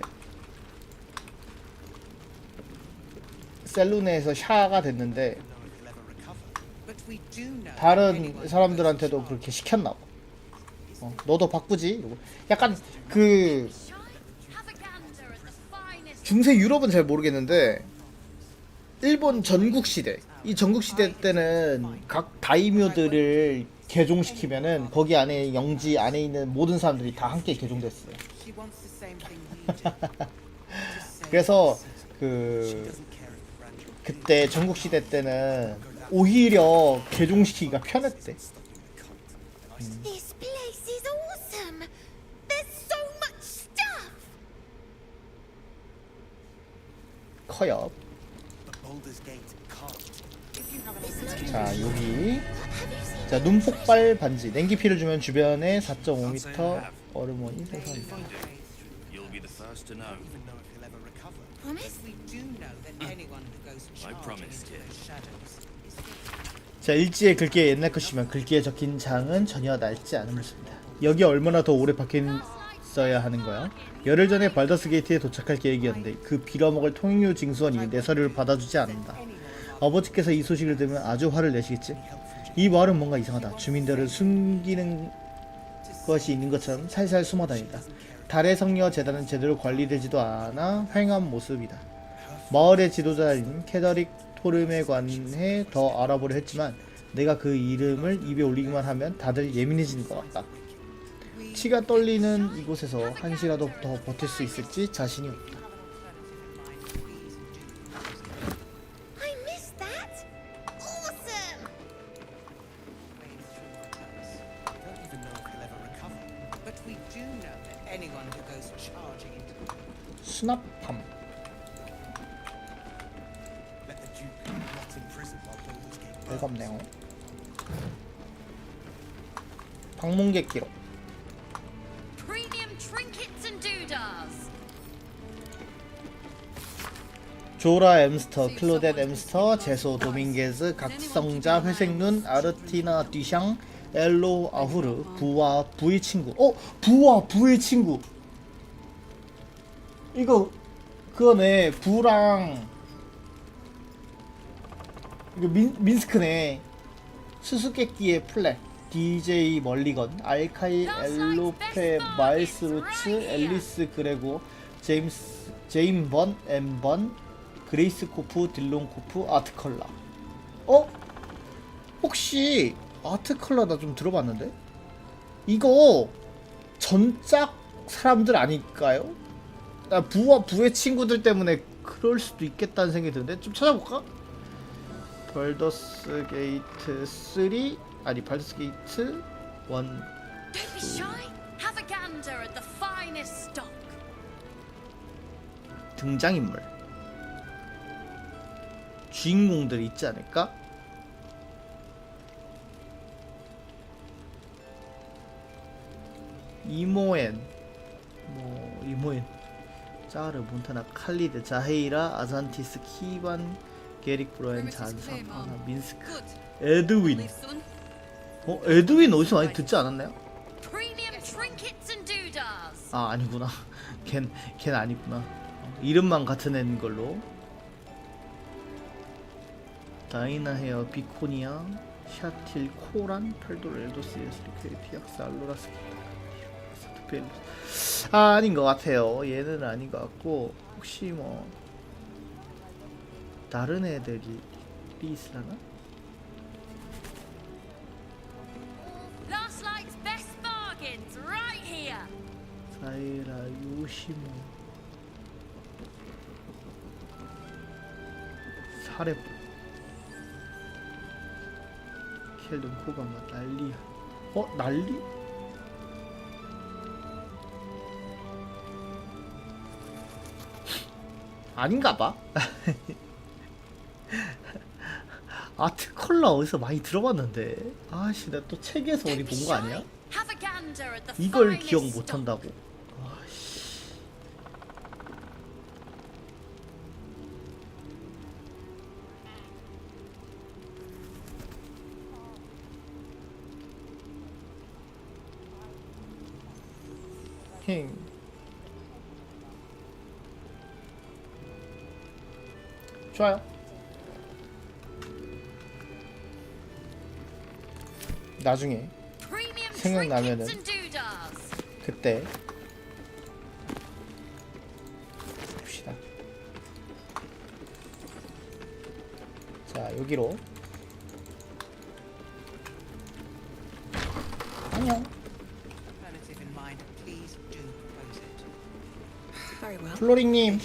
셀루네에서 샤가 됐는데 다른 사람들한테도 그렇게 시켰나봐. 너도 바꾸지? 약간 그 중세 유럽은 잘 모르겠는데 일본 전국시대, 이 전국시대 때는 각 다이묘들을 개종시키면은 거기 안에 영지 안에 있는 모든 사람들이 다 함께 개종됐어요. 그래서 그때 전국시대 때는 오히려 개종시키기가 편했대. This place is awesome. There's so much stuff. 커요. 자, 여기 자, 눈폭발 반지. 냉기 피를 주면 주변에 4.5m 얼음원이 생성합니다. You'll be the first to know. Promise? I promise, kid. 자, 일지에 글귀에 옛날 것이면 글귀에 적힌 장은 전혀 낡지 않은 모습입니다. 여기 얼마나 더 오래 박혀 있어야 하는 거야? 열흘 전에 발더스 게이트에 도착할 계획이었는데 그 빌어먹을 통일류 징수원이 내 서류를 받아주지 않는다. 아버지께서 이 소식을 들으면 아주 화를 내시겠지? 이 마을은 뭔가 이상하다. 주민들을 숨기는 것이 있는 것처럼 살살 숨어다닌다. 달의 성녀 재단은 제대로 관리되지도 않아 휑한 모습이다. 마을의 지도자인 캐더릭 토름에 관해 더 알아보려 했지만 내가 그 이름을 입에 올리기만 하면 다들 예민해지는 것 같다. 치가 떨리는 이곳에서 한시라도 더 버틸 수 있을지 자신이 없다. I missed that. Awesome. 수납함. 별거 없네요. 방문객 기록. Premium trinkets and doodads. 조라 엠스터, 클로덴 엠스터, 제소 도밍게즈, 각성자, 회색눈, 아르티나 듀샹, 엘로 아후르, 부와 부의 친구. 부와 부의 친구. 이거 그거네. 부랑 이거 민스크네. 수수께끼의 플랫. DJ 멀리건, 알카이, 엘로페, 마일스 루츠, 앨리스 그레고, 제임 번, 엠 번, 그레이스 코프, 딜론 코프, 아트 컬러. 혹시 아트 컬러 나 좀 들어봤는데? 이거 전작 사람들 아닐까요? 나 부와 부의 친구들 때문에 그럴 수도 있겠다는 생각이 드는데 좀 찾아볼까? 벌더스 게이트 3 아니 발더스 게이트 1 Don't be shy. Have a gander at the finest stock. 등장인물 주인공들이 있지 않을까? 이모엔 이모엔 짜르 몬타나 칼리드 자헤이라 아잔티스 키반 게릭 브로엔 잔상 하나 민스크 에드윈 에드윈 어디서 많이 듣지 않았나요? Premium trinkets and doodads. 아 아니구나 걘 아니구나 이름만 같은 애인 걸로 다이나 헤어 비코니아 샤틸 코란 팔돌 엘도스 예스리 피악스 알로라스 아닌 것 같아요. 얘는 아닌 것 같고 혹시 뭐 다른 애들이 있으려나? Last night's best bargains right here. 사이라 요시모 사레 켈든 코가마 난리야. 난리? 아닌가봐. 아트 컬러 어디서 많이 들어봤는데 아씨 나 또 책에서 어디 본 거 아니야? 이걸 기억 못한다고. 아씨. 힝. 좋아요. 나중에 생각나면은 그때 봅시다. 자 여기로 안녕. 플로링님.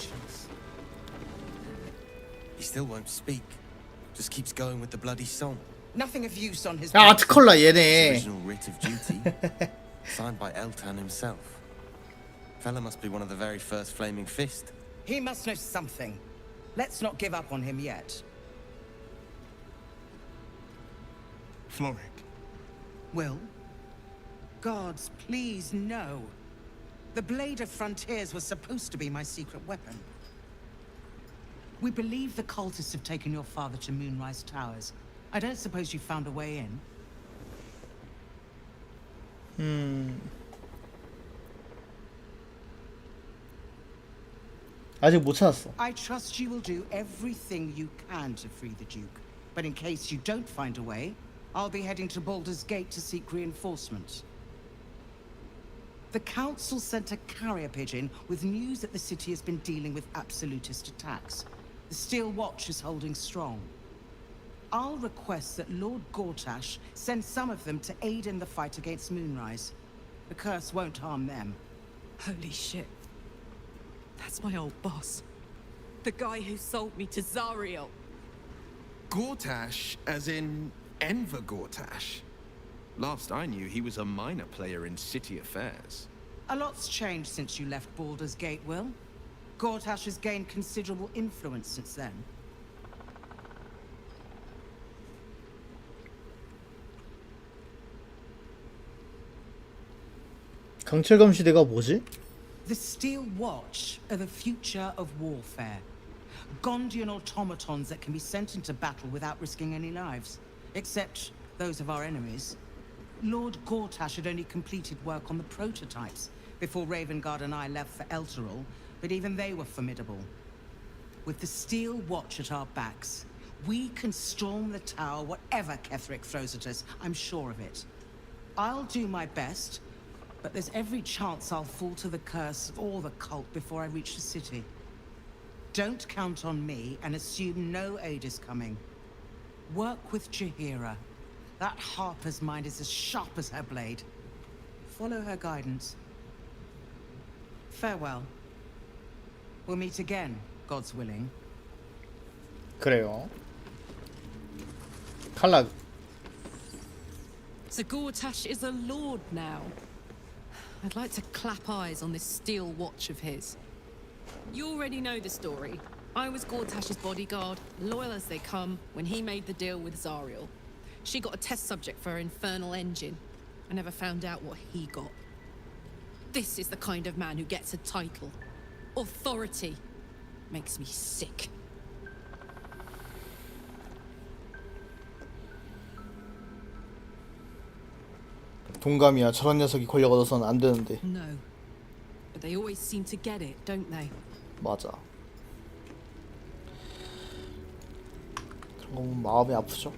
He still won't speak. Just keeps going with the bloody song. Nothing of use on his. 야 아트 컬러 얘네. Original writ of duty, signed by Eltan himself. Fella must be one of the very first Flaming Fist. He must know something. Let's not give up on him yet. Floric. Will? Gods, please no. The Blade of Frontiers was supposed to be my secret weapon. We believe the cultists have taken your father to Moonrise Towers. I don't suppose you found a way in? 아직 못 찾았어. I trust you will do everything you can to free the Duke. But in case you don't find a way, I'll be heading to Baldur's Gate to seek reinforcements. The Council sent a carrier pigeon with news that the city has been dealing with absolutist attacks. The Steel Watch is holding strong. I'll request that Lord Gortash send some of them to aid in the fight against Moonrise. The curse won't harm them. Holy shit. That's my old boss. The guy who sold me to Zariel. Gortash, as in Enver Gortash. Last I knew, he was a minor player in city affairs. A lot's changed since you left Baldur's Gate, Will. Gortash has gained considerable influence since then. 강철검 시대가 뭐지? The Steel Watch are the future of warfare. Gondian automatons that can be sent into battle without risking any lives. Except those of our enemies. Lord Gortash had only completed work on the prototypes before Ravengard and I left for Elturel, but even they were formidable. With the Steel Watch at our backs, we can storm the tower whatever Ketheric throws at us, I'm sure of it. I'll do my best, but there's every chance I'll fall to the curse or the cult before I reach the city. Don't count on me and assume no aid is coming. Work with Jaheira. That Harper's mind is as sharp as her blade. Follow her guidance. Farewell. We'll meet again, God's willing. 그래요. 칼락. So Gortash is a lord now. I'd like to clap eyes on this steel watch of his. You already know the story. I was Gortash's bodyguard, loyal as they come, when he made the deal with Zariel. She got a test subject for her infernal engine. I never found out what he got. This is the kind of man who gets a title. Authority. Makes me sick. 동감이야. 저런 녀석이 권력 얻어서는 안 되는데. No. But they always seem to get it, don't they? 맞아. 그런 거 보면 마음이 아프죠.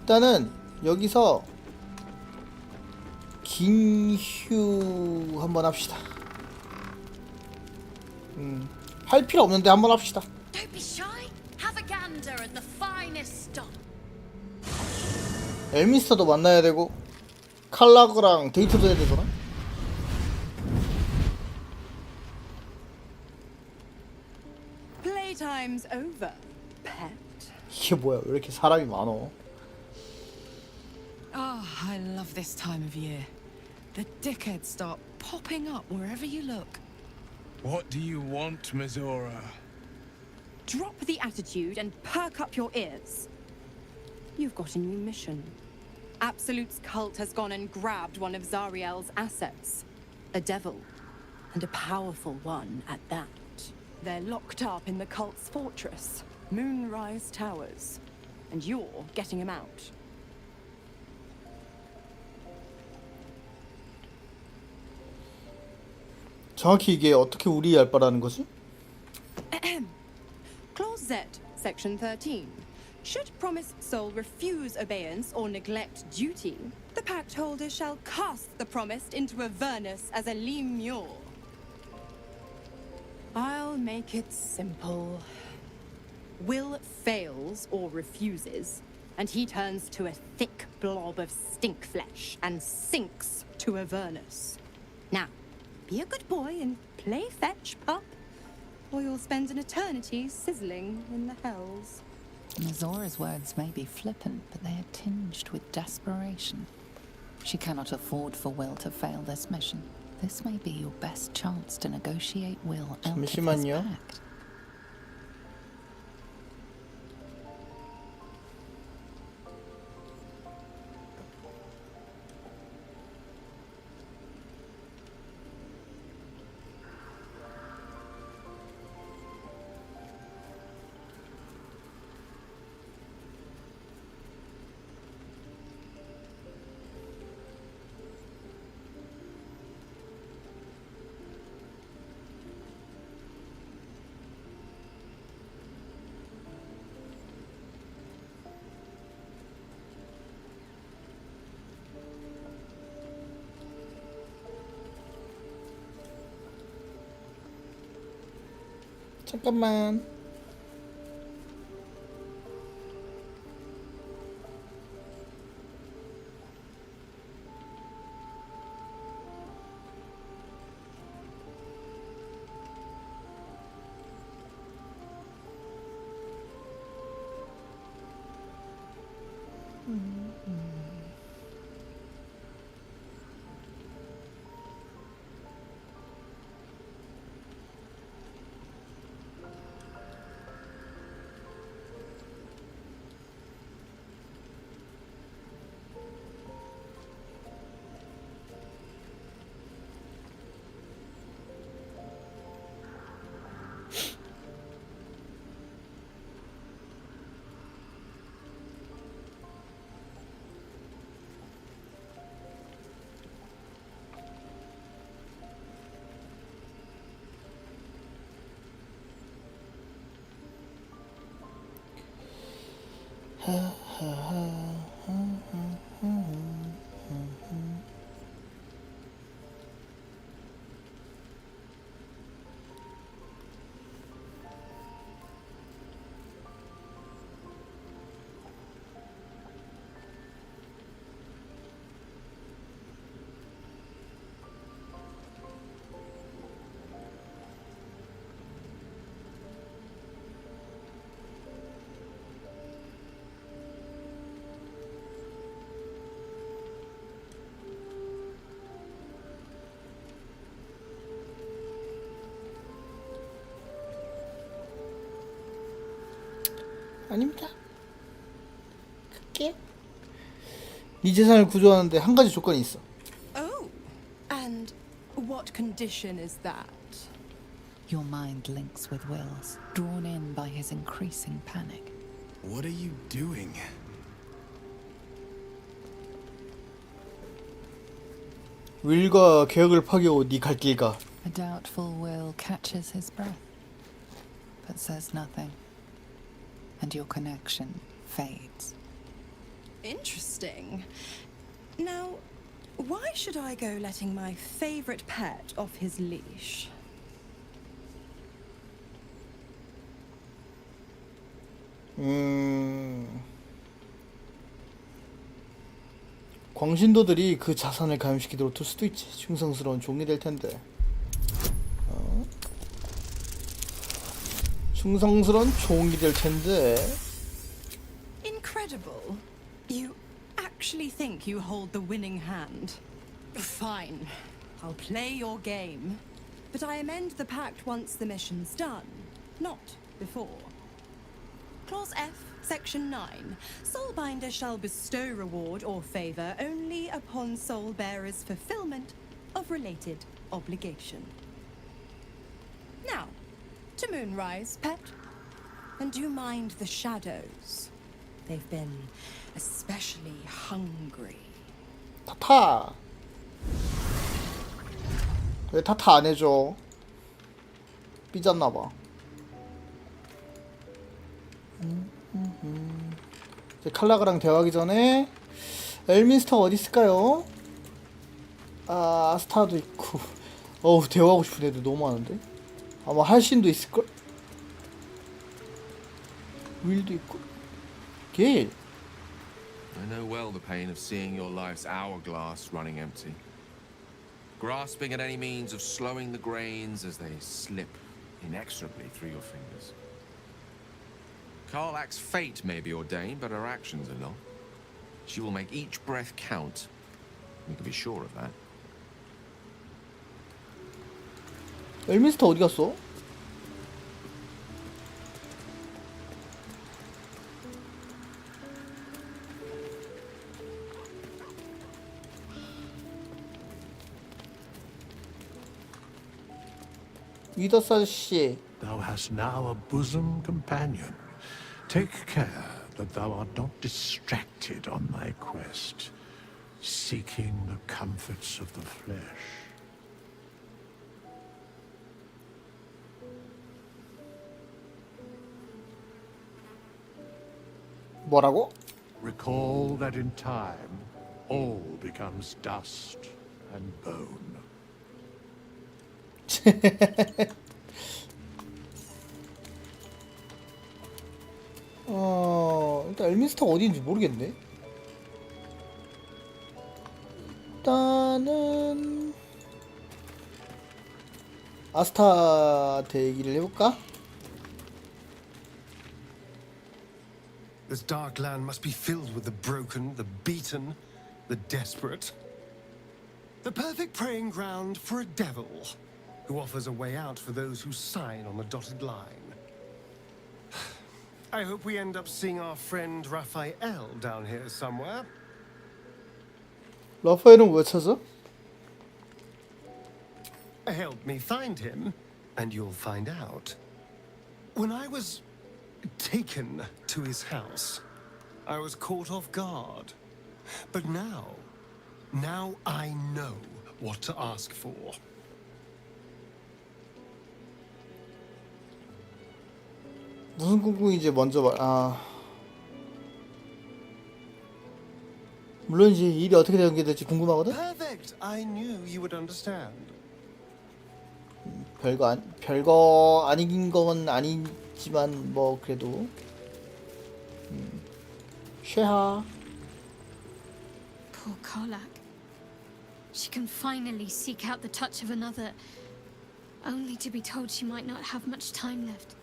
일단은 여기서 긴휴 한번 합시다. 할 필요 없는데 한번 합시다. Don't be shy. Have a gander at the finest stock. 엘미스터도 만나야 되고 칼라그랑 데이트도 해야 되잖아. Playtime's over, pet. 이게 뭐야? 왜 이렇게 사람이 많어? Oh, I love this time of year. The dickheads start popping up wherever you look. What do you want, Mizora? Drop the attitude and perk up your ears. You've got a new mission. Absolute's cult has gone and grabbed one of Zariel's assets. A devil. And a powerful one at that. They're locked up in the cult's fortress, Moonrise Towers. And you're getting him out. 정확히 이게 어떻게 우리 알바라는 거지? Clause Z, Section 13. Should promised soul refuse obeyance or neglect duty, the pact holder shall cast the promised into Avernus as a lemure. I'll make it simple. Will fails or refuses, and he turns to a thick blob of stink flesh and sinks to Avernus. Now, be a good boy and play fetch, pup, or you'll spend an eternity sizzling in the hells. Mizora's words may be flippant, but they are tinged with desperation. She cannot afford for Will to fail this mission. This may be your best chance to negotiate Will out of his 잠시만요. pact. 잠깐만. 아닙니다. 갈게. 네 재산을 구조하는데 한 가지 조건이 있어. Oh, and what condition is that? Your mind links with Will's, drawn in by his increasing panic. What are you doing? 윌과 계획을 파괴하고 네 갈 길 가. A doubtful Will catches his breath, but says nothing, and your connection fades. Interesting. Now, why should I go letting my favorite pet off his leash? 광신도들이 그 자산을 가염시키도록 둘 수도 있지. 충성스러운 종이 될 텐데. 충성스러운 종이 될 텐데. Incredible. You actually think you hold the winning hand? Fine. I'll play your game. But I amend the pact once the mission's done, not before. Clause F, Section 9. Soulbinder shall bestow reward or favor only upon soul bearer's fulfillment of related obligation. Now, to Moonrise, pet. And do you mind the shadows? They've been especially hungry. 타타. 왜 타타 안 해줘? 삐졌나봐. 이제 칼라그랑 대화하기 전에 엘민스터가 어디 있을까요? 아, 아스타도 있고. 어우, 대화하고 싶은 애들 너무 많은데? 아마 할신도 있을걸? 윌도 있고. 길. I know well the pain of seeing your life's hourglass running empty. Grasping at any means of slowing the grains as they slip inexorably through your fingers. Karlach's fate may be ordained, but her actions are not. She will make each breath count. You can be sure of that. 엘민스터 어디 갔어? 위더스 아저씨. Thou hast now a bosom companion. Take care that thou art not distracted on thy quest, seeking the comforts of the flesh. 뭐라고? Recall that in time, all becomes dust and bone. 일단 엘민스터가 어디인지 모르겠네. 일단은 아스타 대기를 해볼까? This dark land must be filled with the broken, the beaten, the desperate. The perfect preying ground for a devil who offers a way out for those who sign on the dotted line. I hope we end up seeing our friend Raphael down here somewhere. 라파엘은 왜 찾아? Help me find him, and you'll find out. When I was taken to his house, I was caught off guard. But now I know what to ask for. 무슨 꿍꿍인지 먼저 말. 물론 이제 일이 어떻게 연계될지 궁금하거든. Perfect. I knew you would understand. 별거 아닌 건 아니지만 뭐 그래도 쉐하. Poor Karlak. She can finally seek out the touch of another, only to be told she might not have much time left.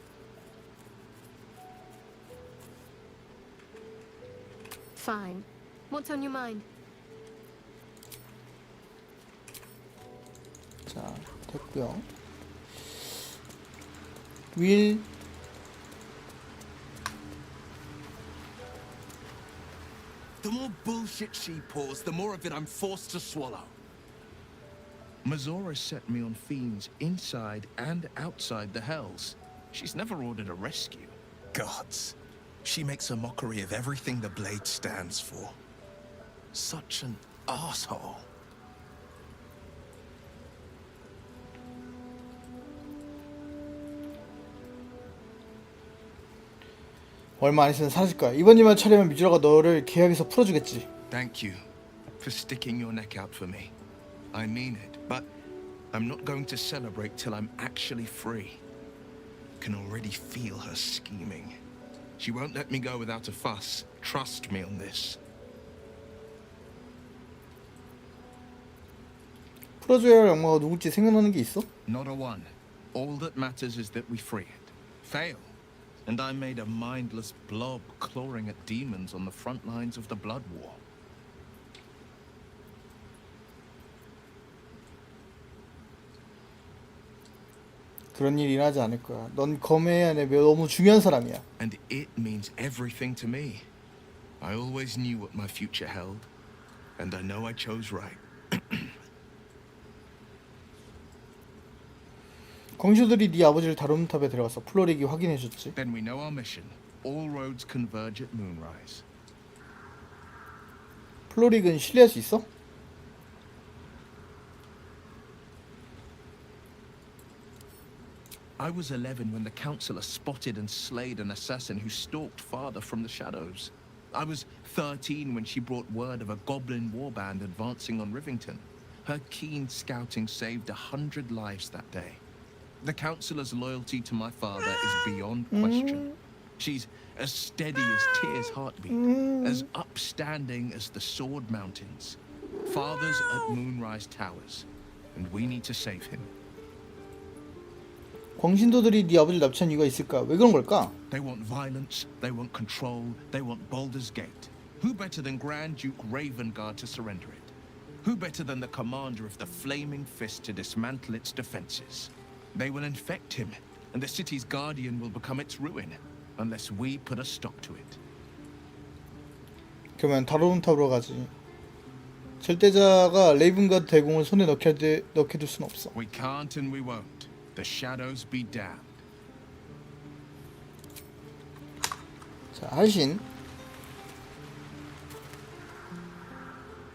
Fine. What's on your mind? 자, 됐고요. 윌. The more bullshit she pours, the more of it I'm forced to swallow. Mazora set me on fiends inside and outside the Hells. She's never ordered a rescue. Gods. She makes a mockery of everything the blade stands for. Such an asshole. 얼마 안 있으면 사라질 거야. 이번 일만 처리하면 미주라가 너를 계약에서 풀어주겠지. Thank you for sticking your neck out for me. I mean it, but I'm not going to celebrate till I'm actually free. Can already feel her scheming. She won't let me go without a fuss. Trust me on this. 풀어줘야 할 악마가 누굴지 생각나는 게 있어? Not a one. All that matters is that we free it. Fail, and I made a mindless blob clawing at demons on the front lines of the Blood War. 그런 일 일어나지 않을 거야. 넌 검의 안에 너무 중요한 사람이야. And it means everything to me. I always knew what my future held, and I know I chose right. 광주들이 네 아버지를 다루는 탑에 데려가서 플로릭이 확인해줬지. Then we know our mission. All roads converge at moonrise. 플로릭은 신뢰할 수 있어? I was 11 when the Councillor spotted and slayed an assassin who stalked father from the shadows. I was 13 when she brought word of a goblin warband advancing on Rivington. Her keen scouting saved 100 lives that day. The Councillor's loyalty to my father is beyond question. She's as steady as Tyr's heartbeat, as upstanding as the Sword Mountains. Father's at Moonrise Towers, and we need to save him. 광신도들이 네 아버지를 납치한 이유가 있을까? 왜 그런 걸까? They want violence, they want control, they want Baldur's Gate. Who better than Grand Duke Ravengard to surrender it? Who better than the commander of the Flaming Fist to dismantle its defenses? They will infect him, and the city's guardian will become its ruin, unless we put a stop to it. 그러면 다루는 탑으로 가지. 절대자가 레이븐가드 대공을 손에 넣게 둘 순 없어. We can't and we won't. The shadows be damned. 자, 할신.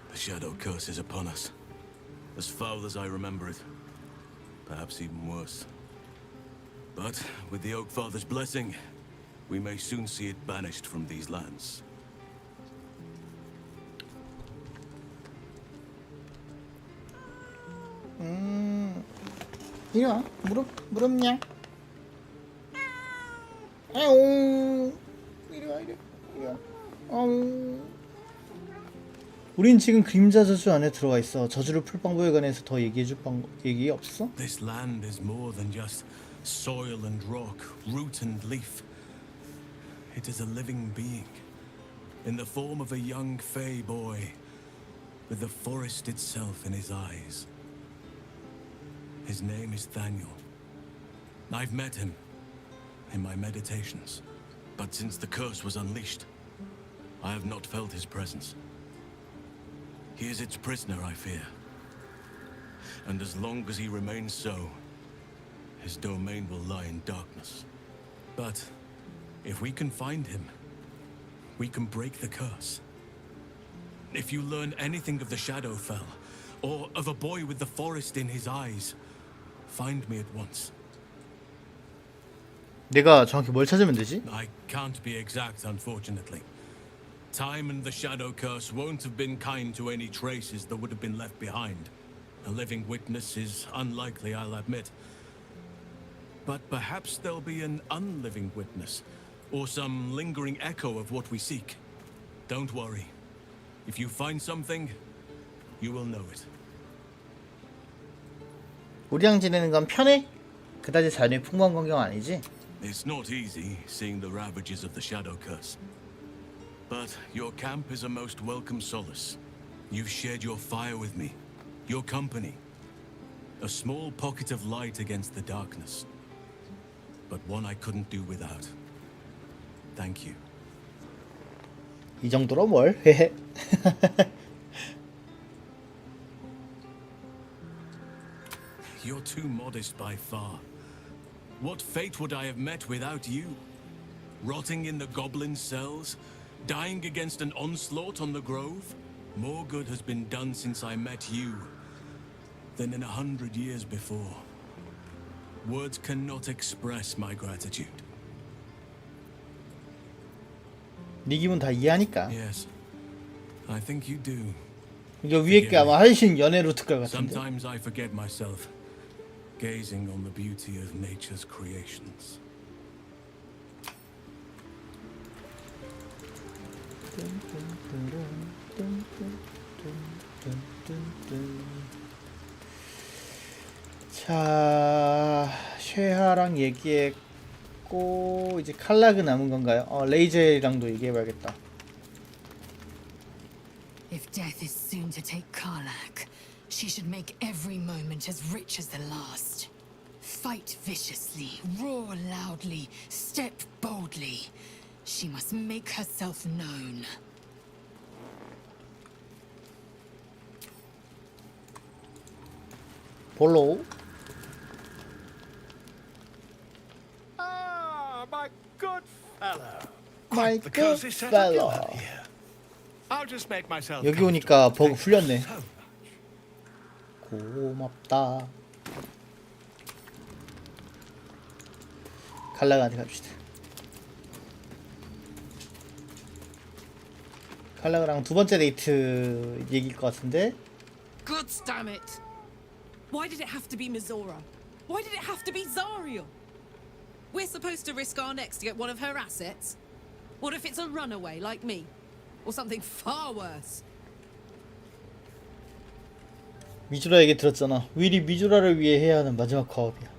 The shadow curse is upon us. As foul as I remember it. Perhaps even worse. But with the Oak Father's blessing, we may soon see it banished from these lands. 이리 와. 무릎냐? 에옹. 이리 와. 우린 지금 그림자 저주 안에 들어가 있어. 저주를 풀 방법에 관해서 더 얘기 없어? This land is more than just soil and rock, root and leaf. It is a living being, in the form of a young fey boy, with the forest itself in his eyes. His name is Thaniel. I've met him in my meditations, but since the curse was unleashed, I have not felt his presence. He is its prisoner, I fear. And as long as he remains so, his domain will lie in darkness. But if we can find him, we can break the curse. If you learn anything of the Shadowfell, or of a boy with the forest in his eyes, find me at once. 내가 정확히 뭘 찾으면 되지? I can't be exact, unfortunately. Time and the Shadow Curse won't have been kind to any traces that would have been left behind. A living witness is unlikely, I'll admit. But perhaps there'll be an unliving witness, or some lingering echo of what we seek. Don't worry. If you find something, you will know it. 우리랑 지내는 건 편해? 그다지 자연이 풍부한 광경 아니지? It's not easy seeing the ravages of the Shadow Curse. But your camp is a most welcome solace. You've shared your fire with me, your company. A small pocket of light against the darkness. But one I couldn't do without. Thank you. 이 정도로 뭘? You're too modest by far. What fate would I have met without you? Rotting in the goblin cells? Dying against an onslaught on the grove? More good has been done since I met you than in 100 years before. Words cannot express my gratitude. 네 기분 다 이해하니까. Yes, I think you do. 이거 위에 게 아마 한신 연애 루트가 같은데. Sometimes I forget myself, gazing on the beauty of nature's creations. 자, 쉐하랑 얘기했고 이제 칼락은 남은 건가요? 레이젤이랑도 얘기해봐야겠다. If death is soon to take Karlak, she should make every moment as rich as the last. Fight viciously, roar loudly, step boldly. She must make herself known. 볼로우? Ah, my good fellow. My The good cozy setup you fellow. have here. I'll just make myself 여기 오니까 버그 풀렸네. 고맙다. 칼락한테 갑시다. 칼락이랑 두 번째 데이트 얘기일 것 같은데. God damn it! Why did it have to be Mizora? Why did it have to be Zariel? We're supposed to risk our necks to get one of her assets? What if it's a runaway like me? Or something far worse? 미주라 얘기 들었잖아. 윌이 미주라를 위해 해야 하는 마지막 과업이야.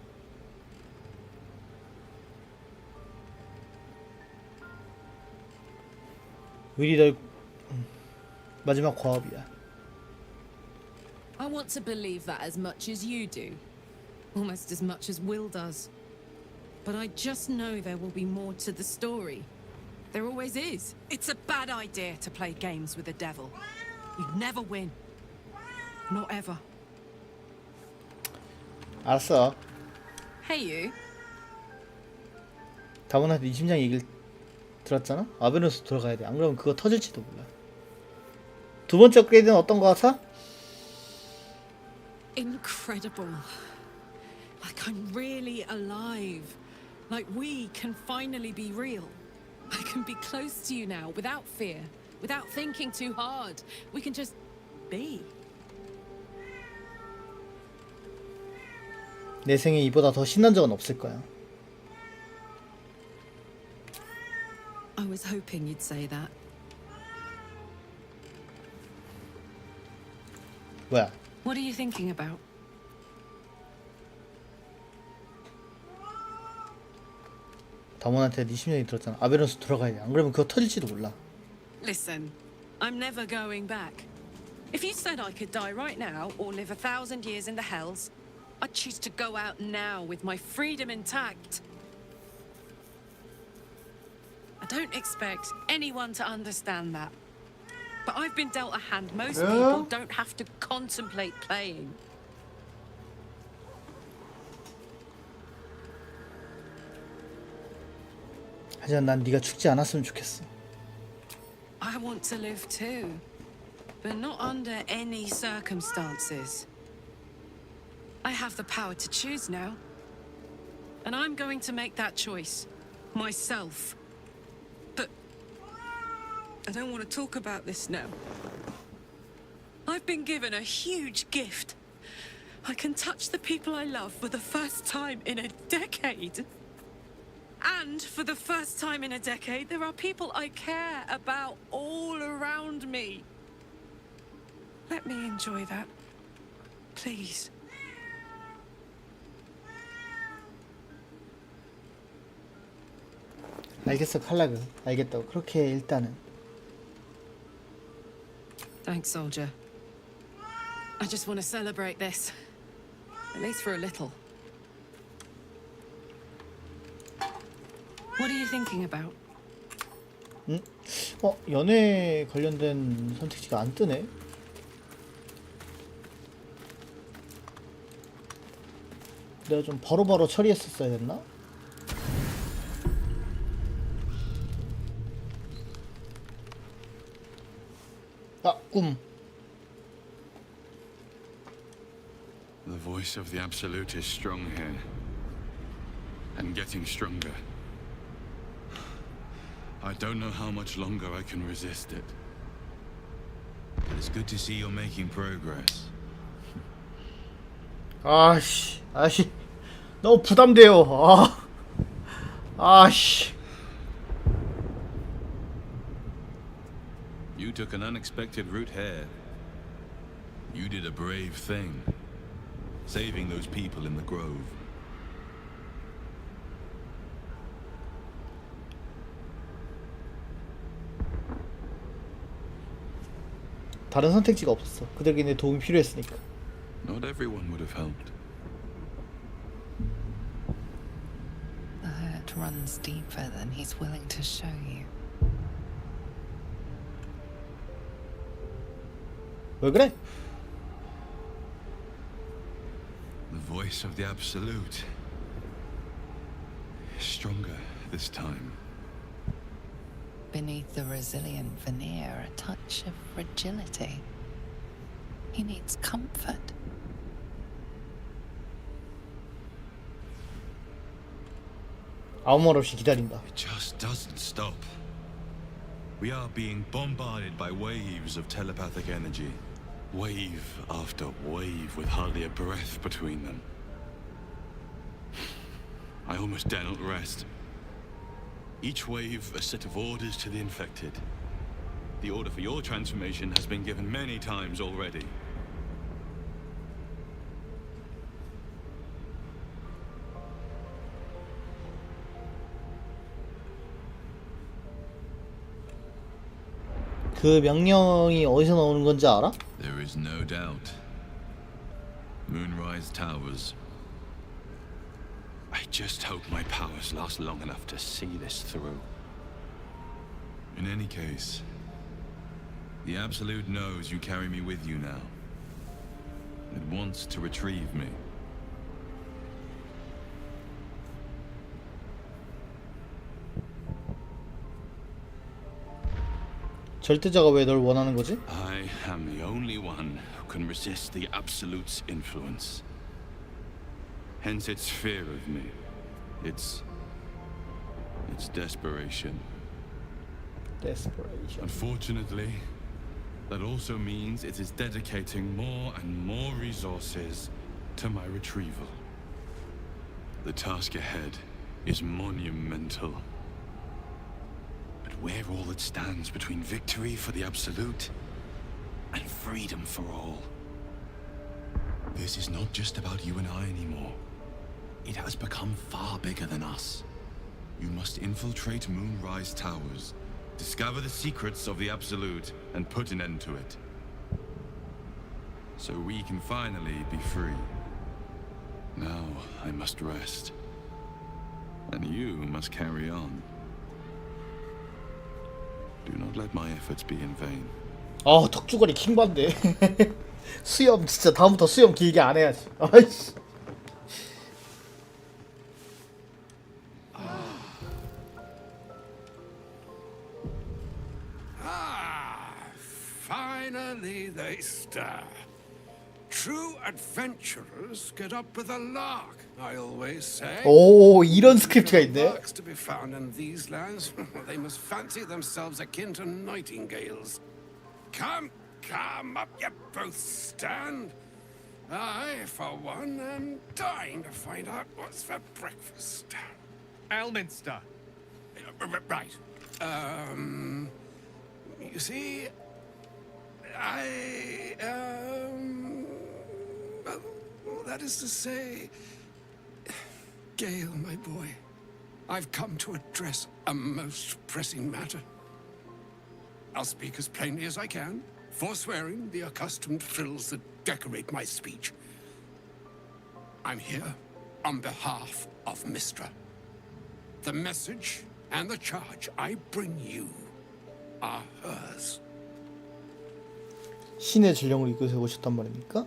윌이 널 마지막 과업이야. I want to believe that as much as you do. Almost as much as Will does. But I just know there will be more to the story. There always is. It's a bad idea to play games with the devil. You'd never win. Not ever. 알았어. Hey you. 다문한테 네 심장 얘기를 들었잖아? 아베노스 들어가야 돼. 안 그러면 그거 터질지도 몰라. 두 번째 업그레이드는 어떤 거 같아? Incredible. Like I'm really alive. Like we can finally be real. I can be close to you now without fear, without thinking too hard. We can just be. 내 생에 이보다 더 신난 적은 없을 거야. I was hoping you'd say that. 뭐야? What are you thinking about? 다문한테 네 심장이 들었잖아. 아베노스 들어가야 돼. 안 그러면 그거 터질지도 몰라. Listen, I'm never going back. If you said I could die right now or live 1,000 years in the hells, I'd choose to go out now with my freedom intact. I don't expect anyone to understand that. But I've been dealt a hand most people don't have to contemplate playing. 하지만 난 네가 죽지 않았으면 좋겠어. I want to live too, but not under any circumstances. I have the power to choose now. And I'm going to make that choice. Myself. But I don't want to talk about this now. I've been given a huge gift. I can touch the people I love for the first time in a decade. And for the first time in a decade, there are people I care about all around me. Let me enjoy that. Please. 알겠어, 칼락은. 알겠다고. 그렇게 일단은. Thanks, soldier. I just want to celebrate this. At least for a little. What are you thinking about? 응? 연애 관련된 선택지가 안 뜨네. 내가 좀 바로바로 처리했었어야 됐나? 꿈. The voice of the Absolute is strong here. And getting stronger. I don't know how much longer I can resist it. But it's good to see you're making progress. 아씨, 너무 부담돼요. 아씨. You took an unexpected route here. You did a brave thing, saving those people in the grove. 다른 선택지가 없었어. 그들에게 내 도움이 필요했으니까. Not everyone would have helped. The hurt runs deeper than he's willing to show you. 왜 그래? The voice of the Absolute is stronger this time. Beneath the resilient veneer, a touch of fragility. He needs comfort. 아무 말 없이 기다린다. It just doesn't stop. We are being bombarded by waves of telepathic energy. Wave after wave with hardly a breath between them. I almost dare not rest. Each wave a set of orders to the infected. The order for your transformation has been given many times already. 그 명령이 어디서 나오는 건지 알아? There is no doubt. Moonrise Towers. I just hope my powers last long enough to see this through. In any case, the Absolute knows you carry me with you now. It wants to retrieve me. 절대자가 왜 널 원하는 거지? I am the only one who can resist the Absolute's influence. Hence its fear of me. Its desperation. Desperation. Unfortunately, that also means it is dedicating more and more resources to my retrieval. The task ahead is monumental. But we're all that stands between victory for the Absolute and freedom for all. This is not just about you and I anymore. It has become far bigger than us. You must infiltrate Moonrise Towers, discover the secrets of the Absolute, and put an end to it. So we can finally be free. Now I must rest. And you must carry on. Do not let my efforts be in vain. 턱주거리 킹받네. 수염 진짜 다음부터 수염 길게 안 해야지. 아이씨. Finally they stir. True adventurers get up with a lark I always say. 오, 이런 스크립트가 있네. Larks to be found in these lands. They must fancy themselves akin to nightingales. Come, come, up you both stand. I, for one, am dying to find out what's for breakfast. Elminster. Right. You see, well, that is to say, Gale, my boy, I've come to address a most pressing matter. I'll speak as plainly as I can, forswearing the accustomed frills that decorate my speech. I'm here on behalf of Mistra. The message and the charge I bring you are hers. 신의 전령을 이끌어 오셨단 말입니까?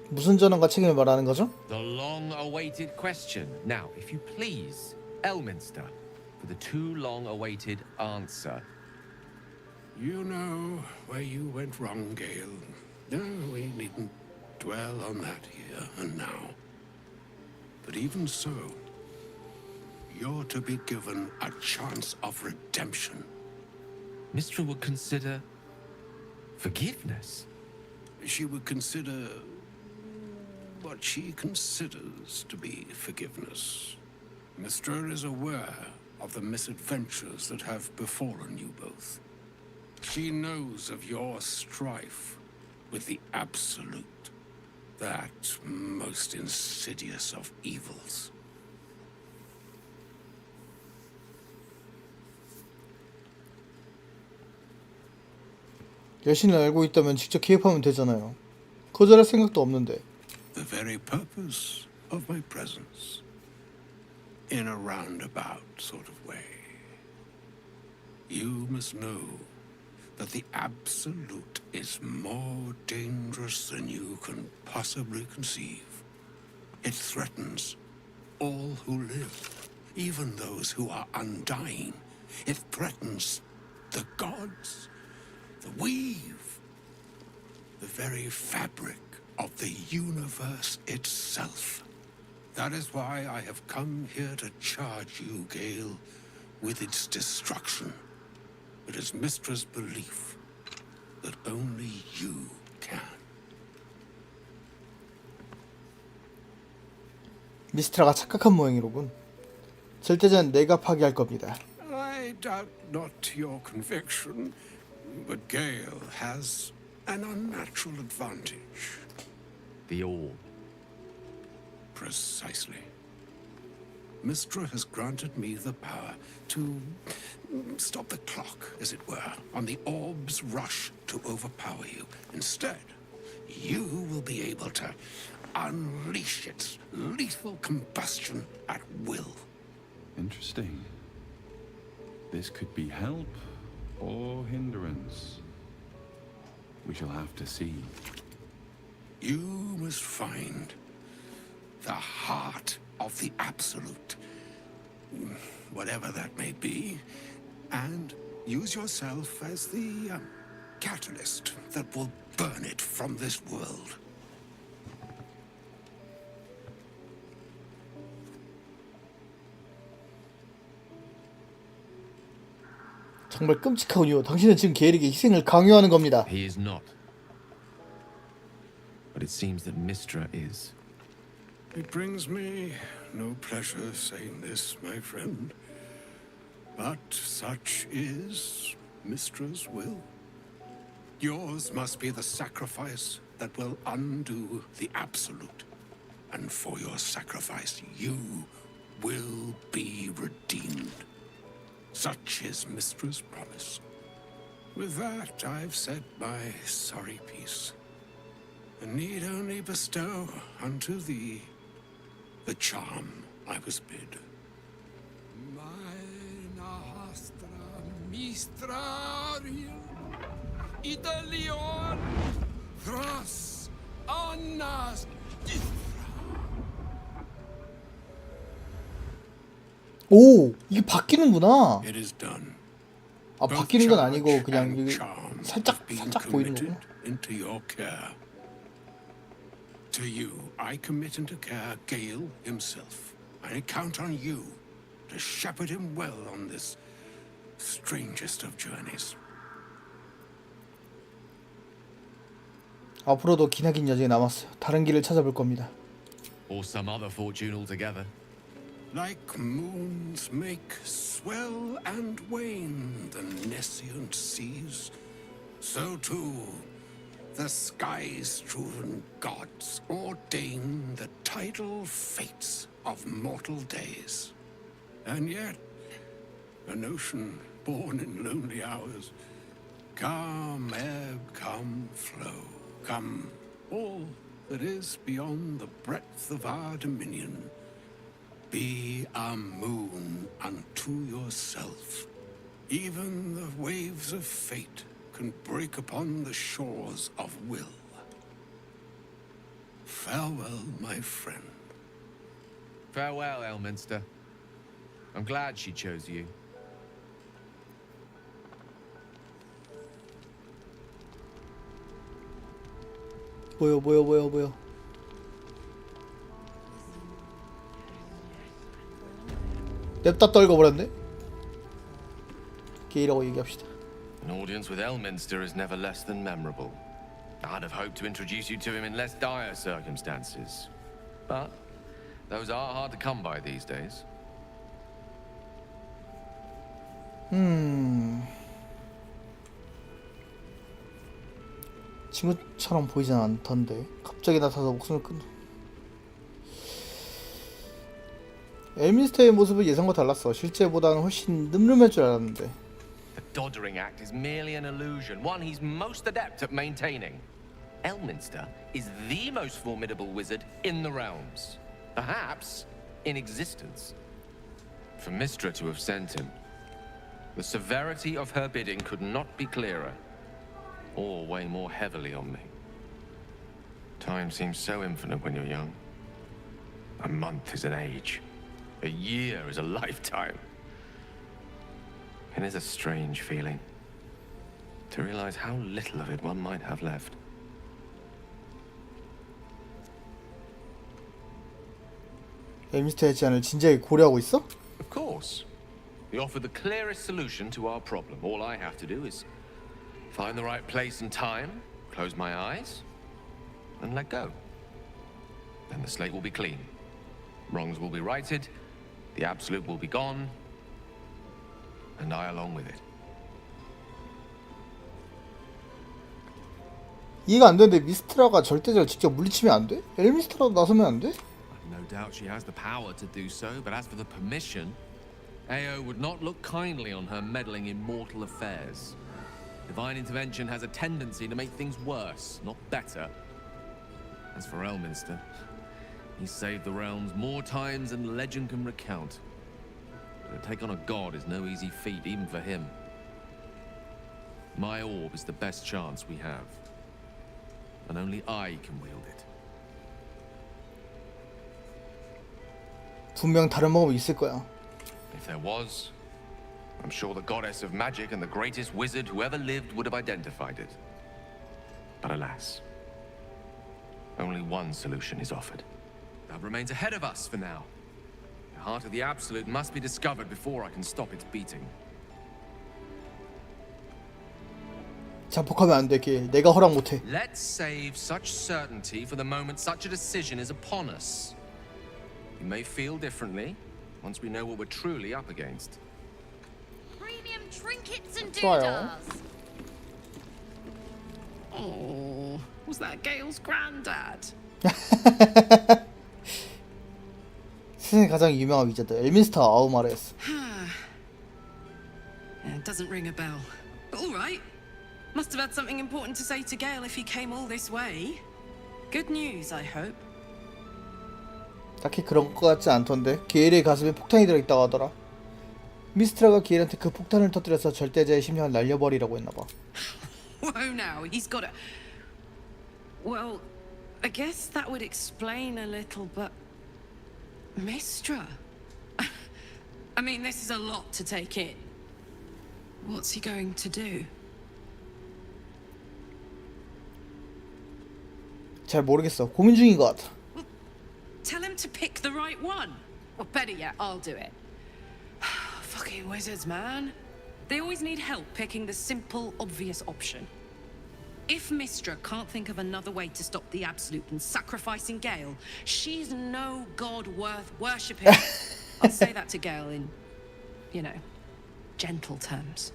무슨 전원과 책임을 말하는 거죠? The long-awaited question. Now, if you please, Elminster, for the too long-awaited answer. You know where you went wrong, Gale. No, we needn't dwell on that here and now. But even so, you're to be given a chance of redemption. Mistra would consider forgiveness. She would consider what she considers to be forgiveness. Mistra is aware of the misadventures that have befallen you both. She knows of your strife with the Absolute, that most insidious of evils. 여신을 알고 있다면 직접 개입하면 되잖아요. 거절할 생각도 없는데. The very purpose of my presence, in a roundabout sort of way. You must know that the Absolute is more dangerous than you can possibly conceive. It threatens all who live, even those who are undying. It threatens the gods, the weave, the very fabric of the universe itself. That is why I have come here to charge you, Gale, with its destruction. It is Mistra's belief that only you can. 미스트라가 착각한 모양이로군. 절대전 내가 파괴할 겁니다. I doubt not your conviction, but Gale has an unnatural advantage. The Orb. Precisely. Mistra has granted me the power to stop the clock, as it were, on the Orb's rush to overpower you. Instead, you will be able to unleash its lethal combustion at will. Interesting. This could be help or hindrance. We shall have to see. You must find the heart of the Absolute, whatever that may be, and use yourself as the catalyst that will burn it from this world. 정말 끔찍하군요. 당신은 지금 게일에게 희생을 강요하는 겁니다. He is not. But it seems that Mistra is. It brings me no pleasure saying this, my friend, but such is Mistra's will. Yours must be the sacrifice that will undo the Absolute, and for your sacrifice you will be redeemed. Such is Mistra's promise. With that, I've said my sorry piece, and need only bestow unto thee the charm I was bid. Mina hastra mistrarium idelion thras annas 오, 이게 바뀌는구나. It is done. 아, 바뀌는 건 아니고 그냥 이게 살짝 보이는 거구나. into your care. To you, I commit and to care Gale himself. I count on you to shepherd him well on this strangest of journeys. 앞으로도 기나긴 여정이 남았어요. 다른 길을 찾아볼 겁니다. Or some other fortune altogether. Like moons make swell and wane the nescient seas, so too the skies-strewn gods ordain the tidal fates of mortal days. And yet, an ocean born in lonely hours, come ebb, come flow, come all that is beyond the breadth of our dominion. Be a moon unto yourself. Even the waves of fate can break upon the shores of will. Farewell, my friend. Farewell, Elminster. I'm glad she chose you. 뭐요? 냅다 떨궈버렸네? 게이라고 얘기합시다. An audience with Elminster is never less than memorable. I'd have hoped to introduce you to him in less dire circumstances. But those are hard to come by these days. 친구처럼 보이진 않던데 갑자기 나타나서 목숨을 끊. 엘민스터의 모습은 예상과 달랐어. 실제보다는 훨씬 늠름할 줄 알았는데. The Doddering Act is merely an illusion, one he's most adept at maintaining. Elminster is the most formidable wizard in the realms, perhaps in existence. For Mystra to have sent him, the severity of her bidding could not be clearer, or weigh more heavily on me. Time seems so infinite when you're young. A month is an age. A year is a lifetime. It is a strange feeling to realize how little of it one might have left. 엘민스터의 제안을 진지하게 고려하고 있어? Of course. We offer the clearest solution to our problem. All I have to do is find the right place and time, close my eyes, and let go. Then the slate will be clean. Wrongs will be righted, the absolute will be gone, and I along with it. 이해가 안 되는데 미스트라가 절대적으로 직접 물리치면 안 돼? 엘민스터라도 나서면 안 돼? No doubt she has the power to do so, but as for the permission, Ao would not look kindly on her meddling in mortal affairs. Divine intervention has a tendency to make things worse, not better. As for Elminster, he's saved the realms more times than legend can recount. But to take on a god is no easy feat, even for him. My orb is the best chance we have, and only I can wield it. 분명 다른 방법이 있을 거야. If there was, I'm sure the goddess of magic and the greatest wizard who ever lived would have identified it. But alas, only one solution is offered. That remains ahead of us for now. The heart of the Absolute must be discovered before I can stop its beating. 자폭하면 안 돼, 걔. 내가 허락 못해. Let's save such certainty for the moment such a decision is upon us. We may feel differently once we know what we're truly up against. Premium trinkets and 좋아요. doodahs. Oh, was that Gale's granddad? 세상에 가장 유명한 위저드 엘민스터 아우마르였어. It doesn't ring a bell. But all right. Must have had something important to say to Gale if he came all this way. Good news, I hope. 딱히 그런 것 같지 않던데. 게일의 가슴에 폭탄이 들어있다고 하더라. 미스트라가 게일한테 그 폭탄을 터뜨려서 절대자의 심장을 날려버리라고 했나봐. Whoa now, he's got a... Well, I guess that would explain a little, but... Mystra? I mean, this is a lot to take in. What's he going to do? 잘 모르겠어. 고민 중인 것 같아. Tell him to pick the right one. Or better yet, I'll do it. Fucking wizards, man. They always need help picking the simple, obvious option. If Mystra can't think of another way to stop the Absolute than sacrificing Gale, she's no god worth worshipping. I'll say that to Gale in, you know, gentle terms.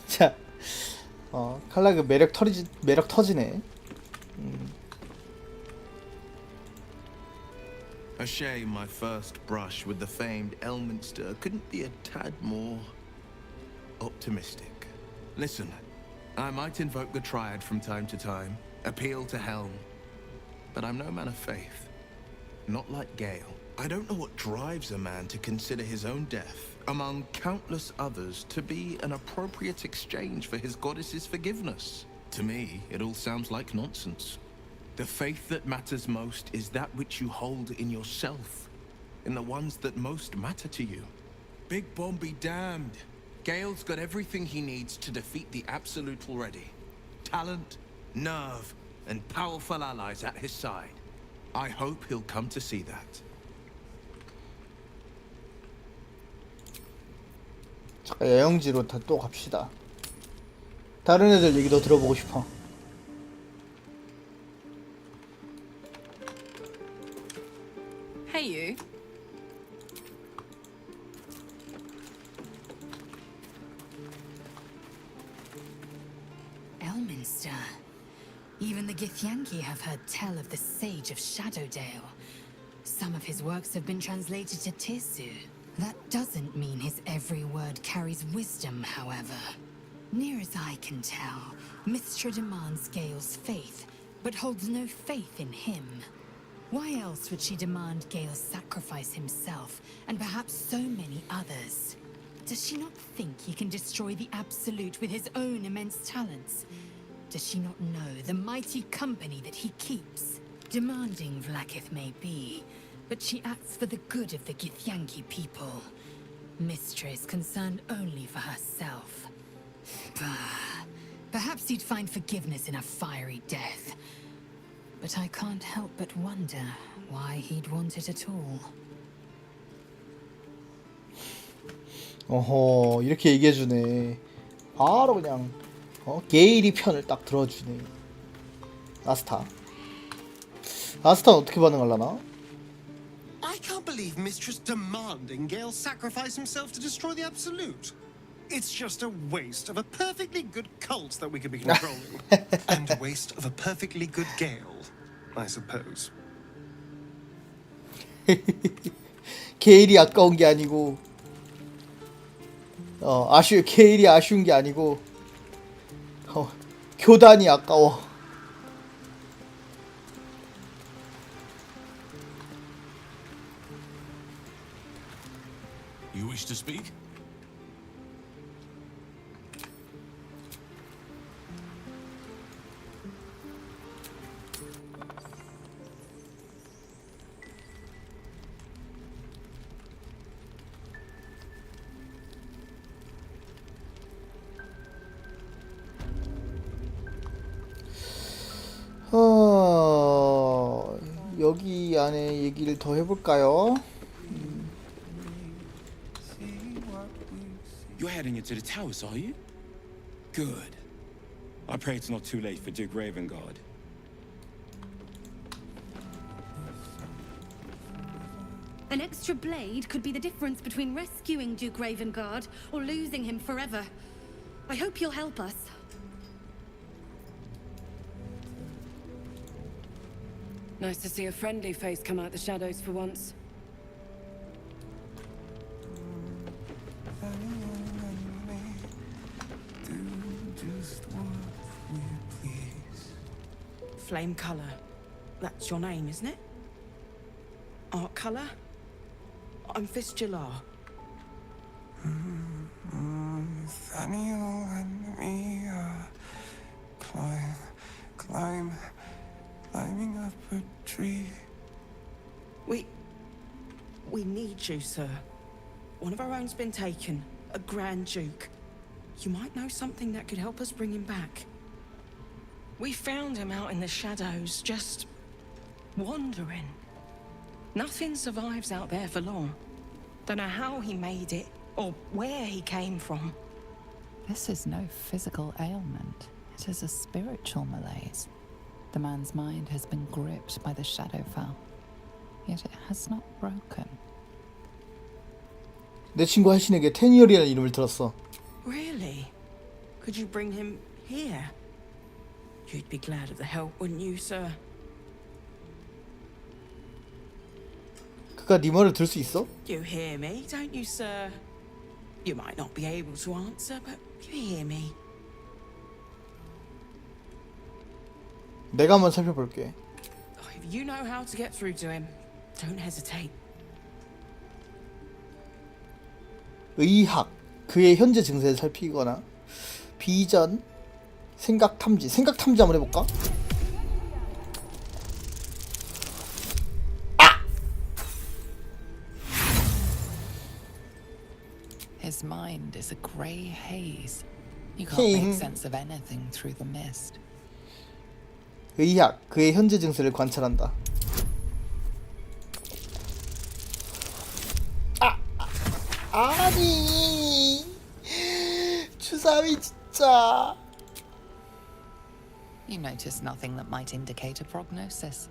자, 칼라그 매력 터지네. A shame my first brush with the famed Elminster couldn't be a tad more optimistic. Listen, I might invoke the Triad from time to time, appeal to Helm, but I'm no man of faith. Not like Gale. I don't know what drives a man to consider his own death, among countless others, to be an appropriate exchange for his goddess's forgiveness. To me, it all sounds like nonsense. The faith that matters most is that which you hold in yourself, in the ones that most matter to you. Big Bomb be damned. Gale's got everything he needs to defeat the Absolute already. Talent, nerve, and powerful allies at his side. I hope he'll come to see that. 자, 여행지로 또 갑시다. 다른 애들 얘기도 들어보고 싶어. Hey, you. Elminster. Even the Githyanki have heard tell of the Sage of Shadowdale. Some of his works have been translated to Tirsu. That doesn't mean his every word carries wisdom, however. Near as I can tell, Mystra demands Gale's faith, but holds no faith in him. Why else would she demand Gale sacrifice himself, and perhaps so many others? Does she not think he can destroy the Absolute with his own immense talents? Does she not know the mighty company that he keeps? Demanding Vlaakith may be, but she acts for the good of the Githyanki people. Mystra is concerned only for herself. Bah. Perhaps he'd find forgiveness in a fiery death. But I can't help but wonder why he'd want it at all. 어허, 이렇게 얘기해주네. 바로 그냥 게일이 편을 딱 들어주네. 아스타는 어떻게 반응하려나? I can't believe Mistress demanding Gale sacrifice himself to destroy the Absolute. It's just a waste of a perfectly good cult that we could be controlling. And a waste of a perfectly good Gale, I suppose. 게일이 아까운 게 아니고 게일이 아쉬운 게 아니고 교단이 아까워. You wish to speak? 여기 안에 얘기를 더 해볼까요? You're heading into the towers, are you? Good. I pray it's not too late for Duke Ravengard. An extra blade could be the difference between rescuing Duke Ravengard or losing him forever. I hope you'll help us. Nice to see a friendly face come out the shadows for once. Flame color. That's your name, isn't it? Art color? I'm Fistula. Nathaniel and me climbing up a tree. We need you, sir. One of our own's been taken, a Grand Duke. You might know something that could help us bring him back. We found him out in the shadows, just wandering. Nothing survives out there for long. Don't know how he made it, or where he came from. This is no physical ailment. It is a spiritual malaise. The man's mind has been gripped by the Shadowfell, yet it has not broken. 내 친구 할신에게 테니얼이라는 이름을 들었어. Really? Could you bring him here? You'd be glad of the help, wouldn't you, sir? 그가 네 말을 들을 수 있어? You hear me, don't you, sir? You might not be able to answer, but you hear me. 내가 한번 살펴볼게. If you know how to get through to him, don't hesitate. 의학, 그의 현재 증세를 살피거나 비전, 생각 탐지 한번 해볼까? His mind is a grey haze. You can't make sense of anything through the mist. 의학, 그의 현재 증세를 관찰한다. 아니 주사위 진짜. You notice nothing that might indicate a prognosis.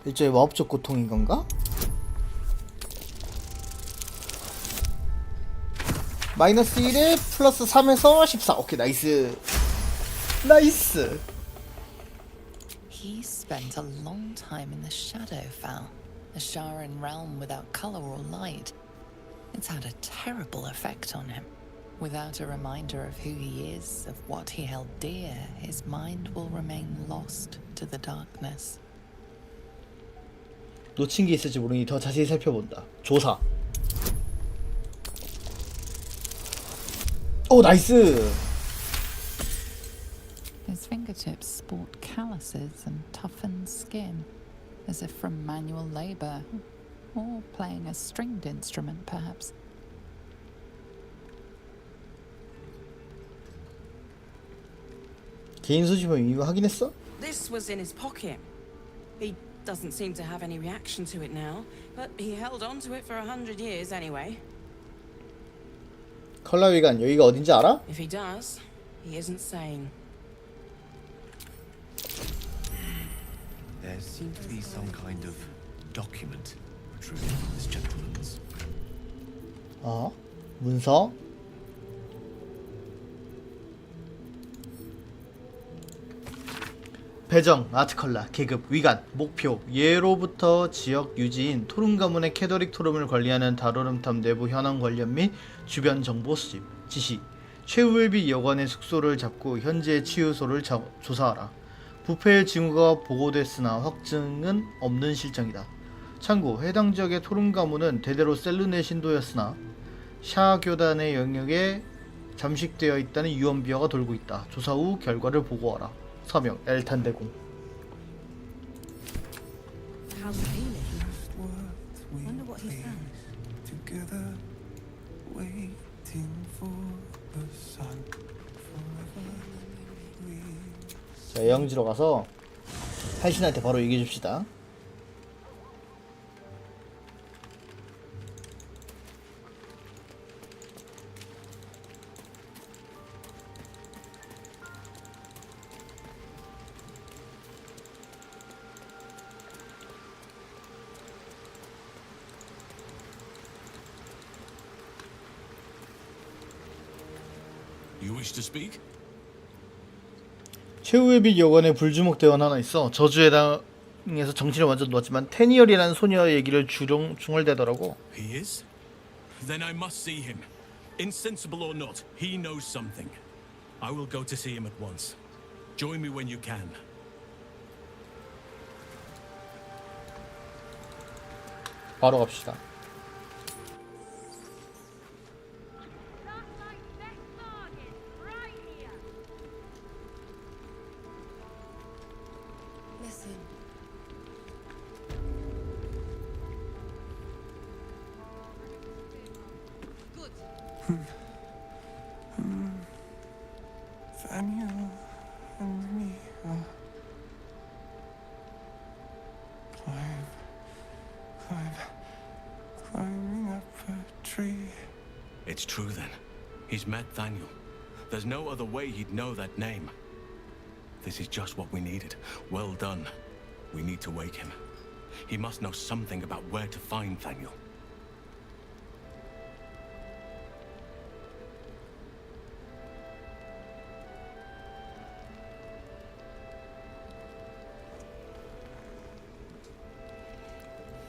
일종의 마법적 고통인 건가? 마이너스 1에 플러스 3에서 14. 오케이, 나이스. 나이스. He spent a long time in the Shadowfell, a Sharan realm without color or light. It's had a terrible effect on him. Without a reminder of who he is, of what he held dear, his mind will remain lost to the darkness. 놓친 게 있을지 모르니 더 자세히 살펴본다. 조사. 오, 나이스. His fingertips sport calluses and toughened skin, as if from manual labor, or playing a stringed instrument, perhaps. 개인 소지품 이거 확인했어? This was in his pocket. He doesn't seem to have any reaction to it now, but he held on to it for 100 years anyway. 컬러위간 여기가 어딘지 알아? If he does, he isn't sane. There seems to be some kind of document protruding from this gentleman's. 문서? 배정, 아트컬러, 계급, 위관, 목표, 예로부터 지역 유지인 토름 가문의 캐더릭 토름을 관리하는 다로름탑 내부 현황 관련 및 주변 정보 수집, 지시, 최우일비 여관의 숙소를 잡고 현재 치유소를 조사하라. 부패의 징후가 보고됐으나 확증은 없는 실정이다. 참고, 해당 지역의 토름 가문은 대대로 셀룬의 신도였으나 샤 교단의 영역에 잠식되어 있다는 유언비어가 돌고 있다. 조사 후 결과를 보고하라. 서명 엘탄 대공. How's he feeling? Wonder what he found. Together, waiting for the sun. Forever we... 자, 예영지로 가서 할신한테 바로 얘기해 줍시다. You wish to speak? 최후의 빛 여관에 불주먹 대원 하나 있어. 저주의 당에서 정신을 완전 놓았지만 테니얼이라는 소녀 얘기를 중얼대더라고. He is? Then I must see him. Insensible or not, he knows something. I will go to see him at once. Join me when you can. 바로 갑시다. Daniel and It's true then. He's met Thaniel. There's no other way he'd know that name. This is just what we needed. Well done. We need to wake him. He must know something about where to find Thaniel.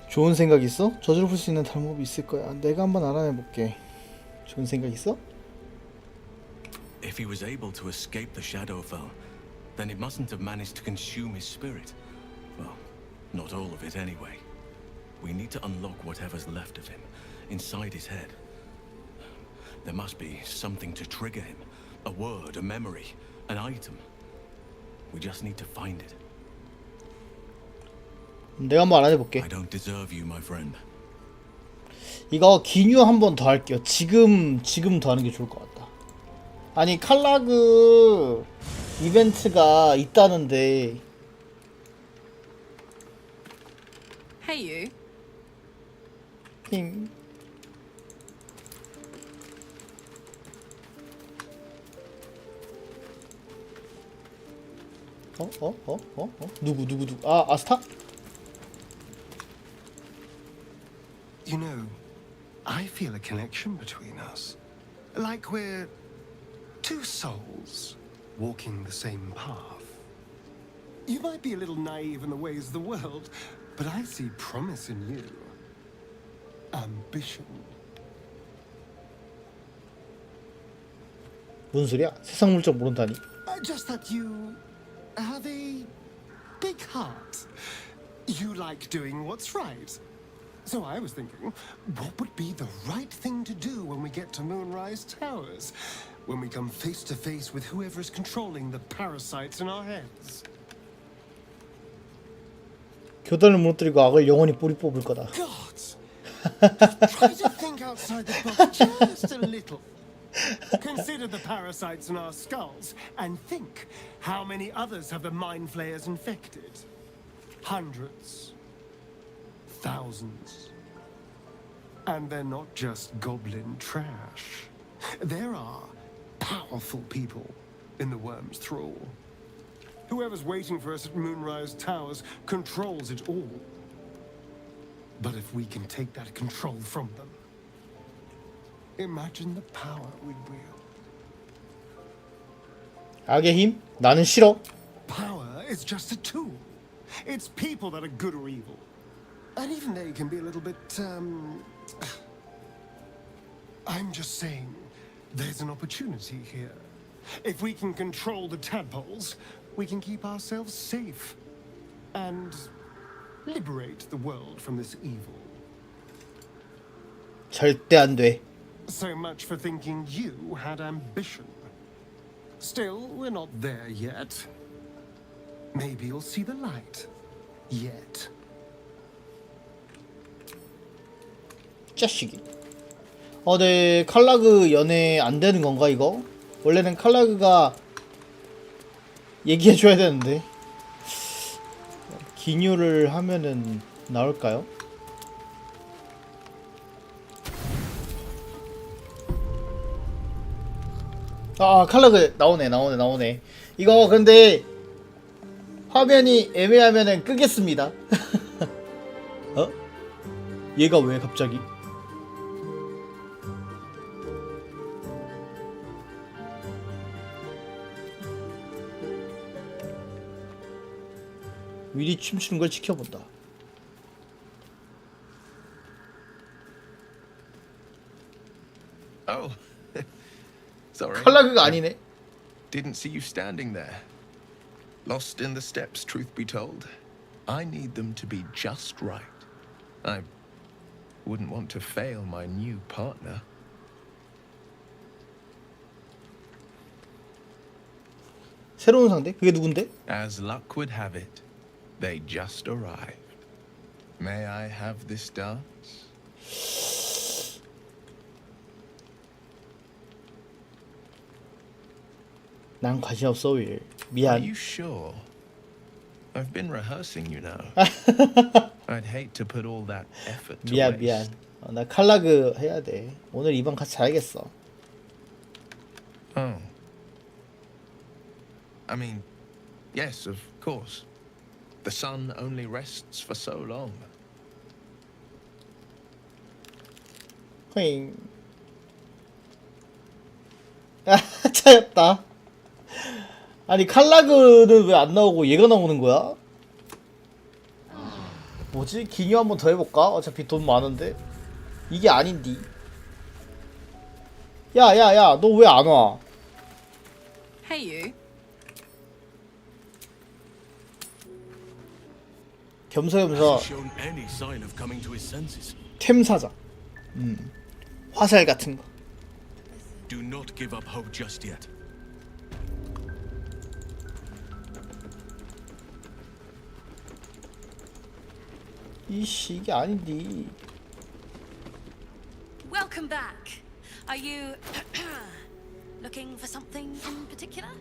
좋은 생각 있어? 저주를 풀 수 있는 방법이 있을 거야. 내가 한번 알아내 볼게. 좋은 생각 있어? If he was able to escape the Shadowfell, then it mustn't have managed to consume his spirit. Well, not all of it anyway. We need to unlock whatever's left of him, inside his head. There must be something to trigger him. A word, a memory, an item. We just need to find it. 내가 한번 알아내 볼게. I don't deserve you, my friend. 이거 기뉴 한 번 더 할게요. 지금 더 하는 게 좋을 것 같다. 아니 칼라그 이벤트가 있다는데. Hey, you. 핑. 누구? 아, 아스타? You know, I feel a connection between us. Like we're two souls walking the same path. You might be a little naive in the ways of the world, but I see promise in you. Ambition. 뭔 소리야? 세상 물정 모른다니. Just that you have a big heart. You like doing what's right. So I was thinking, what would be the right thing to do when we get to Moonrise Towers? When we come face to face with whoever's controlling the parasites in our heads? 교단을 무너뜨리고 악을 영원히 뿌리 뽑을 거다. God! Try to think outside the box just a little. Consider the parasites in our skulls and think how many others have the mind flayers infected. Hundreds. Thousands. And they're not just goblin trash. There are powerful people in the worm's thrall. Whoever's waiting for us at Moonrise Towers controls it all. But if we can take that control from them, imagine the power we'd wield. 악의 힘? 나는 싫어. Power is just a tool. It's people that are good or evil. And even they can be a little bit, I'm just saying, there's an opportunity here. If we can control the tadpoles, we can keep ourselves safe. And liberate the world from this evil. 절대 안 돼. So much for thinking you had ambition. Still, we're not there yet. Maybe you'll see the light. Yet. 자식이. 네, 칼라그 연애 안 되는 건가 이거? 원래는 칼라그가 얘기해줘야 되는데 기뉴를 하면은 나올까요? 아, 칼라그 나오네. 이거 근데 화면이 애매하면은 끄겠습니다. 어? 얘가 왜 갑자기? 미리 춤추는 걸 지켜본다. Oh, sorry. 칼라그가 아니네. Didn't see you standing there. Lost in the steps, truth be told. I need them to be just right. I wouldn't want to fail my new partner. 새로운 상대? 그게 누군데? As luck would have it, they just arrived. May I have this dance? 난 관심 없어, 윌. 미안. Are you sure? I've been rehearsing, you know. I'd hate to put all that effort to 미안 waste. 미안. 나 칼라그 해야 돼. 오늘 이번 같이 자야겠어. Oh. I mean, yes, of course. The sun only rests for so long. 허잉. 아 차였다. 아니 칼라그는 왜 안 나오고 얘가 나오는 거야? 뭐지? 기뉴 한번 더 해볼까? 어차피 돈 많은데 이게 아닌디. 야야야 너 왜 안 와? Hey, you. 겸사겸사 Hasn't shown any sign of coming to his senses. 템 사자. 화살 같은 거. Do not give up hope just yet. 이씨 이게 아닌디. Welcome back. Are you looking for something in particular?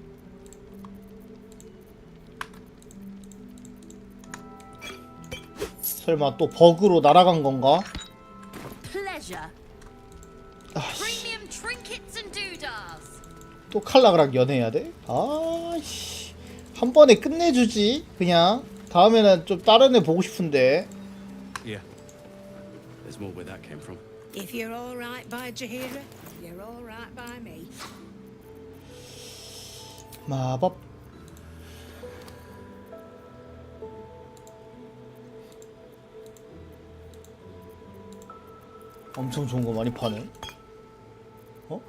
설마 또 버그로 날아간 건가? Pleasure. Premium trinkets and doodads. 또 칼라그랑 연애해야 돼? 아씨 한 번에 끝내주지 그냥. 다음에는 좀 다른 애 보고 싶은데. Yeah. There's more where that came from. If you're all right by Jahira, you're all right by me. 마법. 엄청 좋은 거 많이 파네. 어?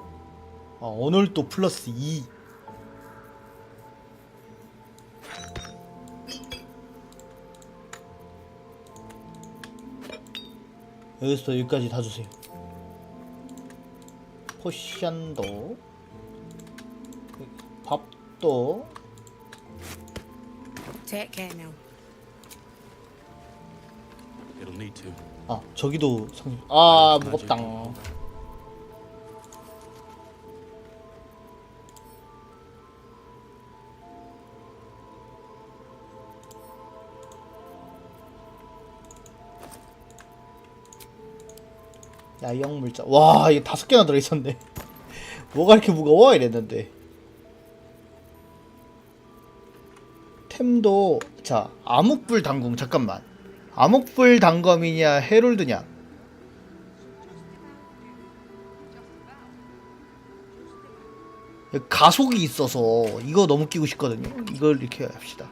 아 오늘도 플러스 2. 여기서 여기까지 다 주세요. 포션도 밥도. Take care now. It'll need to. 아 저기도 상. 아 무겁다. 야영 물자. 와 이게 5개나 들어있었네. 뭐가 이렇게 무거워 이랬는데. 템도 자 암흑불 당궁. 잠깐만 암흑불 단검이냐 헤롤드냐. 가속이 있어서 이거 너무 끼고 싶거든요. 이걸 이렇게 합시다.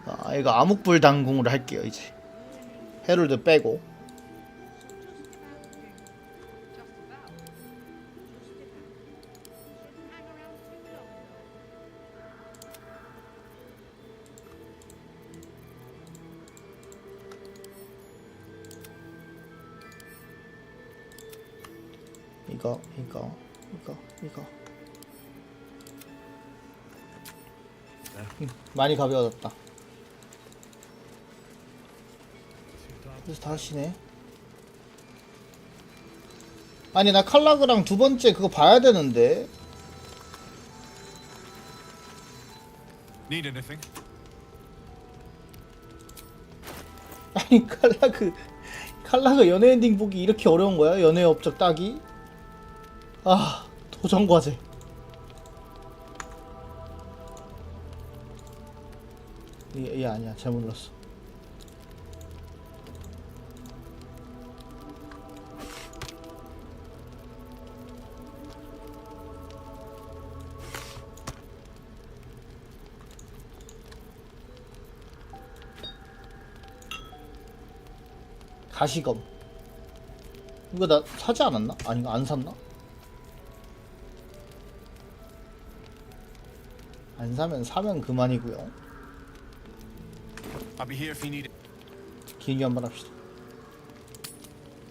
아 이거 암흑불 당궁으로 할게요. 이제 헤롤드 빼고. 이거 많이 가벼워졌다. 그래서 다시네. 아니 나 칼라그랑 두 번째 그거 봐야 되는데. Need anything? 아니 칼라그 연애 엔딩 보기 이렇게 어려운 거야? 연애 업적 따기? 아 도전 과제. 얘 아니야 잘못 눌렀어. 가시검 이거 나 사지 않았나? 아니 이거 안 샀나? 안 사면 그만이고요. I'll be here if you need it. 기획 한번 합시다.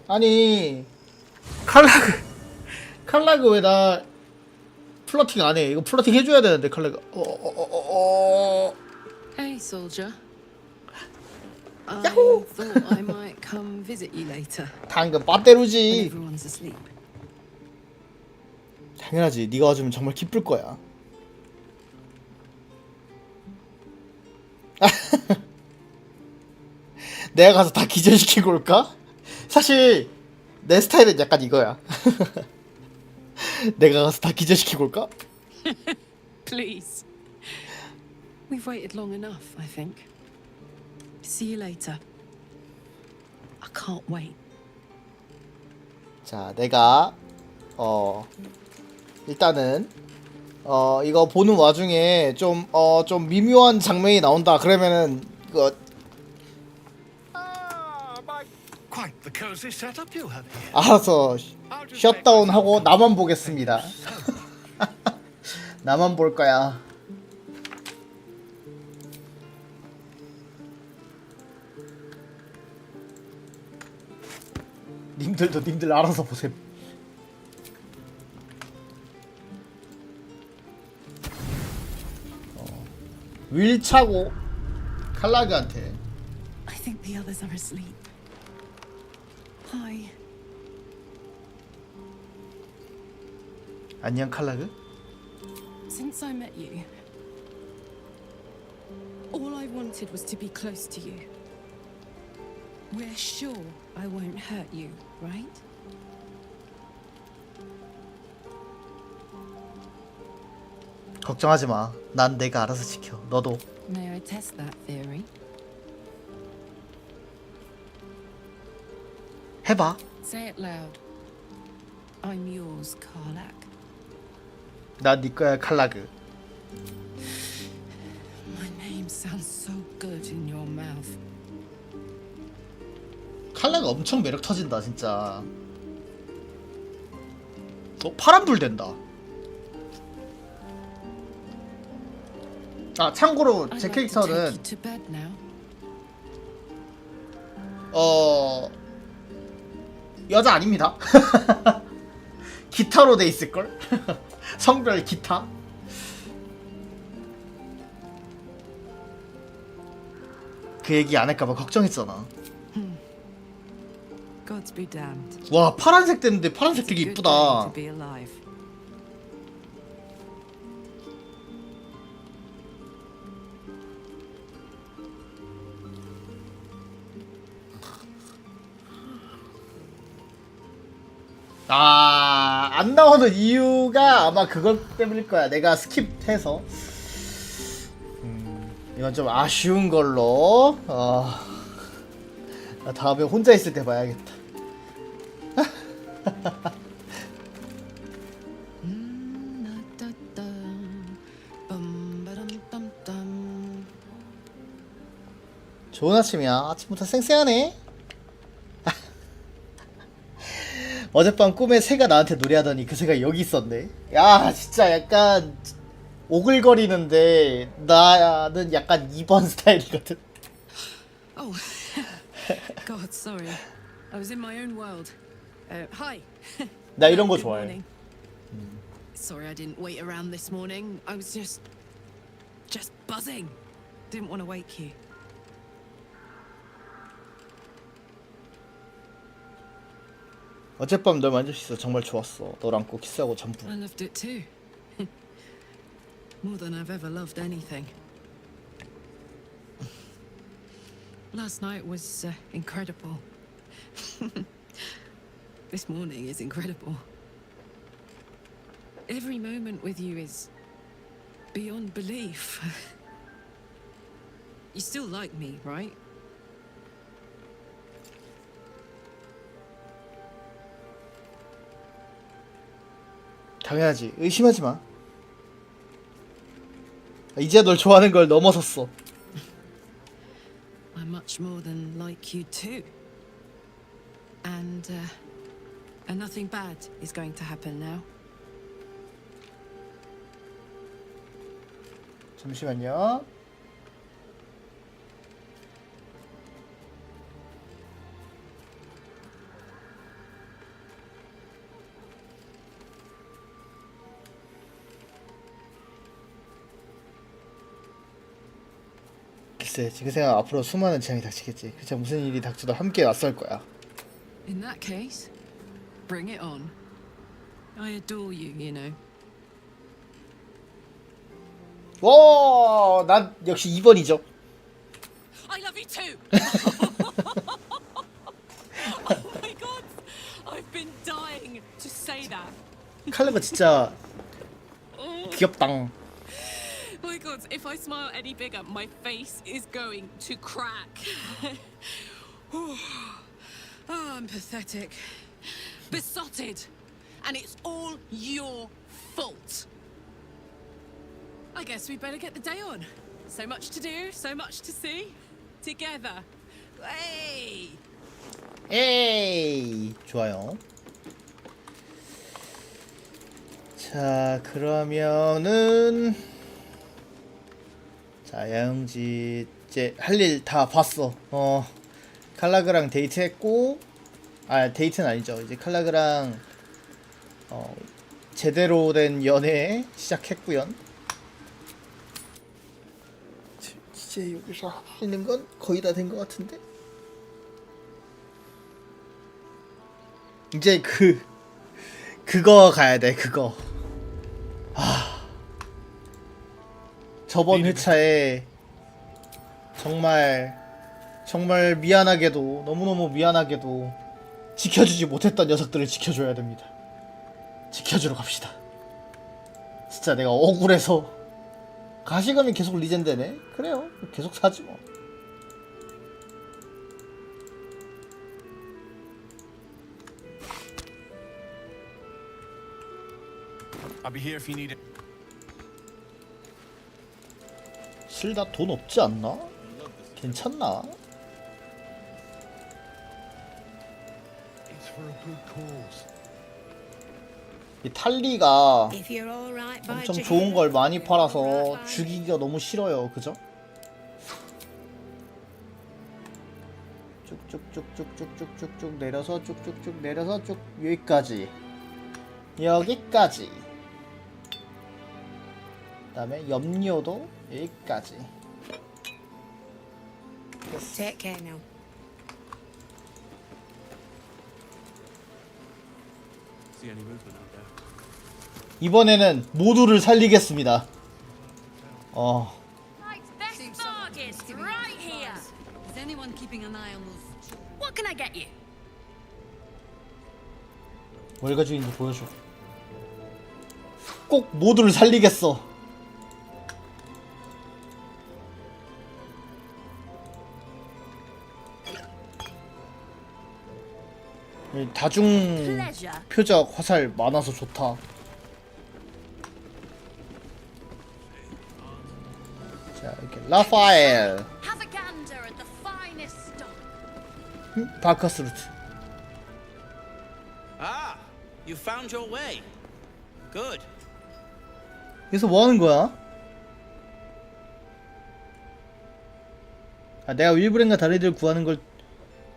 아니 칼라그 왜 나 플러팅 안 해? 이거 플러팅 해줘야 되는데 칼라그. Hey, soldier. I thought I might come visit you later. 당근 when 빠떼루지. everyone's asleep. 당연하지. 네가 와주면 정말 기쁠 거야. 내가 가서 다 기절시키고 올까? 사실 내 스타일은 약간 이거야. 내가 가서 다 기절시키고 올까? Please. We've waited long enough, I think. See you later. I can't wait. 자, 내가 일단은 이거 보는 와중에 좀 미묘한 장면이 나온다. 그러면은 이거 Quite the cozy setup you have here. 알아서 셧다운 하고 나만 보겠습니다. 나만 볼 거야. 님들도 님들 알아서 보셈. 윌 차고 칼라그한테. I think the others are asleep. Hi. 안녕 칼라그. Since I met you, all I wanted was to be close to you. We're sure I won't hurt you, right? 걱정하지 마. 난 내가 알아서 지켜. 너도. May I test that theory? 해봐. Say it loud. I'm yours, Karlak. 난 네 거야 칼라그. My name sounds so good in your mouth. 칼라가 엄청 매력 터진다 진짜. 파란불 된다. 아 참고로 제 캐릭터는 여자 아닙니다. 기타로 돼 있을걸? 성별 기타? 그 얘기 안 할까봐 걱정했잖아. Gods be damned. 와 파란색 됐는데 파란색 되게 이쁘다. Be alive. 안 나오는 이유가 아마 그것 때문일 거야. 내가 스킵해서. 이건 좀 아쉬운 걸로. 다음에 혼자 있을 때 봐야겠다. 좋은 아침이야. 아침부터 쌩쌩하네. 어젯밤 꿈에 새가 나한테 노래하더니 그 새가 여기 있었네. 야 진짜 약간 오글거리는데 나는 약간 2번 스타일이거든. Oh, God, sorry. I was in my own world. Hi. 나 이런 거 Good 좋아해. morning. Sorry I didn't wait around this morning. I was just buzzing. Didn't want to wake you. 어젯밤 널 만질 수 있어 정말 좋았어. 널 안고 키스하고 잠부. I loved it too. More than I've ever loved anything. Last night was incredible. This morning is incredible. Every moment with you is beyond belief. You still like me, right? 당연하지. 의심하지 마. 이제 널 좋아하는 걸 넘어섰어. I'm much more than like you too. And nothing bad is going to happen now. 잠시만요. 글쎄, 지금 생각 앞으로 수많은 재앙이 닥치겠지. 그쵸, 무슨 일이 닥쳐도 함께 맞설 거야. In that case, bring it on. I adore you, you know. 와, 난 역시 2번이죠. I love you too. Oh my god, I've been dying to say that. 칼라가 진짜 귀엽당. My god, if I smile any bigger, my face is going to crack. Oh, I'm pathetic. Besotted. And it's all your fault. I guess we better get the day on. So much to do, so much to see. Together. Hey! 에이, 좋아요. 자, 그러면은 자, 야영지 이제 할 일 다 봤어. 칼라그랑 데이트했고, 아, 데이트는 아니죠. 이제 칼라그랑 제대로 된 연애 시작했구요. 이제 여기서 하는 건 거의 다 된 것 같은데. 이제 그거 가야 돼. 그거. 저번 회차에 정말 미안하게도, 너무너무 미안하게도 지켜주지 못했던 녀석들을 지켜줘야 됩니다. 지켜주러 갑시다. 진짜 내가 억울해서. 가시감이 계속 리젠데네? 그래요, 계속 사지 뭐. I'll be here if you need it. 실다 돈 없지 않나? 괜찮나? It's for a good cause. 이 탈리가 If you're all right by 엄청 Jehovah, 좋은 걸 많이 you're 팔아서 all right by 죽이기가 너무 싫어요. 그죠? 쭉쭉쭉쭉쭉쭉쭉 내려서 쭉쭉쭉 내려서 쭉 여기까지. 여기까지. 그다음에 염료도 여기까지. Take care now. See any movement out there? 이번에는 모두를 살리겠습니다. Best bargains right here. Is anyone keeping an eye on those? What can I get you? 뭘 가지고 있는지 보여줘. 꼭 모두를 살리겠어. 다중 표적 화살 많아서 좋다. 자, 이렇게 라파엘, Have a gander at the finest stock. 바커스 루트. Ah, you found your way. Good. 여기서 뭐 하는 거야? 아, 내가 윌브렌과 다른 애들 구하는 걸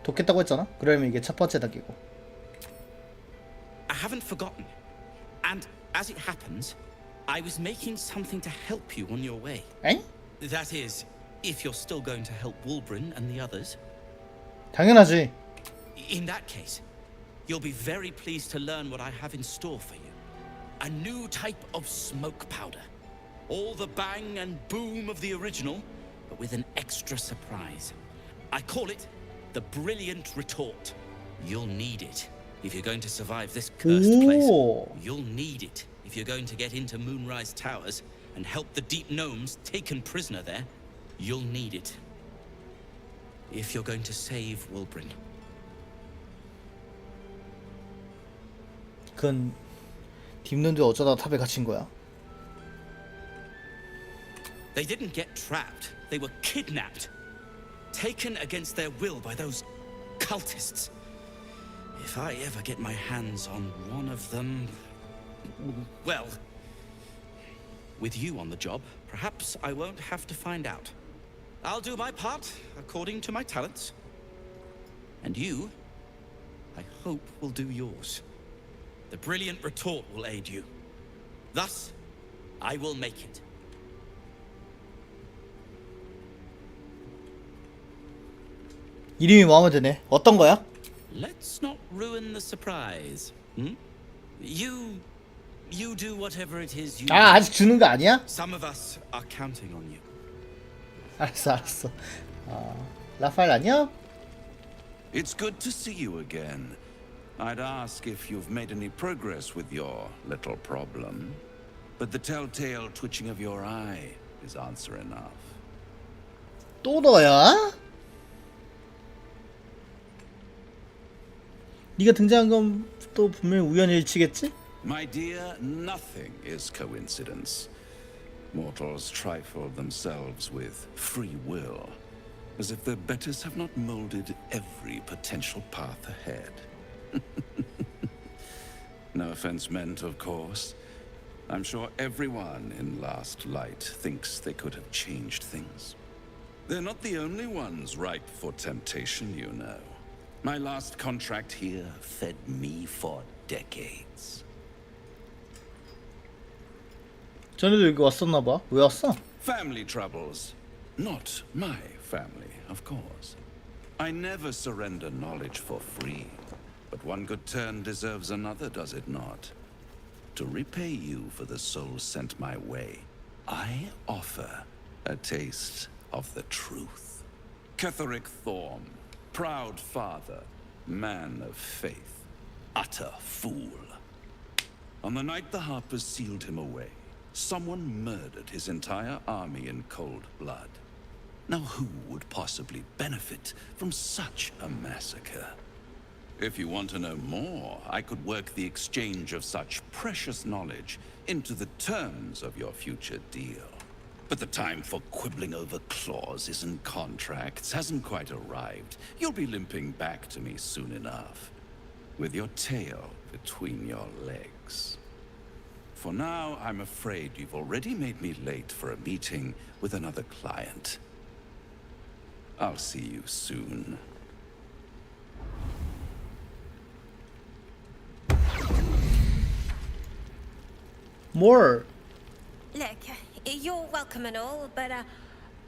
돕겠다고 했잖아? 그러면 이게 첫 번째 단계고. I haven't forgotten. And as it happens, I was making something to help you on your way. 엥? That is, if you're still going to help Wulbren and the others. 당연하지. In that case, you'll be very pleased to learn what I have in store for you. A new type of smoke powder. All the bang and boom of the original, but with an extra surprise. I call it the Brilliant Retort. You'll need it if you're going to survive this cursed place. You'll need it if you're going to get into Moonrise Towers and help the Deep Gnomes taken prisoner there. You'll need it if you're going to save Wulbren. 그건 딥런드 어쩌다 탑에 갇힌 거야? They didn't get trapped. They were kidnapped. Taken against their will by those cultists. If I ever get my hands on one of them... Well... With you on the job, perhaps I won't have to find out. I'll do my part, according to my talents. And you, I hope, will do yours. The Brilliant Retort will aid you. Thus, I will make it. 이름이 마음에 드네. 어떤 거야? Let's not ruin the surprise. Hmm? You do whatever it is you. 아, 아직 주는 거 아니야? Some of us are counting on you. 알았어. 라파엘 안녕? It's good to see you again. I'd ask if you've made any progress with your little problem, but the telltale twitching of your eye is answer enough. 또 너야? 네가 등장한 건 또 분명히 우연일치겠지? My dear, nothing is coincidence. Mortals trifle themselves with free will, as if their betters have not molded every potential path ahead. No offense meant, of course. I'm sure everyone in Last Light thinks they could have changed things. They're not the only ones ripe for temptation, you know. My last contract here fed me for decades. 전에도 여기 왔었나봐. 왜 왔어? Family troubles. Not my family, of course. I never surrender knowledge for free. But one good turn deserves another, does it not? To repay you for the soul sent my way, I offer a taste of the truth. Ketheric Thorm, proud father, man of faith, utter fool. On the night the Harpers sealed him away, someone murdered his entire army in cold blood. Now who would possibly benefit from such a massacre? If you want to know more, I could work the exchange of such precious knowledge into the terms of your future deal. But the time for quibbling over clauses and contracts hasn't quite arrived. You'll be limping back to me soon enough, with your tail between your legs. For now, I'm afraid you've already made me late for a meeting with another client. I'll see you soon. More. Look, you're welcome and all, but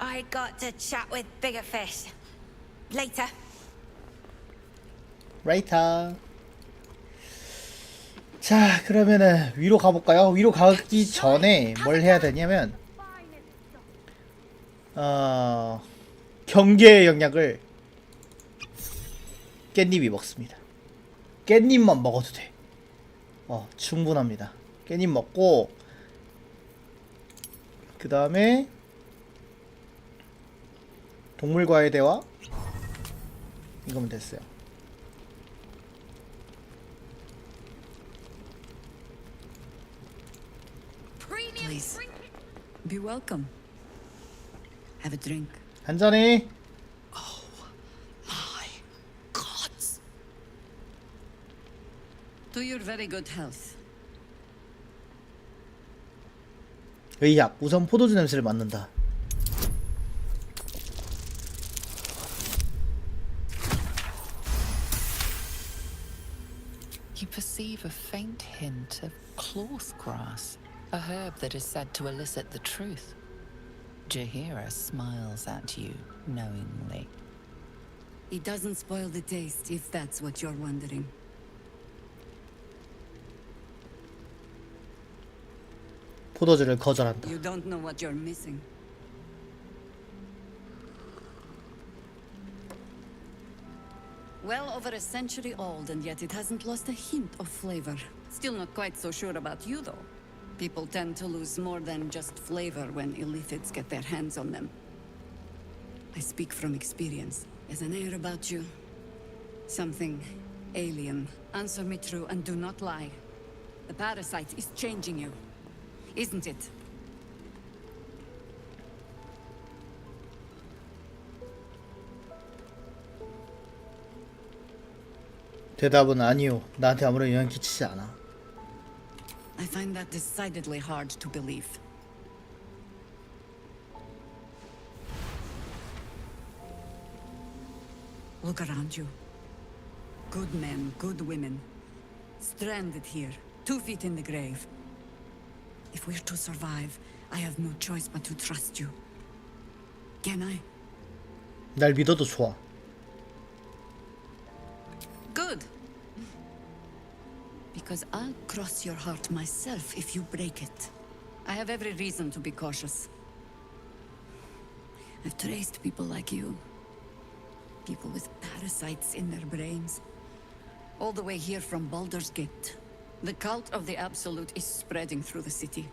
I got to chat with bigger fish. Later. 라이터. 자, 그러면은 위로 가볼까요? 위로 가기 전에 뭘 해야 되냐면 경계의 영약을 깻잎이 먹습니다. 깻잎만 먹어도 돼. 충분합니다. 깻잎 먹고 그 다음에 동물과의 대화 이거면 됐어요. Please, be welcome. Have a drink. 한 잔해. To your very good health. 의약 우선 포도주 냄새를 맡는다. You perceive a faint hint of cloth grass, a herb that is said to elicit the truth. Jaheira smiles at you knowingly. It doesn't spoil the taste, if that's what you're wondering. 포도주를 거절한다. You don't know what you're missing. Well over a century old, and yet it hasn't lost a hint of flavor. Still not quite so sure about you, though. People tend to lose more than just flavor when illithids get their hands on them. I speak from experience. There's an air about you. Something alien. Answer me true and do not lie. The parasite is changing you, isn't it? 대답은 아니요. 나한테 아무런 영향 끼치지 않아. I find that decidedly hard to believe. Look around you. Good men, good women. Stranded here, 2 feet in the grave. If we're to survive, I have no choice but to trust you. Can I? 날 믿어도 좋아. Good. Because I'll cross your heart myself if you break it. I have every reason to be cautious. I've traced people like you, People with parasites in their brains. All the way here from Baldur's Gate. The cult of the Absolute is spreading through the city.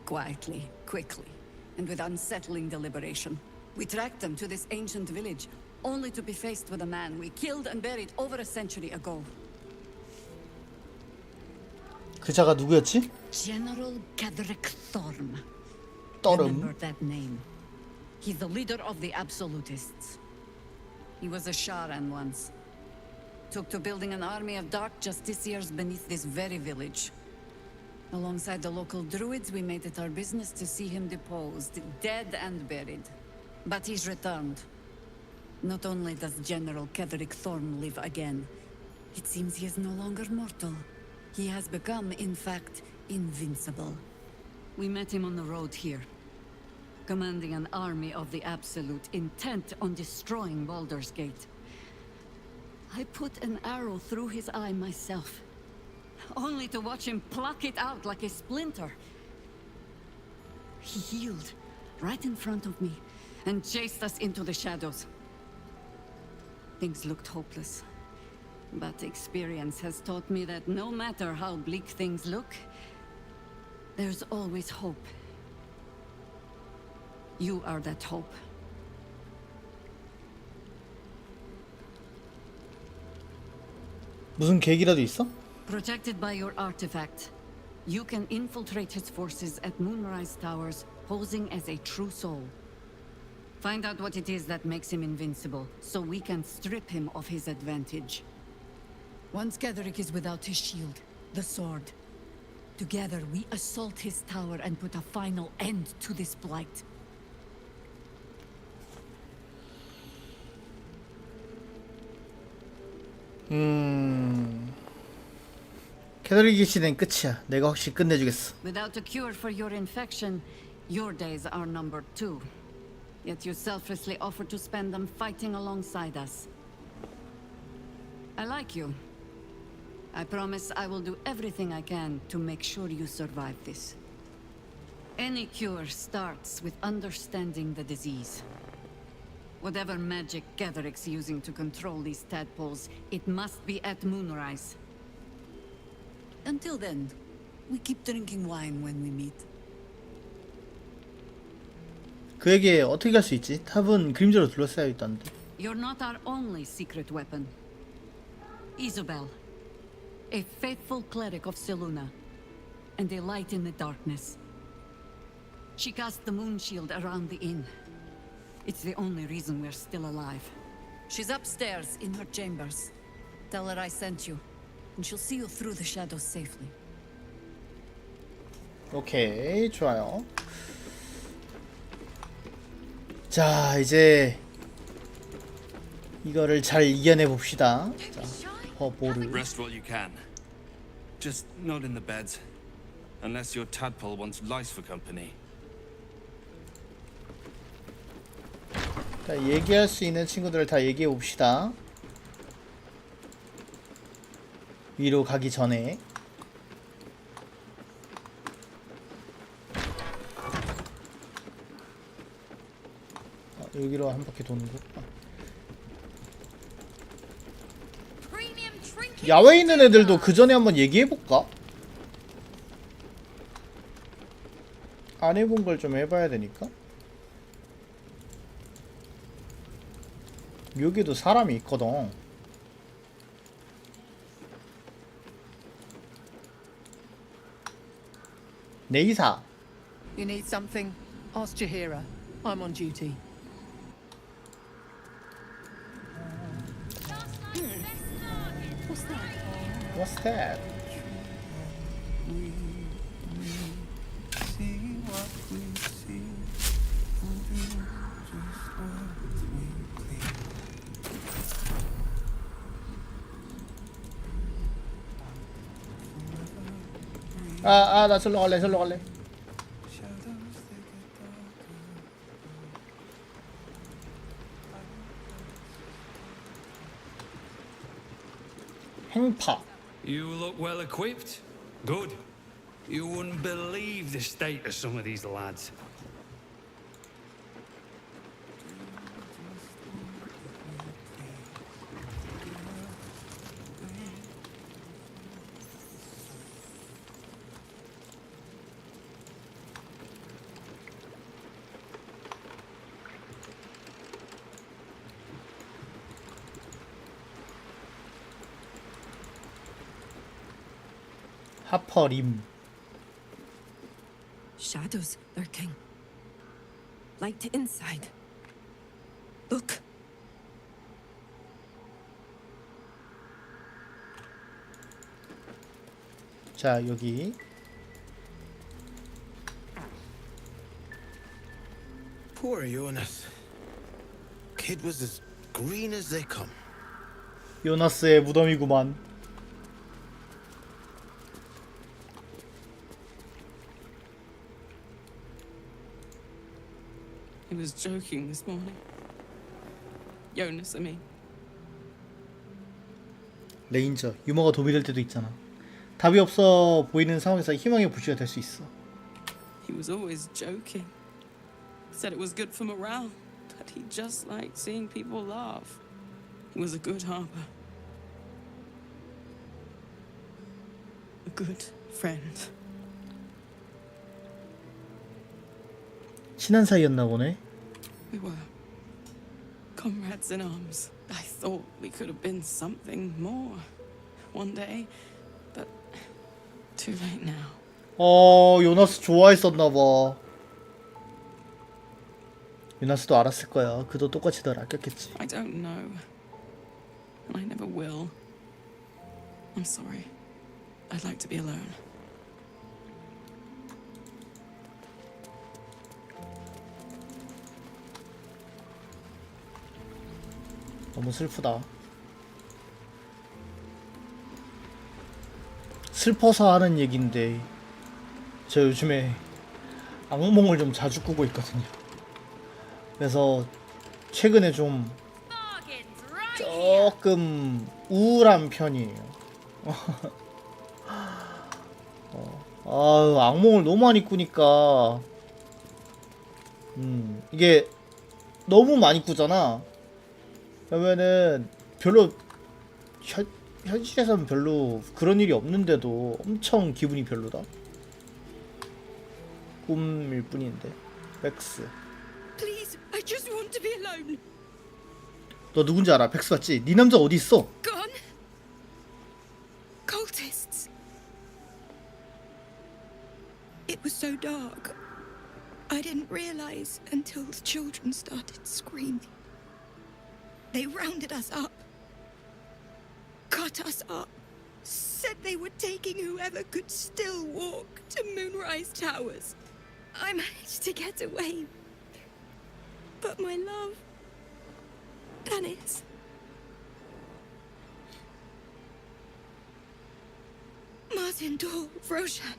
Quietly, quickly, and with unsettling deliberation. We tracked them to this ancient village, only to be faced with a man we killed and buried over a century ago. 그자가 누구였지? General Kedrick Thorm. Thorm? Remember that name. He's the leader of the Absolutists. He was a Sharan once. Took to building an army of dark justiciars beneath this very village. Alongside the local druids, we made it our business to see him deposed, dead and buried. But he's returned. Not only does General Kedrick Thorm live again, it seems he is no longer mortal. He has become, in fact, invincible. We met him on the road here, commanding an army of the Absolute, intent on destroying Baldur's Gate. I put an arrow through his eye myself, only to watch him pluck it out like a splinter. He healed right in front of me and chased us into the shadows. Things looked hopeless, but experience has taught me that no matter how bleak things look, there's always hope. You are that hope. 무슨 계기라도 있어? Protected by your artifact, you can infiltrate his forces at Moonrise Towers, posing as a true soul. Find out what it is that makes him invincible, so we can strip him of his advantage. Once Kedrick is without his shield, the sword, together we assault his tower and put a final end to this blight. 캐더릭이 시대는 끝이야. 내가 확실히 끝내주겠어. Without a cure for your infection, your days are numbered too. Yet you selflessly offer to spend them fighting alongside us. I like you. I promise I will do everything I can to make sure you survive this. Any cure starts with understanding the disease. Whatever magic Kedrick's using to control these tadpoles, it must be at Moonrise. Until then, we keep drinking wine when we meet. 그에게 어떻게 갈 수 있지? 탑은 그림자로 둘러싸여 있다는데. You're not our only secret weapon. Isobel, a faithful cleric of Seluna, and a light in the darkness. She cast the moon shield around the inn. It's the only reason we're still alive. She's upstairs in her chambers. Tell her I sent you, and she'll see you through the shadows safely. 오케이, 좋아요. 자, 이제 이거를 잘 이겨내 봅시다. 자, 허보를. Rest while you can. Just not in the beds. Unless your tadpole wants lice for company. 자, 얘기할 수 있는 친구들을 다 얘기해 봅시다. 위로 가기 전에. 여기로 한 바퀴 도는 거. 야외에 있는 애들도 그 전에 한번 얘기해 볼까? 안 해본 걸 좀 해봐야 되니까. 여기도 사람이 있거든. 네이사. You need something? Ask Jaheira. I'm on duty. What's that? What's that? 나 절로 갈래, 절로 갈래. 행파. You look well equipped. Good. You wouldn't believe the state of some of these lads. 하퍼림. Shadows lurking. Light inside. Look. 자, 여기 Poor Jonas. Kid was as green as they come. 요나스의 무덤이구만. He was joking this morning. Jonas, I mean. 레인저, 유머가 도움이 될 때도 있잖아. 답이 없어 보이는 상황에서 희망의 불씨가 될 수 있어. He was always joking. Said it was good for morale, that he just liked seeing people laugh. He was a good harbor. A good friend. 친한 사이였나 보네. We were comrades in arms. I thought we could have been something more one day, but too late now. 요나스 좋아했었나 봐. 요나스도 알았을 거야. 그도 똑같이 널 아꼈겠지. I don't know. And I never will. I'm sorry. I'd like to be alone. 너무 슬프다. 슬퍼서 하는 얘기인데 저 요즘에 악몽을 좀 자주 꾸고 있거든요. 그래서 최근에 좀 조금 우울한 편이에요. 악몽을 너무 많이 꾸니까 이게 너무 많이 꾸잖아. 그러면은 별로 현실에서는 별로 그런 일이 없는데도 엄청 기분이 별로다. 꿈일 뿐인데. 백스. Please, I just want to be alone. 너 누군지 알아? 백스 맞지? 네 남자 어디 있어? Gone. Cultists. It was so dark. I didn't realize until the children started screaming. They rounded us up. Cut us up. Said they were taking whoever could still walk to Moonrise Towers. I managed to get away. But my love, Dennis. Martin Dor, Roshan.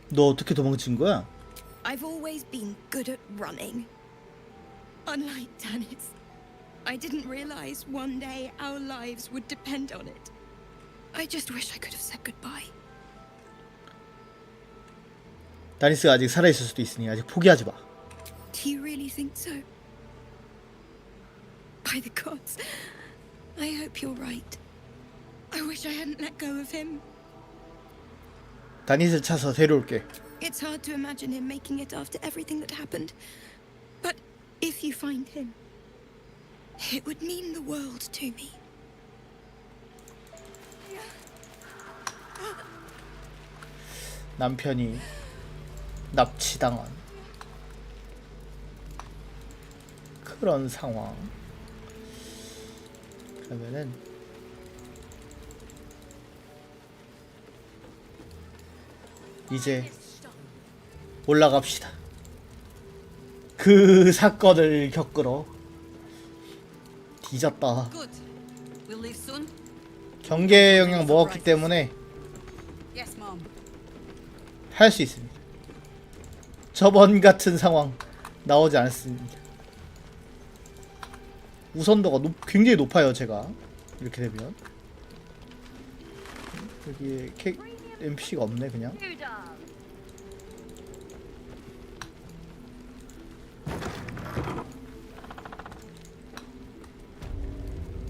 너 어떻게 도망친 거야? I've always been good at running. Unlike Dennis, I didn't realize one day our lives would depend on it. I just wish I could have said goodbye. 다니스가 아직 살아있을 수도 있으니 아직 포기하지 마. Do you really think so? By the gods, I hope you're right. I wish I hadn't let go of him. 다니스를 찾아서 데려올게. It's hard to imagine him making it after everything that happened. But if you find him, it would mean the world to me. 남편이 납치당한 그런 상황. 그러면은 이제 올라갑시다. 그 사건을 겪으러. 뒤졌다. Good. We'll leave soon. 경계에 영향 먹었기 때문에 Yes, Mom. 할 수 있습니다. 저번 같은 상황 나오지 않았습니다. 우선도가 굉장히 높아요. 제가 이렇게 되면 여기에 NPC가 없네. 그냥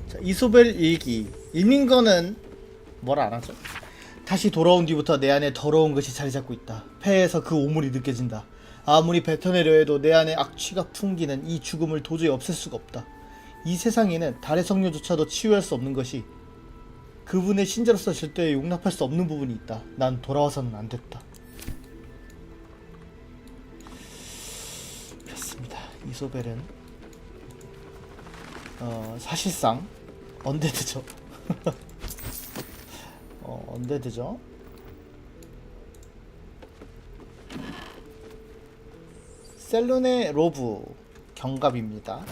자, 이소벨 일기 읽는 거는 뭐라 안 하죠? 다시 돌아온 뒤부터 내 안에 더러운 것이 자리 잡고 있다. 폐에서 그 오물이 느껴진다. 아무리 뱉어내려 해도 내 안에 악취가 풍기는 이 죽음을 도저히 없앨 수가 없다. 이 세상에는 달의 성녀조차도 치유할 수 없는 것이 그분의 신자로서 절대 용납할 수 없는 부분이 있다. 난 돌아와서는 안 됐다. 그렇습니다. 이소벨은 사실상 언데드죠. 언데드죠. 셀룬의 로브 경갑입니다.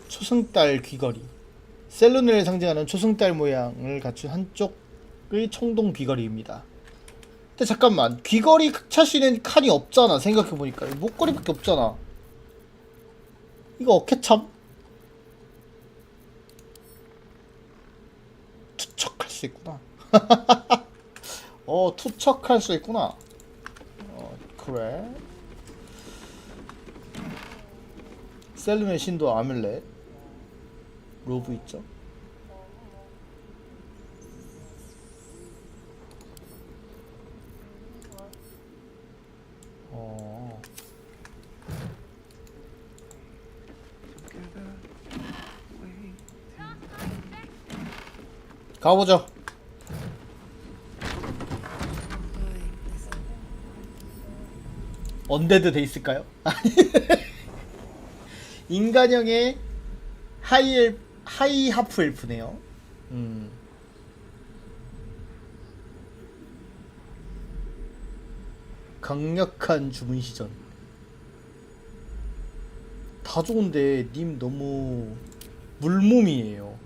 초승달 귀걸이. 셀룬을 상징하는 초승달 모양을 갖춘 한쪽의 청동 귀걸이입니다. 근데 잠깐만, 귀걸이 찰 수 있는 칸이 없잖아. 생각해보니까 목걸이밖에 없잖아. 이거 어케참? 투척할 수 있구나. 투척할 수 있구나. 그래. 셀룬의 신도 아뮬렛 로브 있죠. 가보죠. 언데드 돼 있을까요? 인간형의 하이 하프 엘프네요. 강력한 주문 시전. 다 좋은데 님 너무 물몸이에요.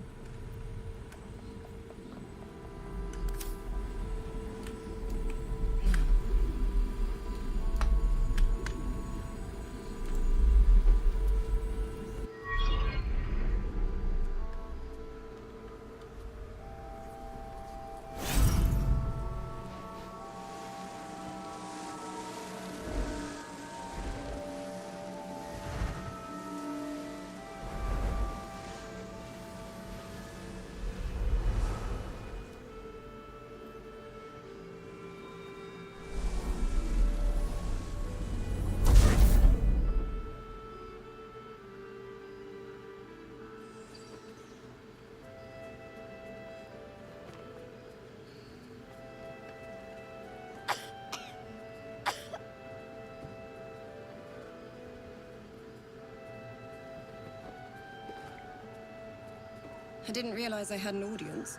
I didn't realize I had an audience.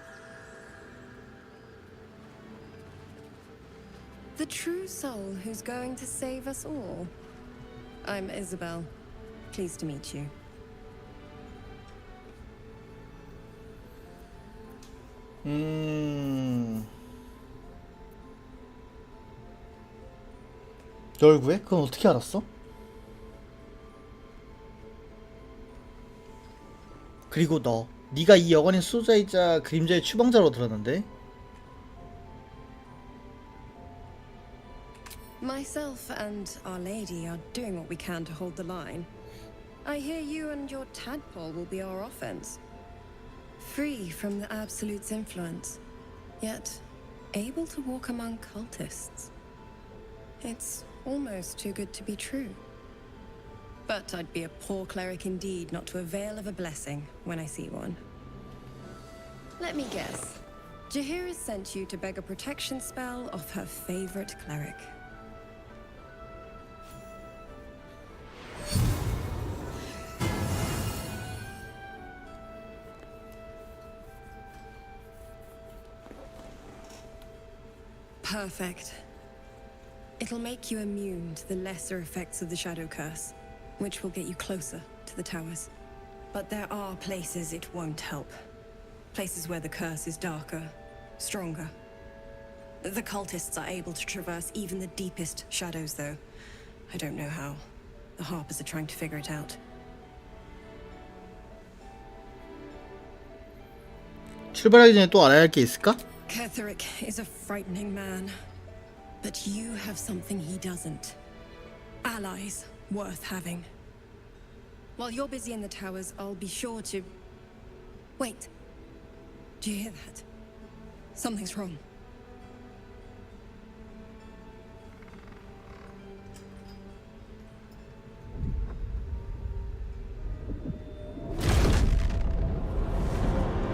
The true soul who's going to save us all. I'm Isabel. Pleased to meet you. 널 구해? 그건 어떻게 알았어? 그리고 네가 이 여관의 수호자이자 그림자의 추방자로 들었는데? Myself and Our Lady are doing what we can to hold the line. I hear you and your tadpole will be our offense. Free from the Absolute's influence, yet able to walk among cultists. It's almost too good to be true. But I'd be a poor cleric indeed not to avail of a blessing when I see one. Let me guess. Jaheira sent you to beg a protection spell off her favorite cleric. Perfect. It'll make you immune to the lesser effects of the Shadow Curse, which will get you closer to the towers. But there are places it won't help. Places where the curse is darker, stronger. The cultists are able to traverse even the deepest shadows, though. I don't know how. The Harpers are trying to figure it out. 출발하기 전에 또 알아야 할 게 있을까? Ketherick is a frightening man. But you have something he doesn't. Allies worth having. While you're busy in the towers, I'll be sure to... Wait. Do you hear that? Something's wrong.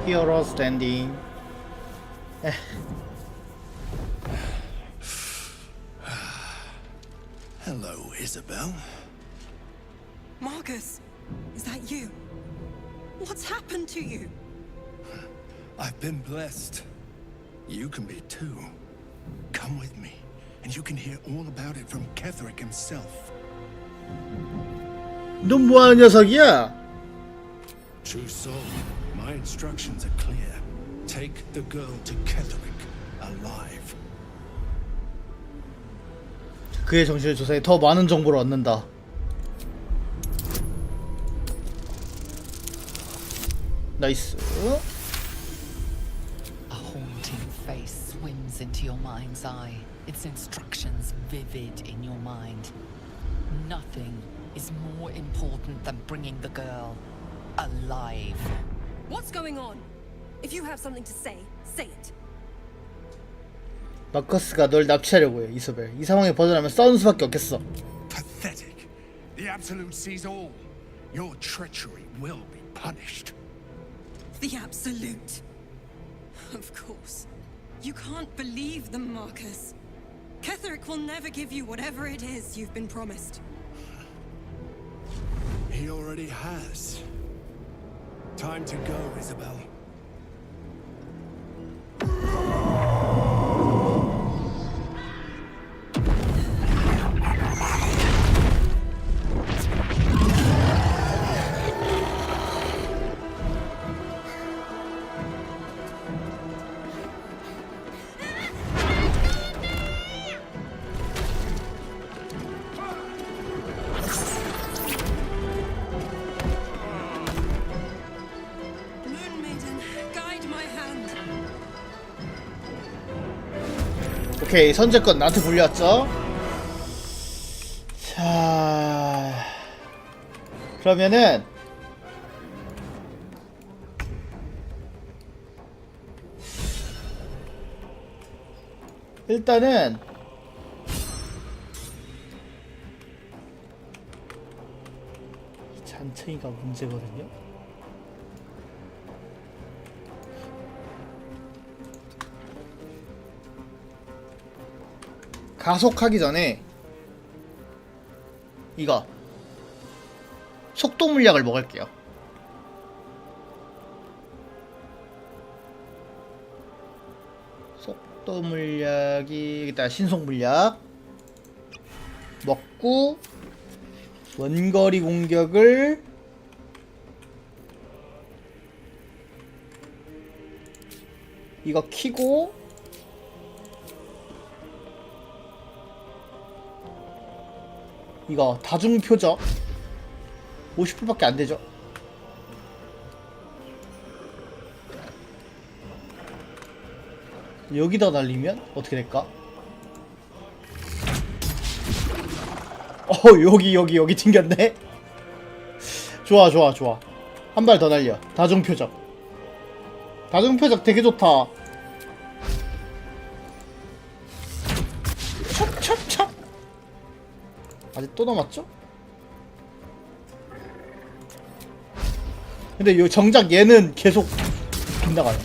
Hero standing. Hello, Isabel. Marcus, is that you? What's happened to you? I've been blessed. You can be too. Come with me, and you can hear all about it from Ketherick himself. 넌 뭐하는 녀석이야? True soul, my instructions are clear. Take the girl to Ketherick, alive. 그의 정신을 조사해 더 많은 정보를 얻는다. 나이스. A haunting face swims into your mind's eye, its instructions vivid in your mind. Nothing is more important than bringing the girl alive. What's going on? If you have something to say, say it. 마커스가 널 납치하려고 해, 이소벨. 이 상황에 벗어나면 싸우는 수밖에 없겠어. Pathetic. The Absolute sees all. Your treachery will be punished. The Absolute. Of course. You can't believe them, Marcus. Ketherick will never give you whatever it is you've been promised. He already has. Time to go, Isabel. Moon Maiden, guide my hand. 오케이, 선제권 나한테 불렸죠? 자, 그러면은 일단은 이 잔챙이가 문제거든요. 가속하기 전에 이거 속도 물약을 먹을게요. 속도 물약이 일단 신속 물약 먹고 원거리 공격을 이거 키고 이거 다중 표적 50%밖에 안 되죠. 여기다 날리면 어떻게 될까? 여기 튕겼네. 좋아. 한 발 더 날려. 다중 표적 되게 좋다. 찹. 아직 또 남았죠? 근데 요 정작 얘는 계속 빗나가요.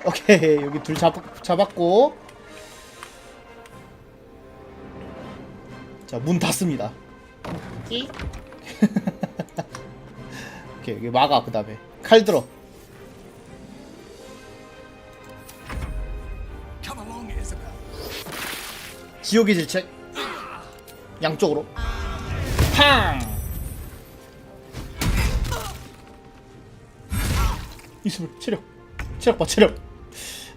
오케이, 여기 둘 잡았고, 자, 문 닫습니다. 오케이, 여기 막아. 그 다음에 칼 들어. 지옥의 질책 양쪽으로 팡! 이슬 체력 봐.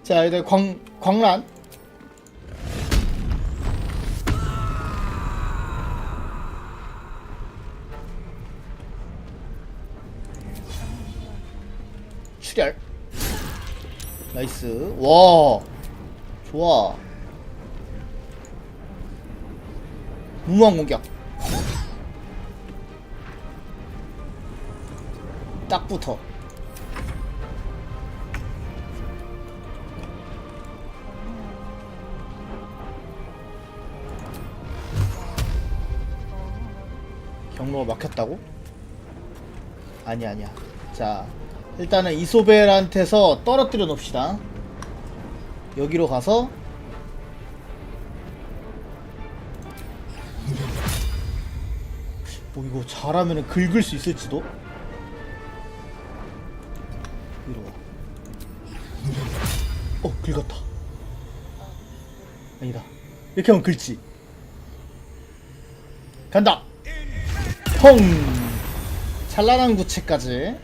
자, 이제 광란 출혈. 나이스. 와, 좋아. 무모한 공격. 딱 붙어. 경로가 막혔다고? 아니야. 자, 일단은 이소벨한테서 떨어뜨려 놓읍시다. 여기로 가서 뭐 이거 잘하면은 긁을 수 있을지도? 이리로 와. 긁었다. 아니다. 이렇게 하면 긁지. 간다! 펑! 찬란한 구체까지.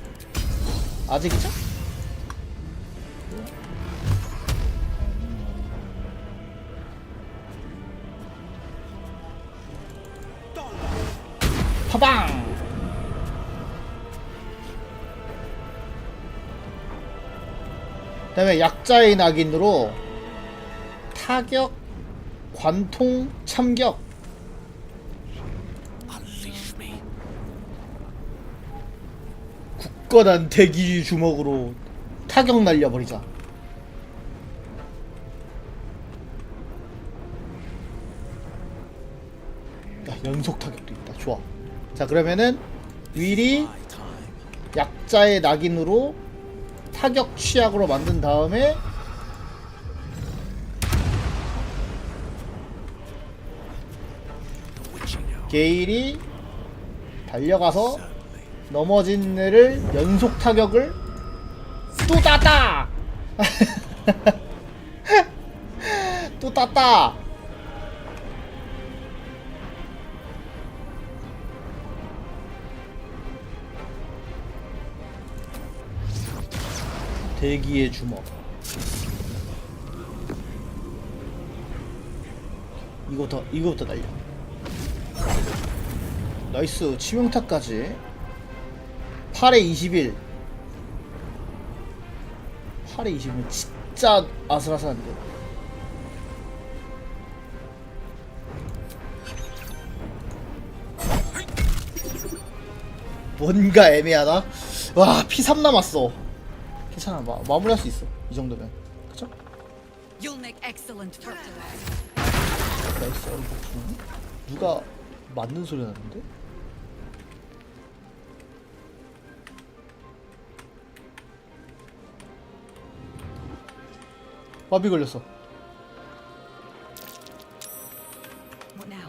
아직이죠? 파방! 그 다음에 약자의 낙인으로 타격, 관통, 참격. 굳건한 대기 주먹으로 타격 날려버리자. 야, 연속 타격도 있다. 좋아. 자, 그러면은 위리 약자의 낙인으로 타격 취약으로 만든 다음에 게일이 달려가서 넘어진 애를 연속 타격을 또 땄다! 또 땄다! 대기의 주먹. 이거부터 날려. 나이스. 치명타까지. 8에 21. 8에 20은 진짜 아슬아슬한데. 뭔가 애매하다. 와, P3 남았어. 괜찮아. 마무리할 수 있어. 이 정도면. 그쵸? You'll make excellent fertilizer. 나이스. 누가 맞는 소리 나는데? 마비 걸렸어. What now?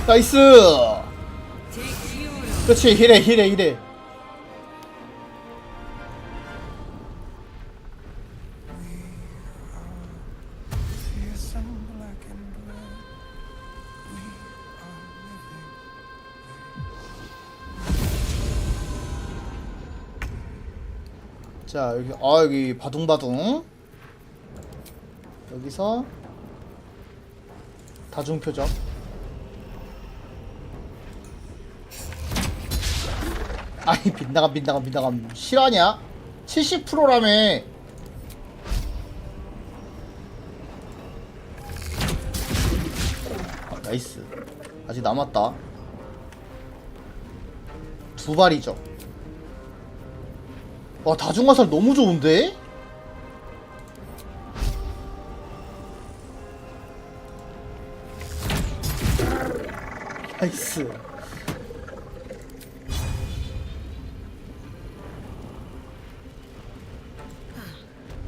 나이스. 그렇지. 힐해. 자, 여기 바둥바둥. 여기서 다중표적. 아이, 빗나감. 실화냐? 70%라며. 나이스. 아직 남았다. 두 발이죠. 와, 다중화살 너무 좋은데? 나이스.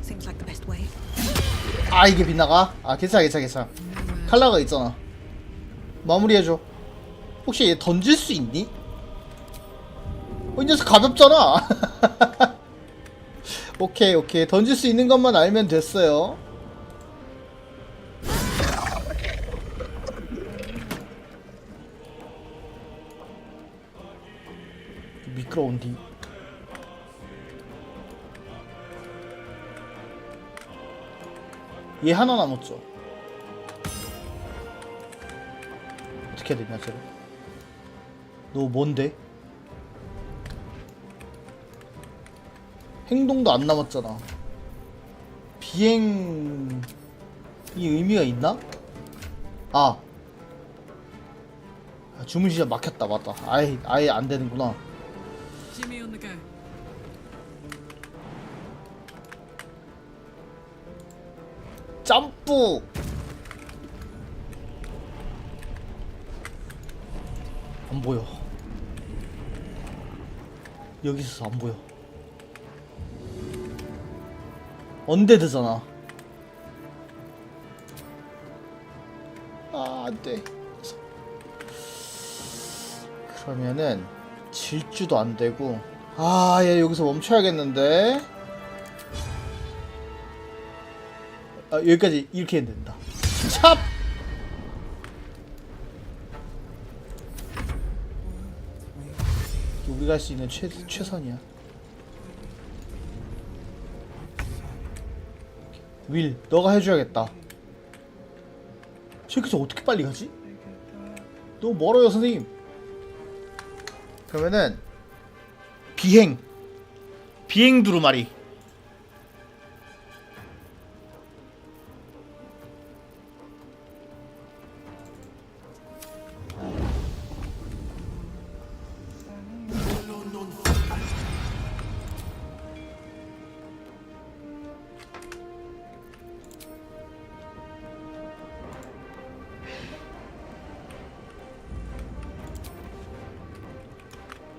Seems like the best way. 아, 이게 빗나가? 아, 괜찮아. 칼라가 있잖아. 마무리해줘. 혹시 얘 던질 수 있니? 이 녀석 가볍잖아. 오케이. 던질 수 있는 것만 알면 됐어요. 미끄러운디. 얘 하나 남았죠. 어떻게 해야 되냐, 쟤를. 너 뭔데? 행동도 안 남았잖아. 비행 이게 의미가 있나? 아, 주문 시장 막혔다. 맞다. 아예 안 되는구나. Jimmy on the go. 점프. 안 보여. 여기 있어서 안 보여. 언데드잖아. 아, 안 돼. 그러면은 질주도 안 되고. 아, 얘 여기서 멈춰야겠는데. 아, 여기까지 이렇게 해야 된다. 찹! 우리가 할 수 있는 최선이야. 윌, 너가 해줘야겠다. 저기서 어떻게 빨리 가지? 너무 멀어요, 선생님. 그러면은 비행 두루마리.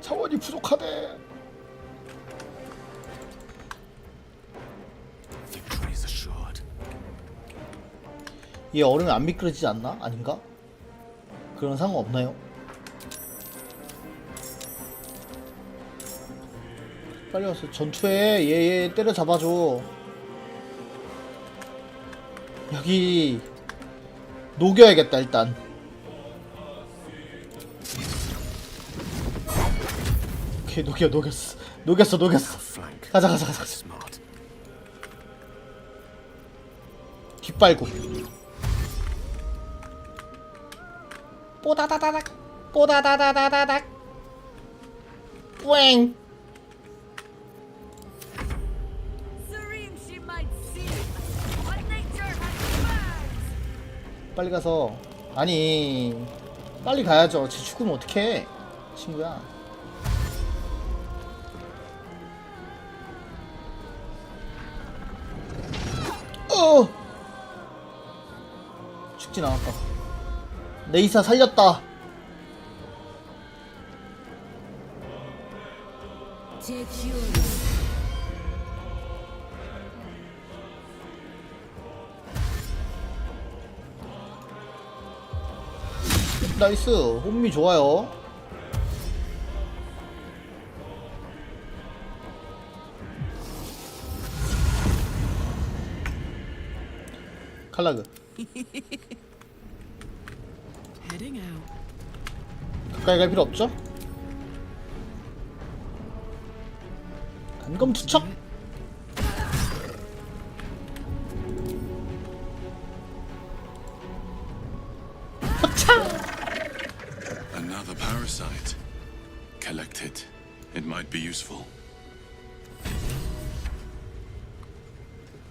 자원이 부족하네. 얘 얼으면 안 미끄러지지 않나? 아닌가? 그런 상관 없나요? 빨리 와서 전투해. 얘 때려잡아줘. 여기 녹여야겠다. 일단 오케이, 녹였어. 가자. 깃발고 뽀다다다닥 뿌잉. 빨리 가서, 아니 빨리 가야죠. 쟤 죽으면 어떡해 친구야. 죽진 않았다. 네이사 살렸다. 나이스. 혼미 좋아요. 칼라그 Heading out. 가까이 갈 필요 없죠? 단검 투척. Another parasite. Collect it. It might be useful.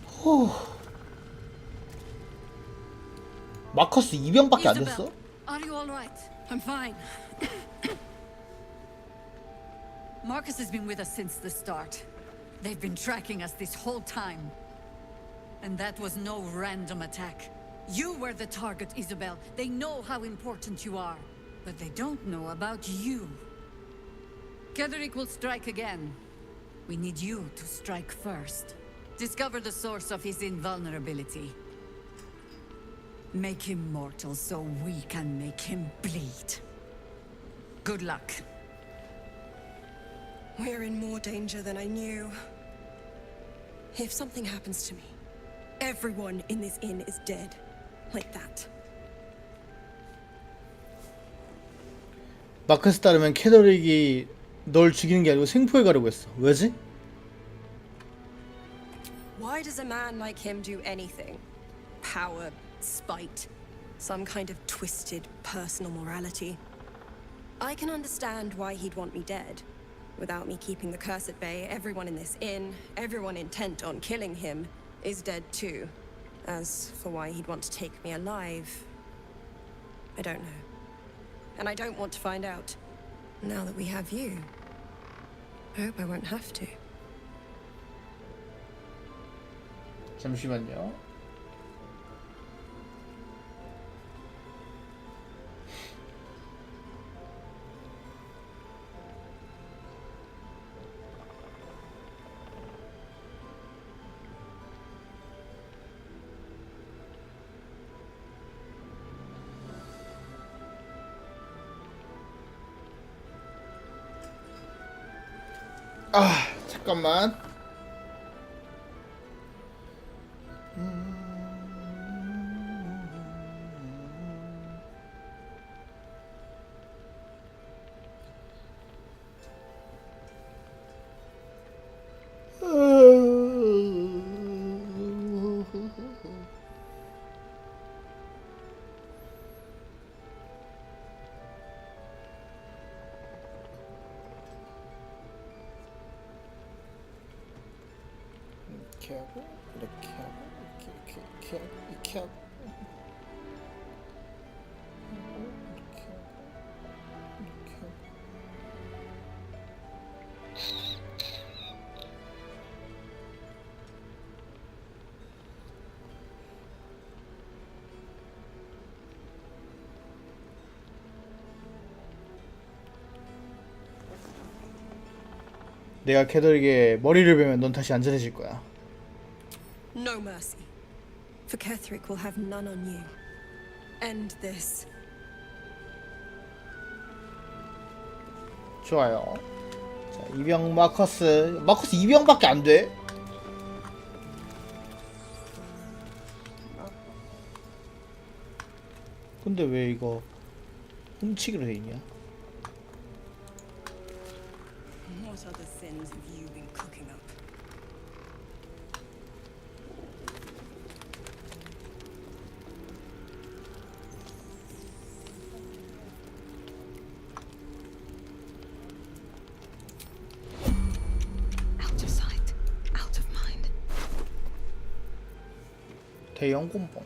후. 마커스 2병밖에 안 됐어? Are you all right? I'm fine. Marcus has been with us since the start. They've been tracking us this whole time. And that was no random attack. You were the target, Isabel. They know how important you are. But they don't know about you. Kedrick will strike again. We need you to strike first. Discover the source of his invulnerability. Make him mortal so we can make him bleed. Good luck. We're in more danger than I knew. If something happens to me, everyone in this inn is dead. Like that. 마커스 따르면 캐더릭이 널 죽이는 게 아니고 생포해 가려고 했어. 왜지? Why does a man like him do anything? Power, spite, some kind of twisted personal morality. I can understand why he'd want me dead. Without me keeping the curse at bay, everyone in this inn, everyone intent on killing him, is dead too. As for why he'd want to take me alive, I don't know. And I don't want to find out. Now that we have you, I hope I won't have to. 잠시만요. 아, 잠깐만. 이렇게 하고 이렇게 하고 이렇게 하고 이렇게 하고 이렇게 하고 이렇게 하고 내가 캐더릭에 머리를 베면 넌 다시 안전해질 거야. No mercy. For Ketherick will have none on you. End this. 좋아요. 자, 이병 마커스 2병밖에 안 돼. 근데 왜 이거 훔치기로 돼 있냐? What other sins have you been cooking up? Out of sight, out of mind. 대형 곰봉.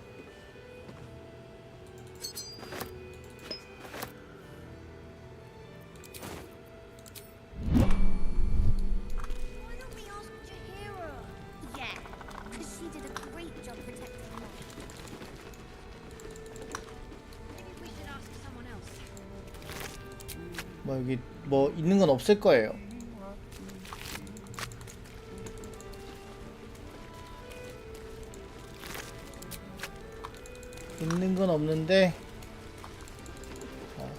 뭐 여기 뭐 있는 건 없을 거예요. 있는 건 없는데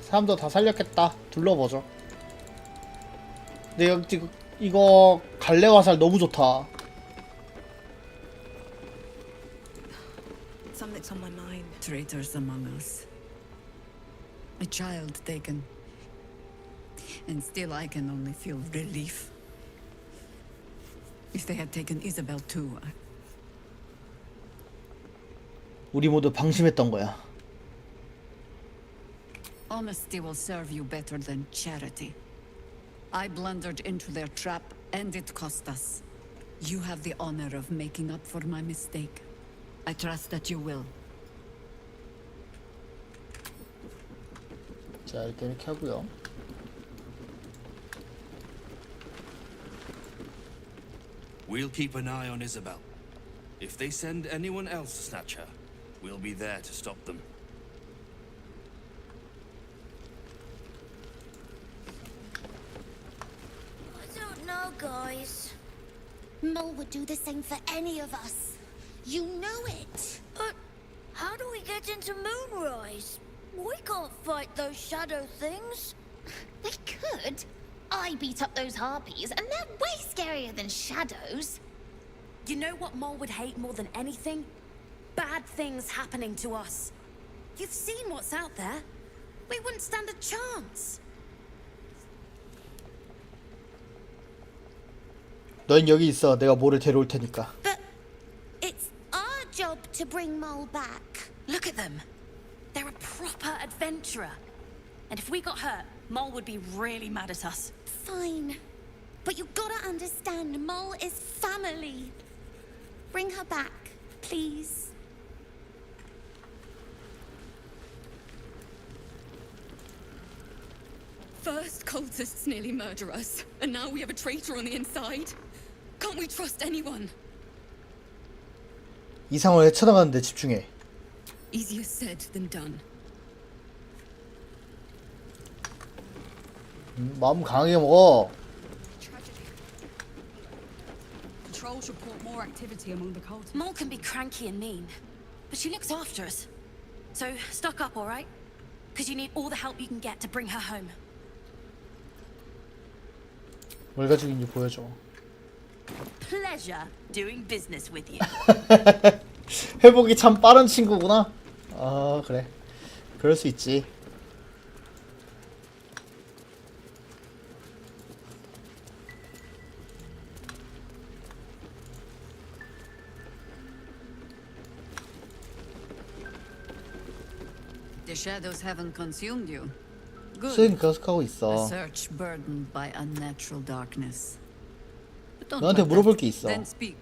사람도 다 살렸겠다. 둘러보죠. 근데 여기 지금 이거 갈래 화살 너무 좋다. Something's on my mind. Traitors among us. A child taken. And still I can only feel relief. If they had taken Isabel too, 우리 모두 방심했던 거야. honesty will serve you better than charity. I blundered into their trap, and it cost us. You have the honor of making up for my mistake. I trust that you will. 자, 일단 이렇게 하고요. We'll keep an eye on Isabel. If they send anyone else to snatch her, we'll be there to stop them. I don't know, guys. Mole would do the same for any of us. You know it. But how do we get into Moonrise? We can't fight those shadow things. We could. I beat up those harpies, and they're way scarier than shadows. You know what Mole would hate more than anything? Bad things happening to us. You've seen what's out there. We wouldn't stand a chance. 넌 여기 있어. 내가 모를 데려올 테니까. But it's our job to bring Mole back. Look at them. They're a proper adventurer. And if we got hurt, Mole would be really mad at us. Fine. But you gotta understand, Mole is family. Bring her back, please. first cultists nearly murder us, and now we have a traitor on the inside. Can't we trust anyone? 이 상황을 헤쳐나가는데 집중해. Easier said than done. 마음 강하게 먹어. Patrols report more activity among the cultists. Mole can be cranky and mean, but she looks after us. So, stock up, alright? Because you need all the help you can get to bring her home. 뭘 가지고 있는지 보여줘. Pleasure doing business with you. 회복이 참 빠른 친구구나. 아 그래. 그럴 수 있지. The shadows haven't consumed you. 수행 계속하고 있어. A search burdened by unnatural darkness. But don't 너한테 let 물어볼 that- 게 있어. Then speak.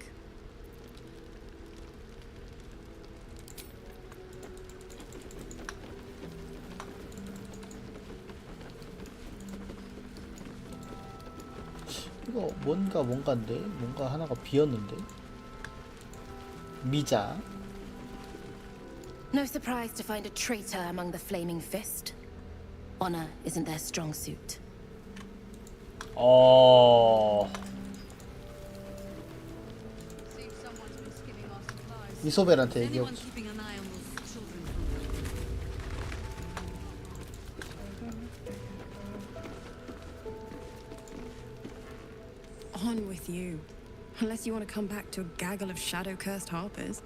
이거 뭔가인데? 뭔가 하나가 비었는데? 미자. No surprise to find a traitor among the Flaming Fist. Honor isn't their strong suit. 이소벨한테 얘기해. Anyone keeping an eye on those children? On with you. Unless you want to come back to a gaggle of shadow-cursed harpers.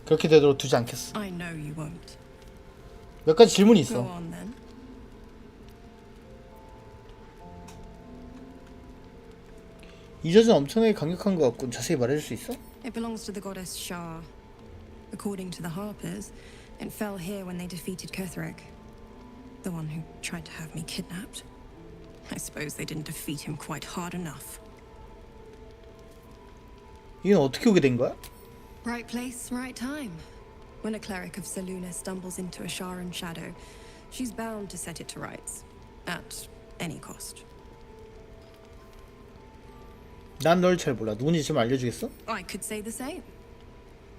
그렇게 되도록 두지 않겠어. I know you won't. 몇 가지 질문이 Go 있어. on then. 이 저주는 엄청나게 강력한 것 같군. 자세히 말해줄 수 있어? It belongs to the goddess Shah. According to the harpers, it fell here when they defeated Ketheric, the one who tried to have me kidnapped. I suppose they didn't defeat him quite hard enough. 이건 어떻게 오게 된 거야? Right place, right time. When a cleric of Selûne stumbles into a Sharan shadow, she's bound to set it to rights, at any cost. 난 널 잘 몰라. 누군지 좀 알려주겠어? I could say the same.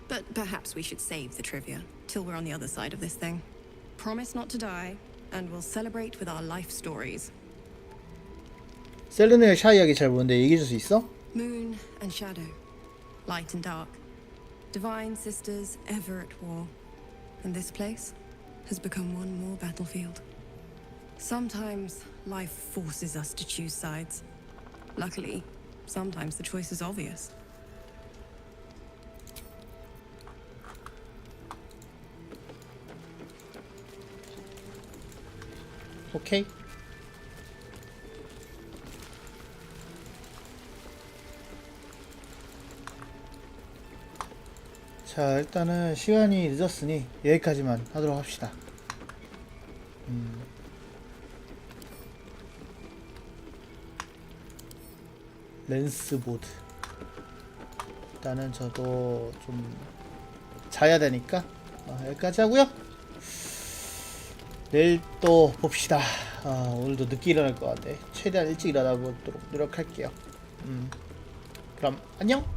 But perhaps we should save the trivia till we're on the other side of this thing. Promise not to die, and we'll celebrate with our life stories. 셀레네의 샤 이야기 잘 모르는데 얘기해줄 수 있어? Moon and shadow, light and dark, divine sisters ever at war, and this place has become one more battlefield. Sometimes life forces us to choose sides. Luckily, sometimes the choice is obvious. 오케이. 자, 일단은 시간이 늦었으니 여기까지만 하도록 합시다. 랜스보드. 일단은 저도 좀 자야 되니까 여기까지 하고요. 내일 또 봅시다. 오늘도 늦게 일어날 것 같아. 최대한 일찍 일어나 보도록 노력할게요. 그럼 안녕.